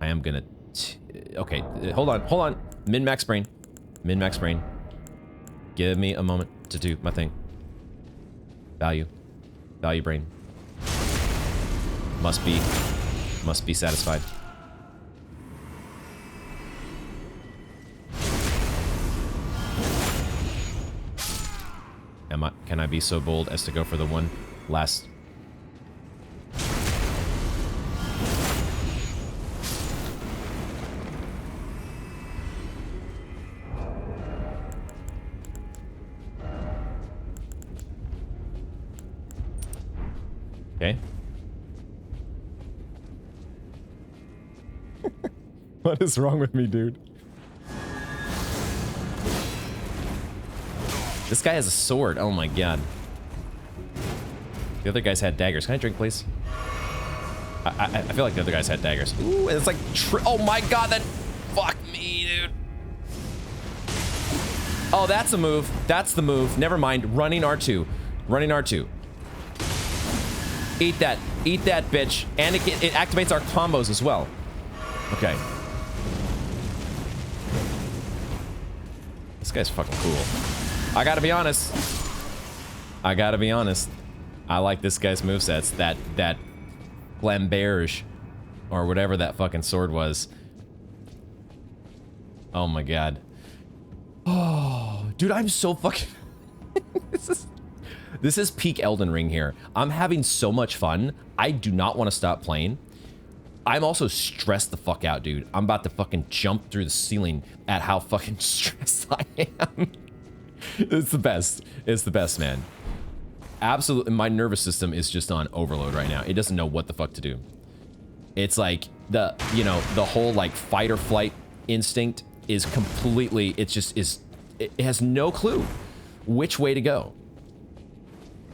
am gonna... okay, hold on. Min-max brain. Min-max brain. Give me a moment to do my thing. Value brain. Must be satisfied. Can I be so bold as to go for the one last... Okay. What is wrong with me, dude? This guy has a sword. Oh my god. The other guys had daggers. Can I drink, please? I feel like the other guys had daggers. Ooh, it's like... oh my god, that... fuck me, dude. Oh, that's a move. That's the move. Never mind. Running R2. Running R2. Eat that. Eat that, bitch. And it activates our combos as well. Okay. This guy's fucking cool. I gotta be honest. I like this guy's movesets. That Flamberge, or whatever that fucking sword was. Oh my god. Oh, dude, I'm so fucking... This is peak Elden Ring here. I'm having so much fun. I do not want to stop playing. I'm also stressed the fuck out, dude. I'm about to fucking jump through the ceiling at how fucking stressed I am. It's the best. It's the best, man. Absolutely, my nervous system is just on overload right now. It doesn't know what the fuck to do. It's like the whole like fight or flight instinct is completely, it has no clue which way to go.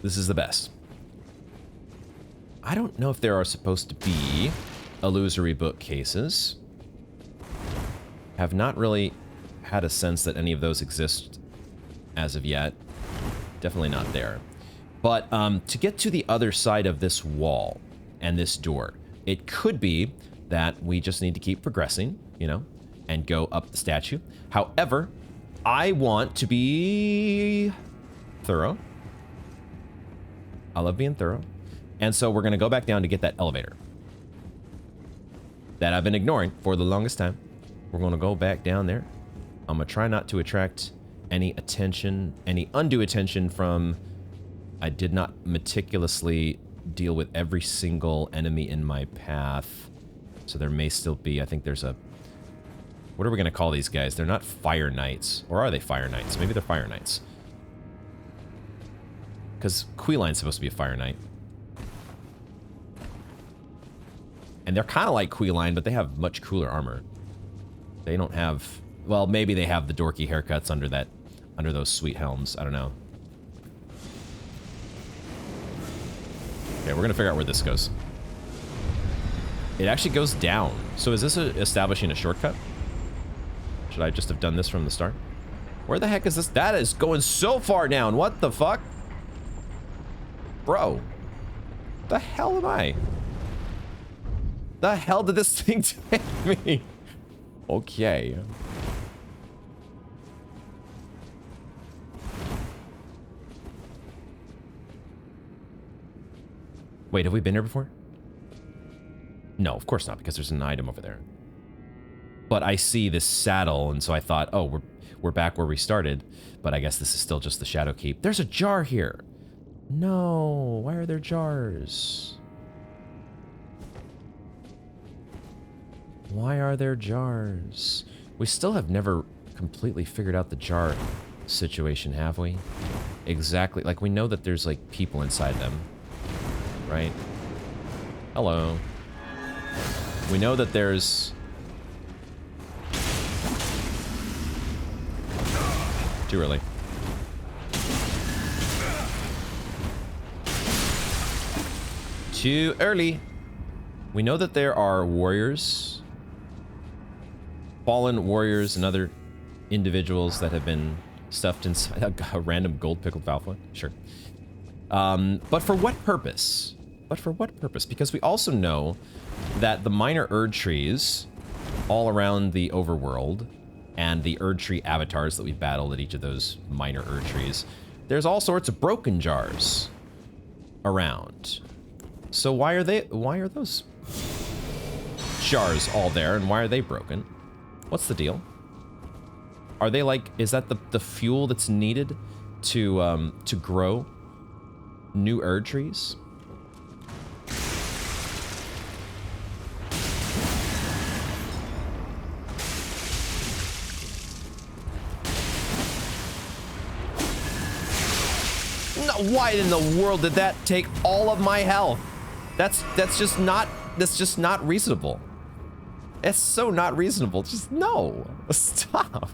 This is the best. I don't know if there are supposed to be illusory bookcases. Have not really had a sense that any of those exist as of yet. Definitely not there. But to get to the other side of this wall and this door, it could be that we just need to keep progressing, you know, and go up the statue. However, I want to be thorough. I love being thorough. And so we're going to go back down to get that elevator that I've been ignoring for the longest time. We're going to go back down there. I'm going to try not to attract any attention, any undue attention from... I did not meticulously deal with every single enemy in my path. So there may still be, I think there's a... What are we going to call these guys? They're not Fire Knights. Or are they Fire Knights? Maybe they're Fire Knights. Because Queline's supposed to be a Fire Knight. And they're kind of like Queline, but they have much cooler armor. They don't have... Well, maybe they have the dorky haircuts under those sweet helms. I don't know. Okay, we're gonna figure out where this goes. It actually goes down. So is this establishing a shortcut? Should I just have done this from the start? Where the heck is this? That is going so far down. What the fuck? Bro. The hell am I? The hell did this thing take me? Okay. Wait, have we been here before? No, of course not, because there's an item over there. But I see this saddle, and so I thought, oh, we're back where we started. But I guess this is still just the Shadow Keep. There's a jar here. No, why are there jars? Why are there jars? We still have never completely figured out the jar situation, have we? Exactly. Like, we know that there's, like, people inside them. Right? Hello. We know that there's... Too early. Too early. We know that there are warriors, fallen warriors, and other individuals that have been stuffed inside a random gold pickled Valfa. Sure. But for what purpose? But for what purpose? Because we also know that the minor Erdtrees all around the overworld and the Erdtree avatars that we battled at each of those minor Erdtrees, there's all sorts of broken jars around. So why are those jars all there, and why are they broken? What's the deal? Are they like, is that the fuel that's needed to grow new Erdtrees? No, why in the world did that take all of my health? That's just not reasonable. It's so not reasonable. Just no. Stop.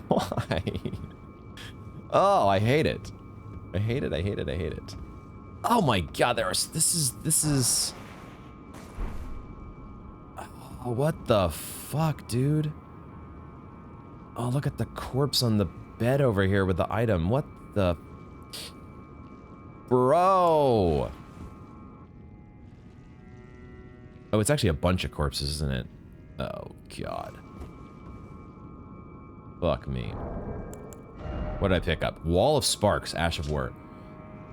Why? Oh, I hate it. I hate it, I hate it, I hate it. Oh my god, this is... Oh, what the fuck, dude? Oh, look at the corpse on the bed over here with the item. What the... Bro! Oh, it's actually a bunch of corpses, isn't it? Oh, god. Fuck me. What did I pick up? Wall of Sparks, Ash of War.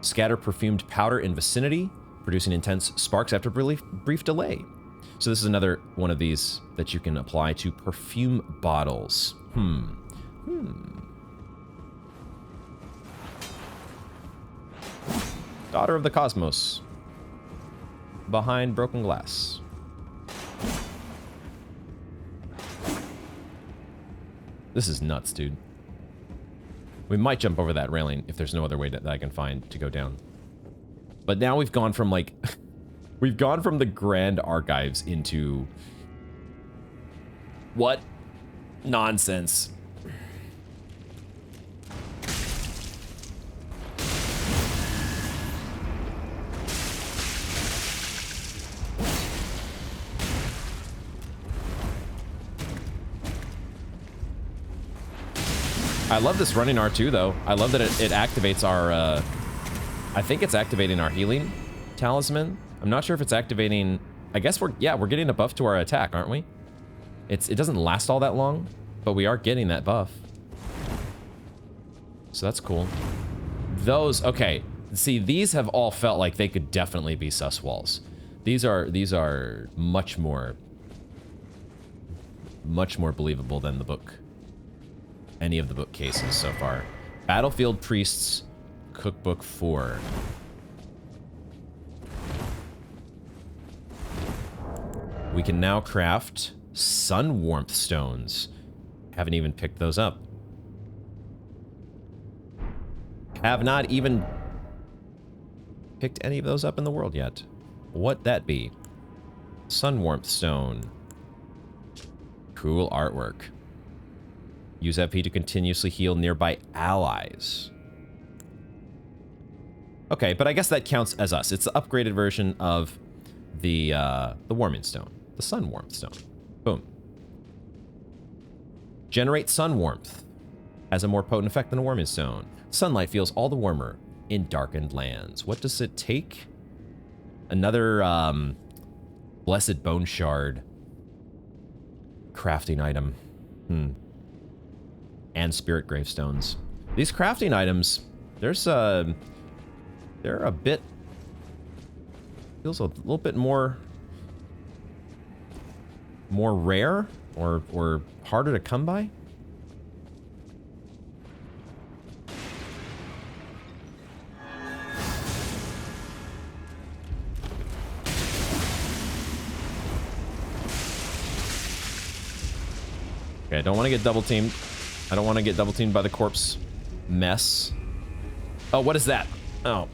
Scatter perfumed powder in vicinity, producing intense sparks after brief delay. So this is another one of these that you can apply to perfume bottles. Daughter of the Cosmos. Behind broken glass. This is nuts, dude. We might jump over that railing if there's no other way that I can find to go down. But now we've gone from, like... we've gone from the Grand Archives into... What? Nonsense. I love this running R2 though. I love that it activates our, I think it's activating our healing talisman. I'm not sure if it's activating, I guess we're getting a buff to our attack, aren't we? It doesn't last all that long, but we are getting that buff. So that's cool. Those, okay. See, these have all felt like they could definitely be sus walls. These are much more believable than the book. Any of the book cases so far. Battlefield Priests Cookbook 4. We can now craft sun warmth stones. Haven't even picked those up. Have not even picked any of those up in the world yet. What that be? Sun warmth stone. Cool artwork. Use FP to continuously heal nearby allies. Okay, but I guess that counts as us. It's the upgraded version of the warming stone. The sun warmth stone. Boom. Generate sun warmth. Has a more potent effect than a warming stone. Sunlight feels all the warmer in darkened lands. What does it take? Another blessed bone shard crafting item. And spirit gravestones. These crafting items, they're a bit, feels a little bit more rare or harder to come by. Okay, I don't want to get double teamed. I don't want to get double teamed by the corpse mess. Oh, what is that? Oh.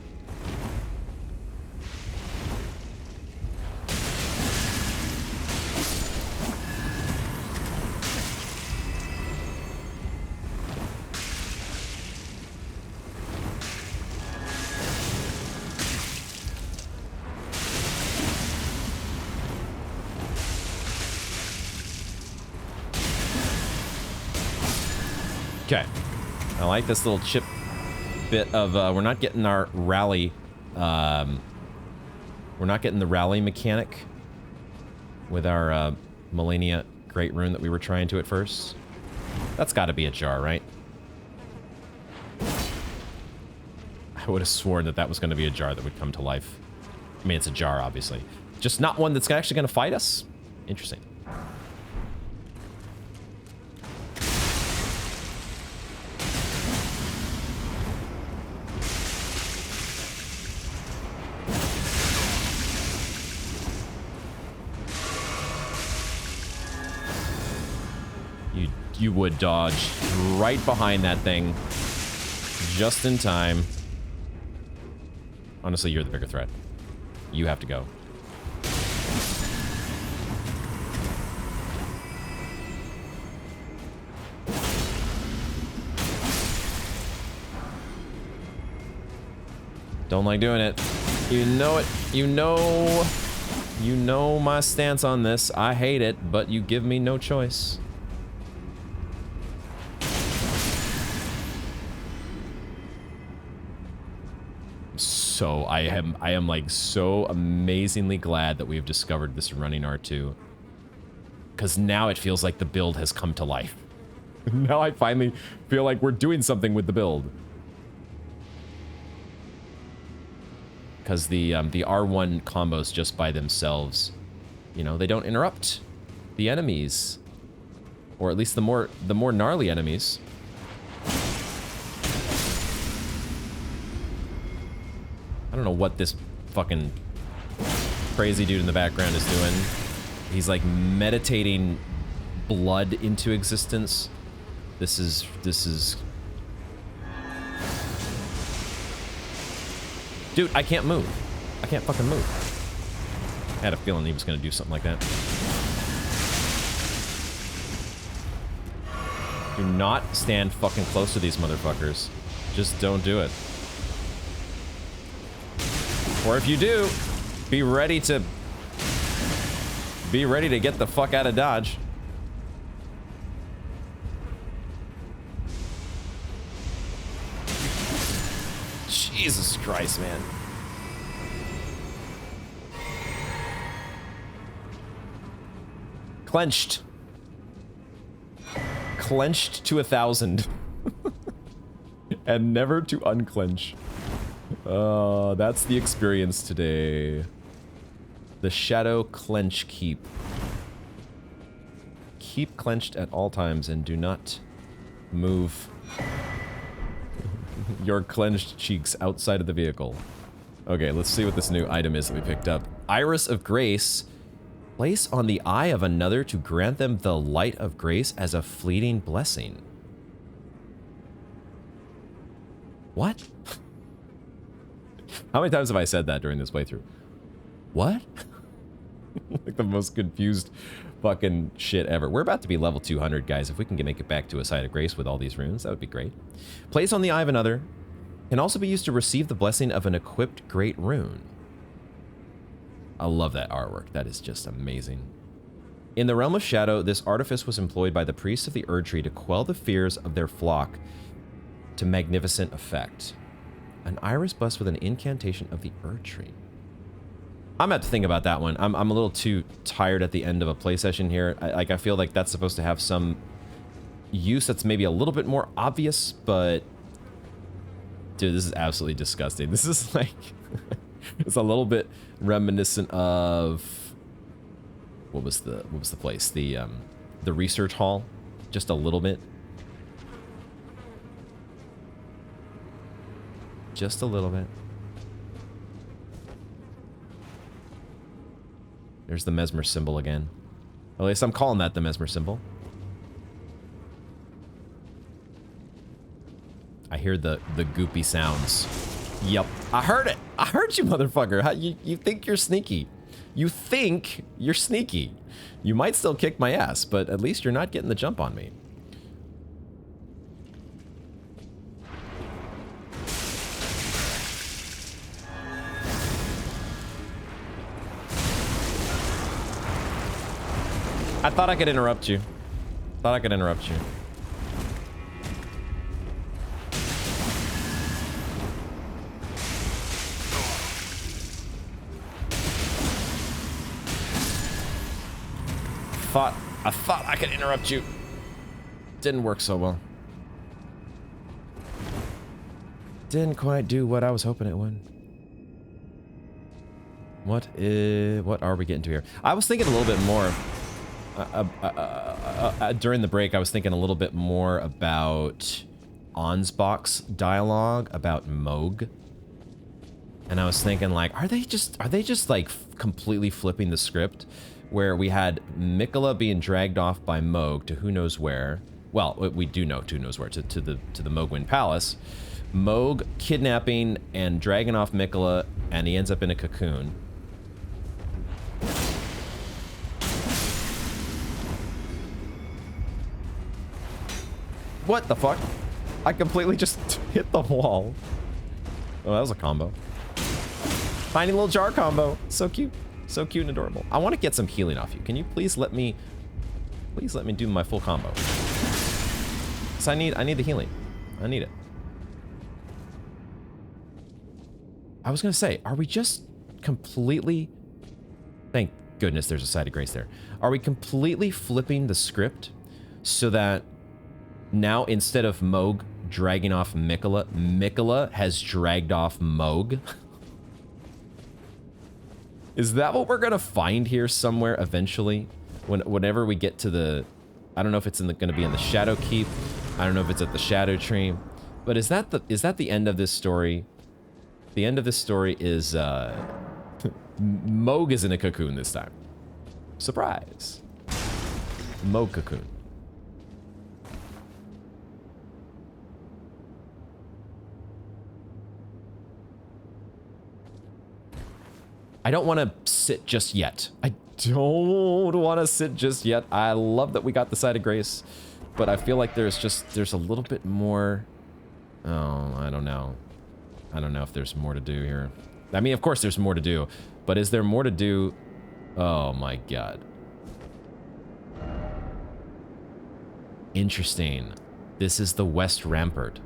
Okay, I like this little chip bit of, we're not getting our rally, we're not getting the rally mechanic with our Millennia Great Rune that we were trying to at first. That's got to be a jar, right? I would have sworn that that was going to be a jar that would come to life. I mean, it's a jar, obviously. Just not one that's actually going to fight us? Interesting. You would dodge right behind that thing just in time. Honestly, you're the bigger threat. You have to go. Don't like doing it. You know it. You know my stance on this. I hate it, but you give me no choice. So I am like so amazingly glad that we've discovered this running R2. Because now it feels like the build has come to life. Now I finally feel like we're doing something with the build. Because the R1 combos just by themselves, you know, they don't interrupt the enemies. Or at least the more gnarly enemies. I don't know what this fucking crazy dude in the background is doing. He's like meditating blood into existence. This is... Dude, I can't move. I can't fucking move. I had a feeling he was gonna do something like that. Do not stand fucking close to these motherfuckers. Just don't do it. Or if you do, be ready to get the fuck out of Dodge. Jesus Christ, man. Clenched. Clenched to 1,000. And never to unclench. That's the experience today. The Shadow Clench Keep. Keep clenched at all times and do not move your clenched cheeks outside of the vehicle. Okay, let's see what this new item is that we picked up. Iris of Grace. Place on the eye of another to grant them the light of grace as a fleeting blessing. What? How many times have I said that during this playthrough? What? Like the most confused fucking shit ever. We're about to be level 200, guys. If we can make it back to a site of grace with all these runes, that would be great. Place on the eye of another can also be used to receive the blessing of an equipped great rune. I love that artwork. That is just amazing. In the realm of Shadow, this artifice was employed by the priests of the Erdtree to quell the fears of their flock to magnificent effect. An iris blessed with an incantation of the Erdtree. I'm gonna have to think about that one. I'm a little too tired at the end of a play session here. I feel like that's supposed to have some use that's maybe a little bit more obvious, but dude, this is absolutely disgusting. This is like it's a little bit reminiscent of what was the place? The research hall, just a little bit. Just a little bit. There's the Mesmer symbol again. At least I'm calling that the Mesmer symbol. I hear the goopy sounds. Yep, I heard it. I heard you, motherfucker. How, you think you're sneaky. You think you're sneaky. You might still kick my ass, but at least you're not getting the jump on me. I thought I could interrupt you. Thought I could interrupt you. I thought I could interrupt you. Didn't work so well. Didn't quite do what I was hoping it would. What are we getting to here? I was thinking a little bit more during the break. I was thinking a little bit more about Ansbach's dialogue about Moog. And I was thinking like, are they just like completely flipping the script? Where we had Mikola being dragged off by Moog to who knows where. Well, we do know who knows where, to the Moogwind Palace. Moog kidnapping and dragging off Mikola, and he ends up in a cocoon. What the fuck? I completely just hit the wall. Oh, that was a combo. Tiny little jar combo. So cute. So cute and adorable. I want to get some healing off you. Can you please let me do my full combo? Cause I need the healing. I need it. I was gonna say, are we just completely, thank goodness there's a side of grace there. Are we completely flipping the script so that now instead of Moog dragging off Mikola, Mikola has dragged off Moog? Is that what we're gonna find here somewhere eventually? Whenever we get to the, I don't know if it's gonna be in the Shadow Keep. I don't know if it's at the Shadow Tree. But is that the end of this story? The end of this story is Moog is in a cocoon this time. Surprise. Moog cocoon. I don't want to sit just yet. I don't want to sit just yet. I love that we got the Side of Grace, but I feel like there's a little bit more. Oh, I don't know. I don't know if there's more to do here. I mean, of course there's more to do, but is there more to do? Oh my god. Interesting. This is the West Rampart.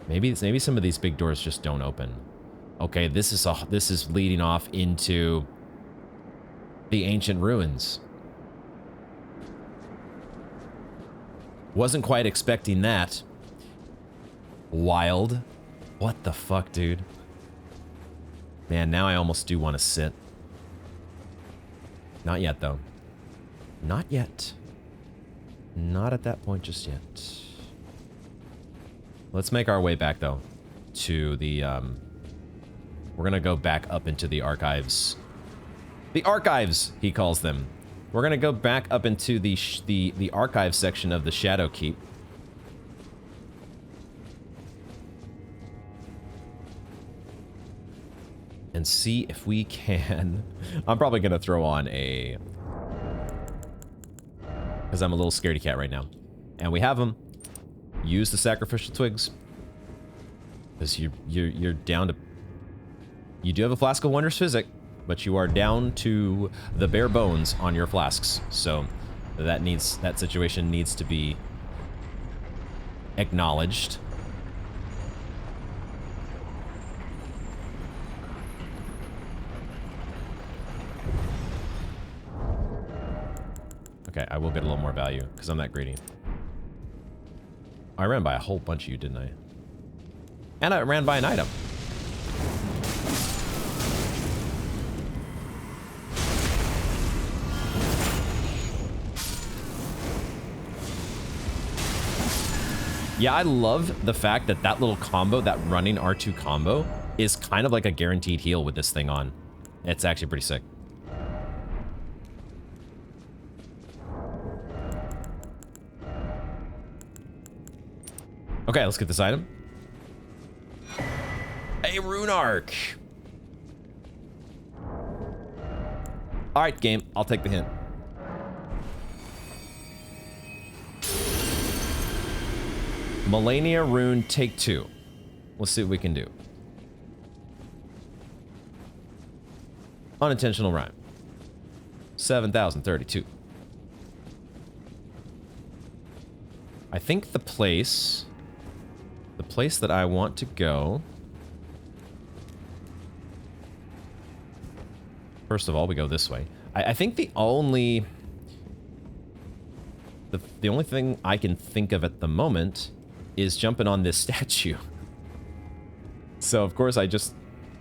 Maybe some of these big doors just don't open. Okay, this is leading off into the ancient ruins. Wasn't quite expecting that. Wild. What the fuck, dude? Man, now I almost do want to sit. Not yet, though. Not yet. Not at that point just yet. Let's make our way back, though, to the, we're gonna go back up into the archives. The archives, he calls them. We're gonna go back up into the archive section of the Shadow Keep. And see if we can... I'm probably gonna throw on a... because I'm a little scaredy cat right now. And we have them. Use the sacrificial twigs. Because you're down to... You do have a flask of Wondrous Physic, but you are down to the bare bones on your flasks. So that situation needs to be acknowledged. Okay, I will get a little more value because I'm that greedy. I ran by a whole bunch of you, didn't I? And I ran by an item. Yeah, I love the fact that that little combo, that running R2 combo, is kind of like a guaranteed heal with this thing on. It's actually pretty sick. Okay, let's get this item. A rune arc. All right, game. I'll take the hint. Millennia rune, take 2. Let's see what we can do. Unintentional rhyme. 7,032. I think the place that I want to go... First of all, we go this way. I think the only thing I can think of at the moment is jumping on this statue. So, of course, I just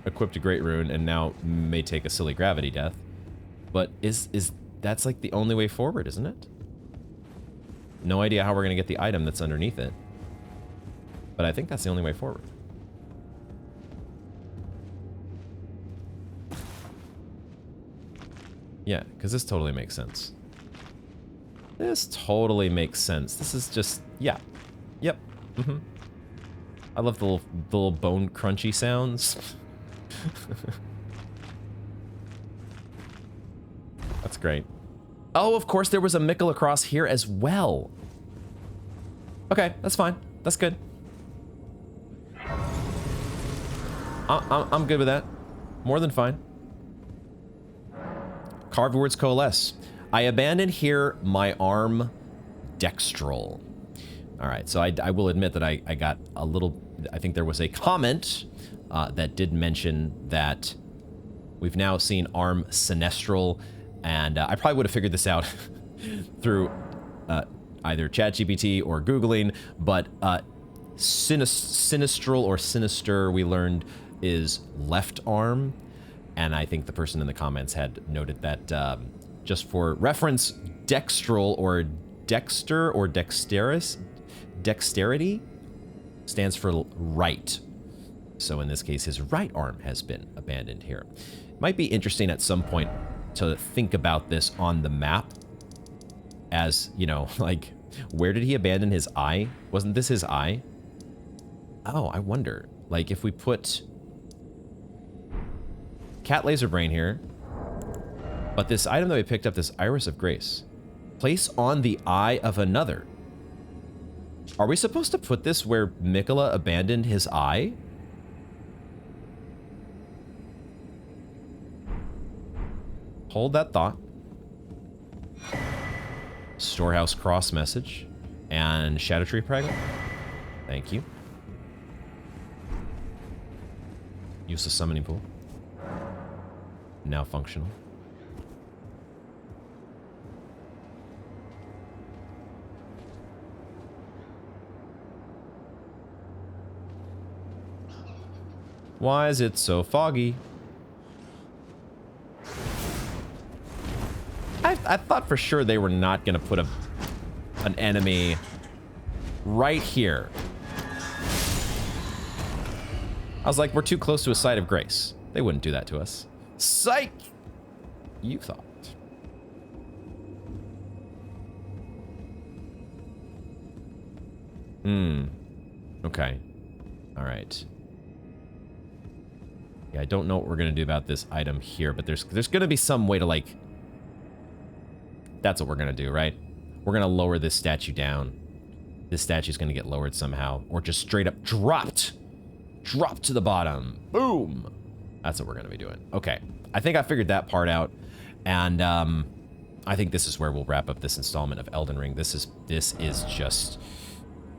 equipped a Great Rune and now may take a silly gravity death. But that's like the only way forward, isn't it? No idea how we're going to get the item that's underneath it. But I think that's the only way forward. Yeah, because this totally makes sense. This totally makes sense. This is just, yeah. Yep. Mm-hmm. I love the little bone crunchy sounds. That's great. Oh, of course there was a Mikkel across here as well. Okay, that's fine. That's good. I'm good with that. More than fine. Carved words coalesce. I abandon here my arm dextral. All right, so I will admit that I got a little... I think there was a comment that did mention that we've now seen arm sinestral, and I probably would have figured this out through either ChatGPT or Googling, but sinistral or sinister, we learned, is left arm, and I think the person in the comments had noted that just for reference, dextral or dexter or dexterity stands for right. So in this case, his right arm has been abandoned here. Might be interesting at some point to think about this on the map as, you know, like, where did he abandon his eye? Wasn't this his eye? Oh, I wonder. Like, if we put cat laser brain here, but this item that we picked up, this Iris of Grace, place on the eye of another. Are we supposed to put this where Miquella abandoned his eye? Hold that thought. Storehouse cross message and Shadow Tree fragment. Thank you. Use the summoning pool. Now functional. Why is it so foggy? I thought for sure they were not going to put an enemy right here. I was like, we're too close to a site of grace. They wouldn't do that to us. Psych! You thought. Okay. All right. Yeah, I don't know what we're going to do about this item here, but there's going to be some way to, like... That's what we're going to do, right? We're going to lower this statue down. This statue's going to get lowered somehow. Or just straight up dropped. Dropped to the bottom. Boom! That's what we're going to be doing. Okay. I think I figured that part out. And I think this is where we'll wrap up this installment of Elden Ring. This is just...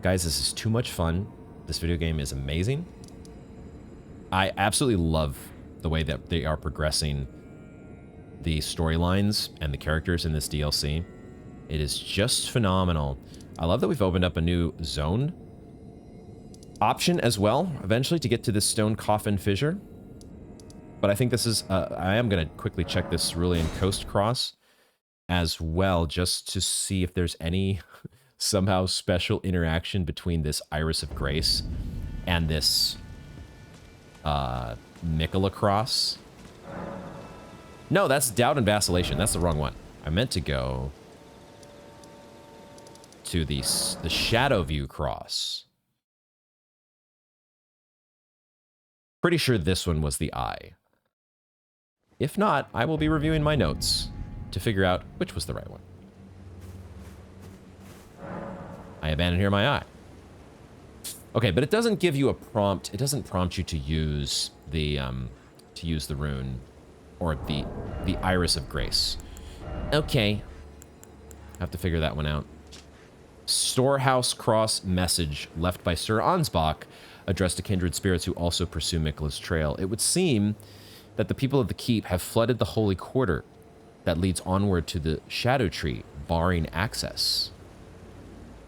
Guys, this is too much fun. This video game is amazing. I absolutely love the way that they are progressing the storylines and the characters in this DLC. It is just phenomenal. I love that we've opened up a new zone option as well, eventually, to get to this stone coffin fissure. But I think this is... I am going to quickly check this Cerulean Coast Cross as well, just to see if there's any somehow special interaction between this Iris of Grace and this Miquella Cross. No, that's Doubt and Vacillation. That's the wrong one. I meant to go to the Shadow View Cross. Pretty sure this one was the eye. If not, I will be reviewing my notes to figure out which was the right one. I abandoned here my eye. Okay, but it doesn't give you a prompt. It doesn't prompt you to use the rune or the Iris of Grace. Okay. Have to figure that one out. Storehouse cross message left by Sir Ansbach, addressed to kindred spirits who also pursue Miquella's trail. It would seem that the people of the keep have flooded the holy quarter that leads onward to the Shadow Tree, barring access.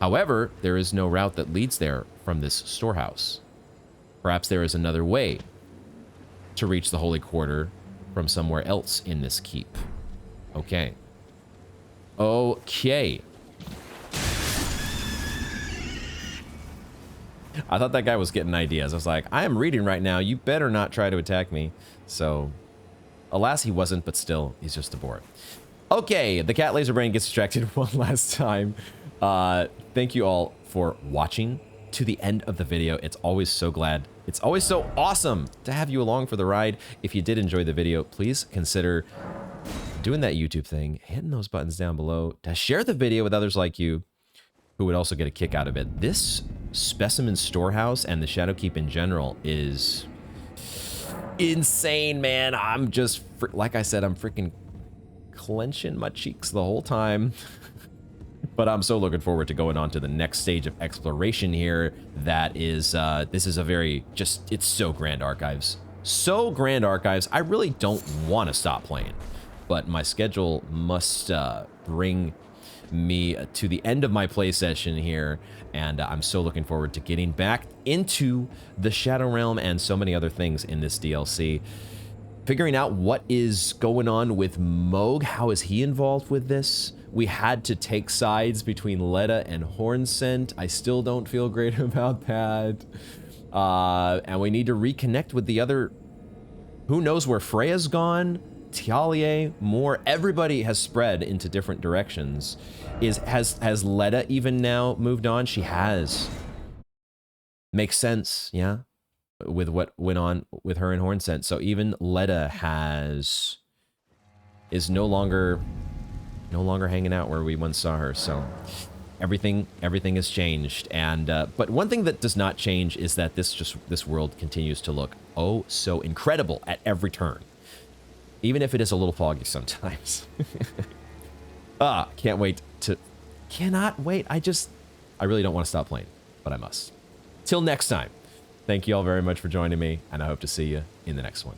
However, there is no route that leads there from this storehouse. Perhaps there is another way to reach the holy quarter from somewhere else in this keep. Okay. Okay. I thought that guy was getting ideas. I was like, I am reading right now. You better not try to attack me. So, alas, he wasn't, but still, he's just a bore. Okay, the cat laser brain gets distracted one last time. Thank you all for watching to the end of the video. It's always so awesome to have you along for the ride. If you did enjoy the video, please consider doing that YouTube thing, hitting those buttons down below to share the video with others like you who would also get a kick out of it. This Specimen Storehouse and the Shadowkeep in general is insane, man. I'm just, like I said, I'm freaking clenching my cheeks the whole time. But I'm so looking forward to going on to the next stage of exploration here. That is, this is a very, it's so Grand Archives. So Grand Archives, I really don't want to stop playing. But my schedule must bring me to the end of my play session here. And I'm so looking forward to getting back into the Shadow Realm and so many other things in this DLC. figuring out what is going on with Moog. How is he involved with this? We had to take sides between Leda and Hornsent. I still don't feel great about that. And we need to reconnect with the other... Who knows where Freya's gone? Tialie, more. Everybody has spread into different directions. Has Leda even now moved on? She has. Makes sense, yeah? With what went on with her and Hornsent. So even Leda is no longer hanging out where we once saw her. So everything has changed. And but one thing that does not change is that this world continues to look oh so incredible at every turn, even if it is a little foggy sometimes. Cannot wait. I really don't want to stop playing, but I must. Till next time. Thank you all very much for joining me, and I hope to see you in the next one.